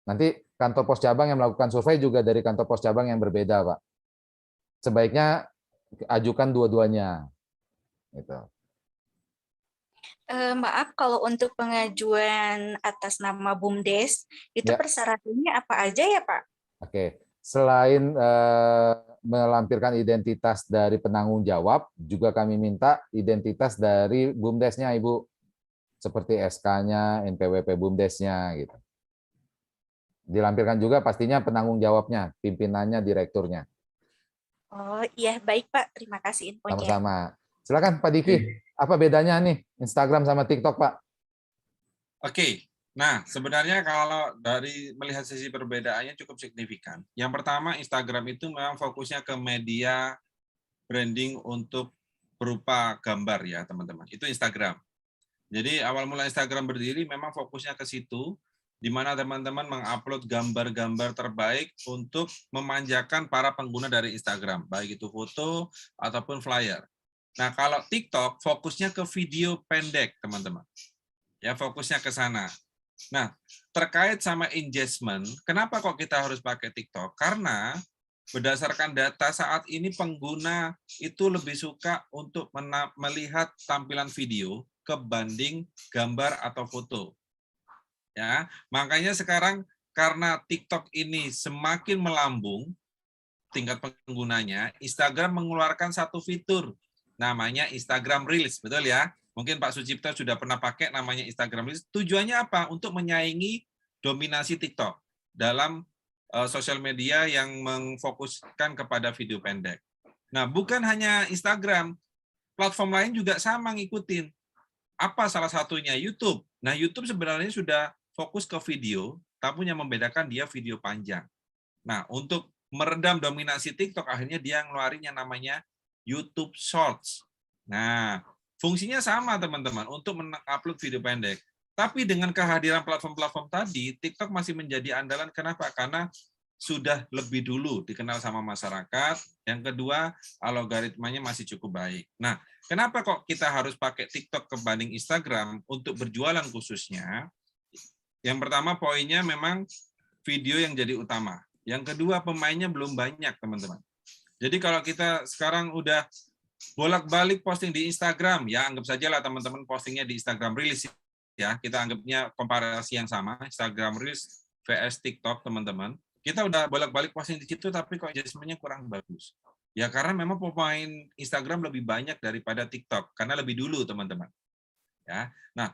Nanti kantor pos cabang yang melakukan survei juga dari kantor pos cabang yang berbeda, Pak. sebaiknya ajukan dua-duanya. Gitu. Maaf, kalau untuk pengajuan atas nama BUMDes, itu Ya. persyaratannya apa aja ya Pak? Oke, selain melampirkan identitas dari penanggung jawab, juga kami minta identitas dari BUMDesnya, Ibu, seperti SK-nya, NPWP BUMDesnya, gitu. Dilampirkan juga pastinya penanggung jawabnya, pimpinannya, direkturnya. Oh iya, baik Pak. Terima kasih infonya. Sama-sama. Silakan Pak Diki, apa bedanya nih Instagram sama TikTok, Pak? Oke. Nah, sebenarnya kalau dari melihat sisi perbedaannya cukup signifikan. Yang pertama, Instagram itu memang fokusnya ke media branding untuk berupa gambar ya, teman-teman. Itu Instagram. Jadi awal mula Instagram berdiri memang fokusnya ke situ, di mana teman-teman mengupload gambar-gambar terbaik untuk memanjakan para pengguna dari Instagram, baik itu foto ataupun flyer. Nah, kalau TikTok fokusnya ke video pendek, teman-teman. Ya, fokusnya ke sana. Nah, terkait sama engagement, kenapa kok kita harus pakai TikTok? Karena berdasarkan data saat ini pengguna itu lebih suka untuk melihat tampilan video kebanding gambar atau foto. Ya, makanya sekarang karena TikTok ini semakin melambung tingkat penggunanya, Instagram mengeluarkan satu fitur namanya Instagram Reels, betul ya? Mungkin Pak Sucipto sudah pernah pakai namanya Instagram Reels. Tujuannya apa? Untuk menyaingi dominasi TikTok dalam sosial media yang memfokuskan kepada video pendek. Nah, bukan hanya Instagram, platform lain juga sama ngikutin. Apa salah satunya? YouTube. Nah, YouTube sebenarnya sudah fokus ke video, tapi yang membedakan dia video panjang. Nah, untuk meredam dominasi TikTok, akhirnya dia ngeluarin yang namanya YouTube Shorts. Nah, fungsinya sama, teman-teman, untuk mengupload video pendek. Tapi dengan kehadiran platform-platform tadi, TikTok masih menjadi andalan. Kenapa? Karena sudah lebih dulu dikenal sama masyarakat. Yang kedua, algoritmanya masih cukup baik. Nah, kenapa kok kita harus pakai TikTok kebanding Instagram untuk berjualan khususnya? Yang pertama, poinnya memang video yang jadi utama. Yang kedua, pemainnya belum banyak, teman-teman. Jadi kalau kita sekarang udah bolak-balik posting di Instagram, ya anggap saja lah teman-teman postingnya di Instagram Reels, ya kita anggapnya komparasi yang sama, Instagram Reels vs TikTok, teman-teman. Kita udah bolak-balik posting di situ, tapi kok engagement-nya kurang bagus. Ya karena memang pemain Instagram lebih banyak daripada TikTok, karena lebih dulu, teman-teman. Ya, nah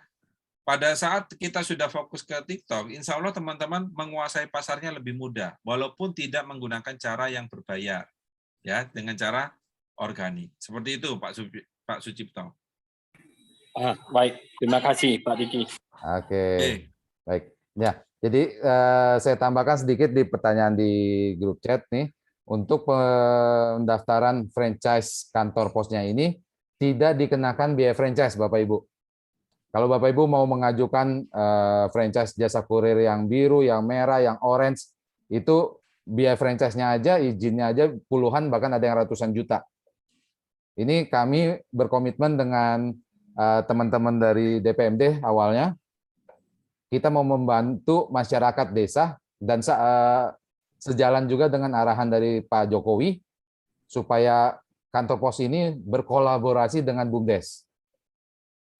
pada saat kita sudah fokus ke TikTok, insya Allah teman-teman menguasai pasarnya lebih mudah, walaupun tidak menggunakan cara yang berbayar, ya dengan cara organik. Seperti itu, Pak Sucipto. Baik, terima kasih Pak Diki. Oke, baik. Ya, jadi saya tambahkan sedikit di pertanyaan di grup chat nih, untuk pendaftaran franchise kantor posnya ini tidak dikenakan biaya franchise, Bapak Ibu. Kalau Bapak Ibu mau mengajukan franchise jasa kurir yang biru, yang merah, yang orange, itu biaya franchise-nya aja, izinnya aja puluhan, bahkan ada yang ratusan juta. Ini kami berkomitmen dengan teman-teman dari DPMD awalnya, kita mau membantu masyarakat desa, dan sejalan juga dengan arahan dari Pak Jokowi, supaya kantor pos ini berkolaborasi dengan BUMDes.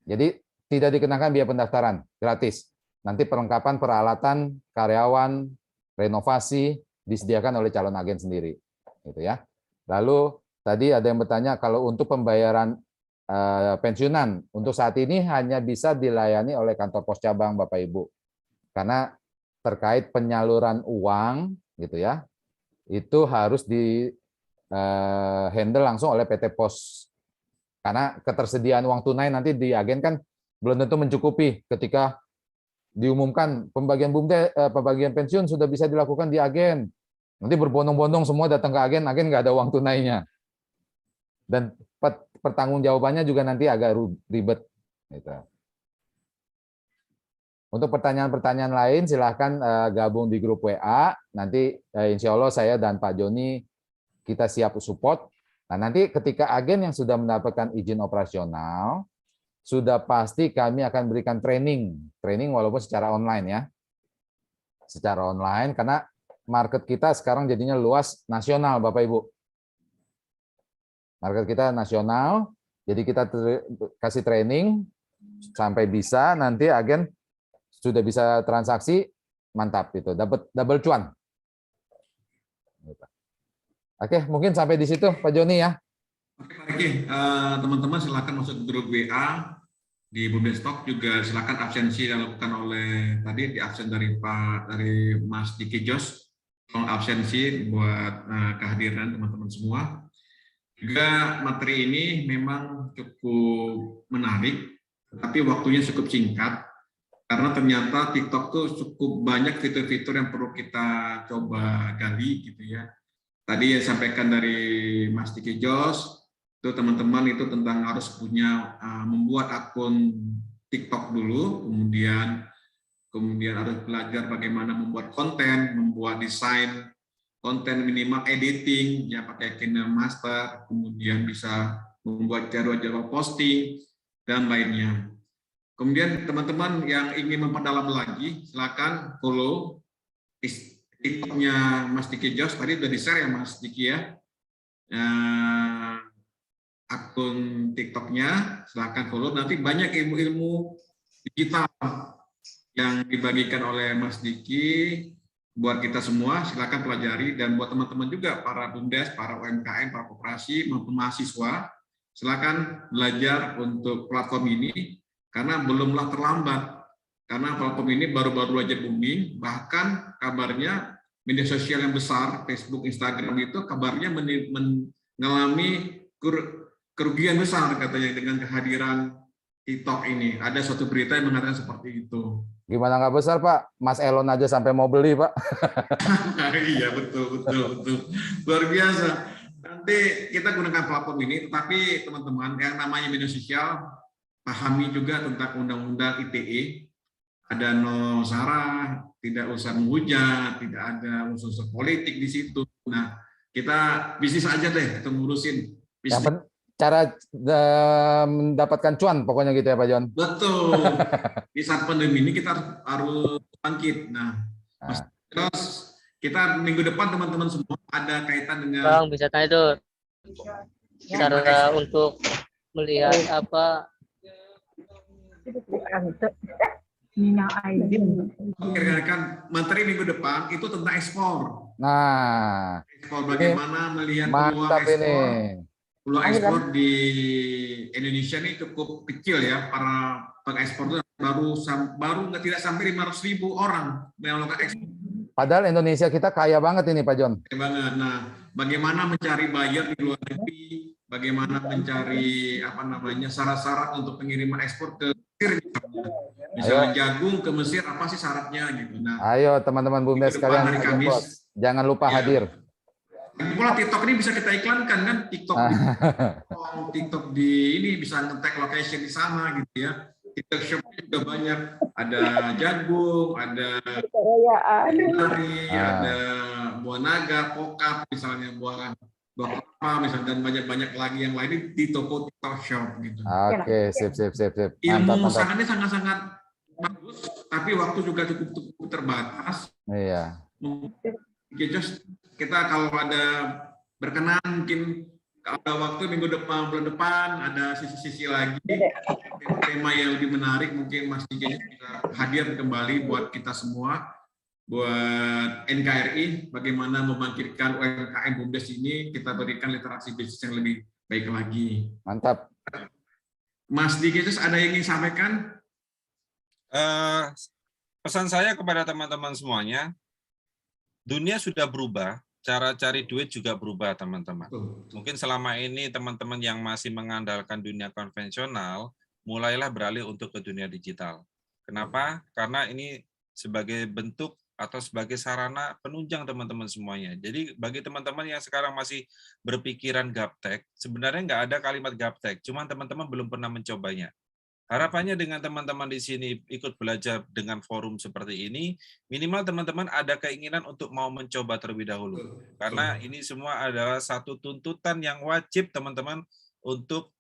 Jadi, tidak dikenakan biaya pendaftaran, gratis. Nanti perlengkapan peralatan, karyawan, renovasi disediakan oleh calon agen sendiri, gitu ya. Lalu tadi ada yang bertanya kalau untuk pembayaran pensiunan untuk saat ini hanya bisa dilayani oleh kantor pos cabang, Bapak Ibu, karena terkait penyaluran uang, gitu ya, itu harus di handle langsung oleh PT Pos, karena ketersediaan uang tunai nanti di agen kan belum tentu mencukupi. Ketika diumumkan pembagian pembagian pensiun sudah bisa dilakukan di agen, nanti berbondong-bondong semua datang ke agen nggak ada uang tunainya, dan pertanggungjawabannya juga nanti agak ribet. Gitu. Untuk pertanyaan-pertanyaan lain silahkan gabung di grup WA. Nanti insya Allah saya dan Pak Joni kita siap support. Nah, nanti ketika agen yang sudah mendapatkan izin operasional, sudah pasti kami akan berikan training walaupun secara online ya. Secara online, karena market kita sekarang jadinya luas nasional, Bapak Ibu. Market kita nasional, jadi kita kasih training sampai bisa nanti agen sudah bisa transaksi, mantap itu, dapat double cuan. Oke, mungkin sampai di situ Pak Joni ya. Oke Pak Riki, teman-teman silakan masuk ke grup WA di Bumdestock, juga silakan absensi yang dilakukan oleh tadi di absen dari Mas Diki Jos, absensi buat kehadiran teman-teman semua. Juga materi ini memang cukup menarik, tapi waktunya cukup singkat karena ternyata TikTok tuh cukup banyak fitur-fitur yang perlu kita coba gali gitu ya. Tadi yang disampaikan dari Mas Diki Jos, itu teman-teman itu tentang harus punya membuat akun TikTok dulu, kemudian harus belajar bagaimana membuat konten, membuat desain konten, minimal editing ya pakai KineMaster, kemudian bisa membuat jadwal-jadwal posting dan lainnya. Kemudian teman-teman yang ingin memperdalam lagi, silakan follow TikTok-nya Mas Diki Jos, tadi sudah di-share ya Mas Diki ya. Akun TikTok-nya, silakan follow. Nanti banyak ilmu-ilmu digital yang dibagikan oleh Mas Diki buat kita semua, silakan pelajari. Dan buat teman-teman juga, para BUMDes, para UMKM, para koperasi, maupun mahasiswa, silakan belajar untuk platform ini, karena belumlah terlambat. Karena platform ini baru-baru aja booming, bahkan kabarnya media sosial yang besar, Facebook, Instagram itu kabarnya mengalami kerugian besar katanya dengan kehadiran TikTok ini. Ada suatu berita yang mengatakan seperti itu. Gimana nggak besar Pak? Mas Elon aja sampai mau beli Pak. Iya betul. Luar biasa. Nanti kita gunakan platform ini, tetapi teman-teman yang namanya media sosial, pahami juga tentang undang-undang ITE. Ada no sara, tidak usah menghujat, tidak ada unsur politik di situ. Nah, kita bisnis aja deh, kita ngurusin bisnis. Cara mendapatkan cuan pokoknya gitu ya Pak Jon. Betul. Di saat pandemi ini kita harus bangkit. Nah, terus kita minggu depan teman-teman semua ada kaitan dengan Bang, bisa tanya tuh cara untuk melihat apa kan materi minggu depan itu tentang ekspor. Nah, ekspor bagaimana melihat mantap peluang ekspor di Indonesia ini cukup kecil ya. Para pengekspor itu baru tidak sampai 500.000 orang yang melakukan ekspor. Padahal Indonesia kita kaya banget ini Pak Jon. Kaya banget. Nah, bagaimana mencari buyer di luar negeri, bagaimana mencari syarat-syarat untuk pengiriman ekspor ke Mesir misalnya jagung ke Mesir, apa sih syaratnya gitu. Nah, ayo teman-teman BUMDes sekalian, jangan lupa hadir. Pula TikTok ini bisa kita iklankan kan, TikTok di ini bisa nge-tag location di sana gitu ya. TikTok shop juga banyak, ada jagung, ada ada buah naga, pokap misalnya, buah kelapa misalnya, dan banyak lagi yang lain di toko TikTok shop gitu. Oke, sip. Ilmu sangatnya sangat-sangat bagus, tapi waktu juga cukup terbatas. Iya. Kita kalau ada berkenan mungkin ada waktu minggu depan, bulan depan ada sisi-sisi lagi tema yang lebih menarik, mungkin Mas Diki bisa hadir kembali buat kita semua, buat NKRI, bagaimana membangkitkan UMKM BUMDes ini, kita berikan literasi bisnis yang lebih baik lagi. Mantap. Mas Diki, ada yang ingin sampaikan? Pesan saya kepada teman-teman semuanya, dunia sudah berubah, cara cari duit juga berubah, teman-teman. Mungkin selama ini teman-teman yang masih mengandalkan dunia konvensional, mulailah beralih untuk ke dunia digital. Kenapa? Karena ini sebagai bentuk atau sebagai sarana penunjang teman-teman semuanya. Jadi bagi teman-teman yang sekarang masih berpikiran gaptek, sebenarnya nggak ada kalimat gaptek, cuman teman-teman belum pernah mencobanya. Harapannya dengan teman-teman di sini ikut belajar dengan forum seperti ini, minimal teman-teman ada keinginan untuk mau mencoba terlebih dahulu. Karena ini semua adalah satu tuntutan yang wajib teman-teman untuk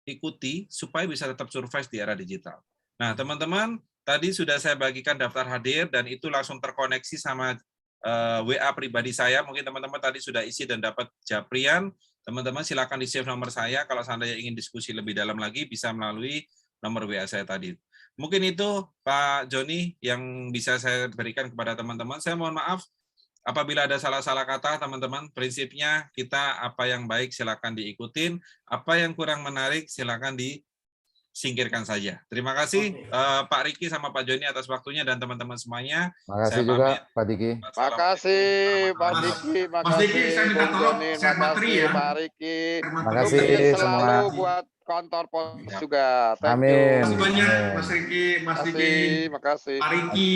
ikuti supaya bisa tetap survive di era digital. Nah, teman-teman, tadi sudah saya bagikan daftar hadir dan itu langsung terkoneksi sama WA pribadi saya. Mungkin teman-teman tadi sudah isi dan dapat japrian. teman-teman silakan di-save nomor saya. Kalau seandainya ingin diskusi lebih dalam lagi, bisa melalui nomor WA saya tadi. Mungkin itu Pak Joni yang bisa saya berikan kepada teman-teman. Saya mohon maaf apabila ada salah-salah kata, teman-teman. Prinsipnya kita apa yang baik silakan diikutin, apa yang kurang menarik silakan disingkirkan saja. Terima kasih Pak Riki sama Pak Joni atas waktunya dan teman-teman semuanya. Makasih juga Pak Diki. Makasih Pak Diki, makasih Bung Joni, makasih Pak Riki. Makasih semua. Selalu buat kantor pos juga. Thank you. Terima kasih banyak Mas Riki, Mas Diki, makasih. Pak Riki,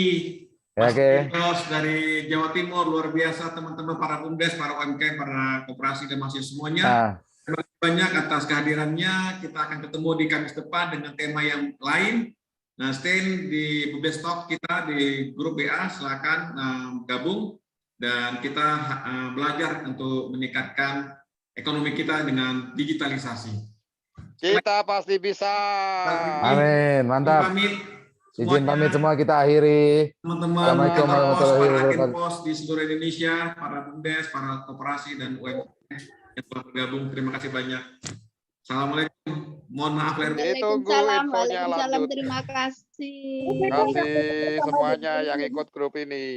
Ya, Mas oke. Firdaus dari Jawa Timur, luar biasa teman-teman para BUMDes, para UMKM, para koperasi dan mahasiswa semuanya. Nah, Terima kasih banyak atas kehadirannya. Kita akan ketemu di Kamis depan dengan tema yang lain. Nah, stay di BUMDes Talk kita di grup BA, silakan gabung dan kita belajar untuk meningkatkan ekonomi kita dengan digitalisasi. Kita pasti bisa. amin, mantap. Izin pamit semua kita akhiri. Teman-teman Assalamualaikum warahmatullahi para agen wabarakatuh. pos di seluruh Indonesia, para BUMDes, para koperasi dan UMKM yang telah bergabung, terima kasih banyak. Assalamualaikum. Mohon maaf lahir batin. Waalaikumsalam, infonya waalaikumsalam, lanjut. terima kasih. Terima kasih semuanya yang ikut grup ini.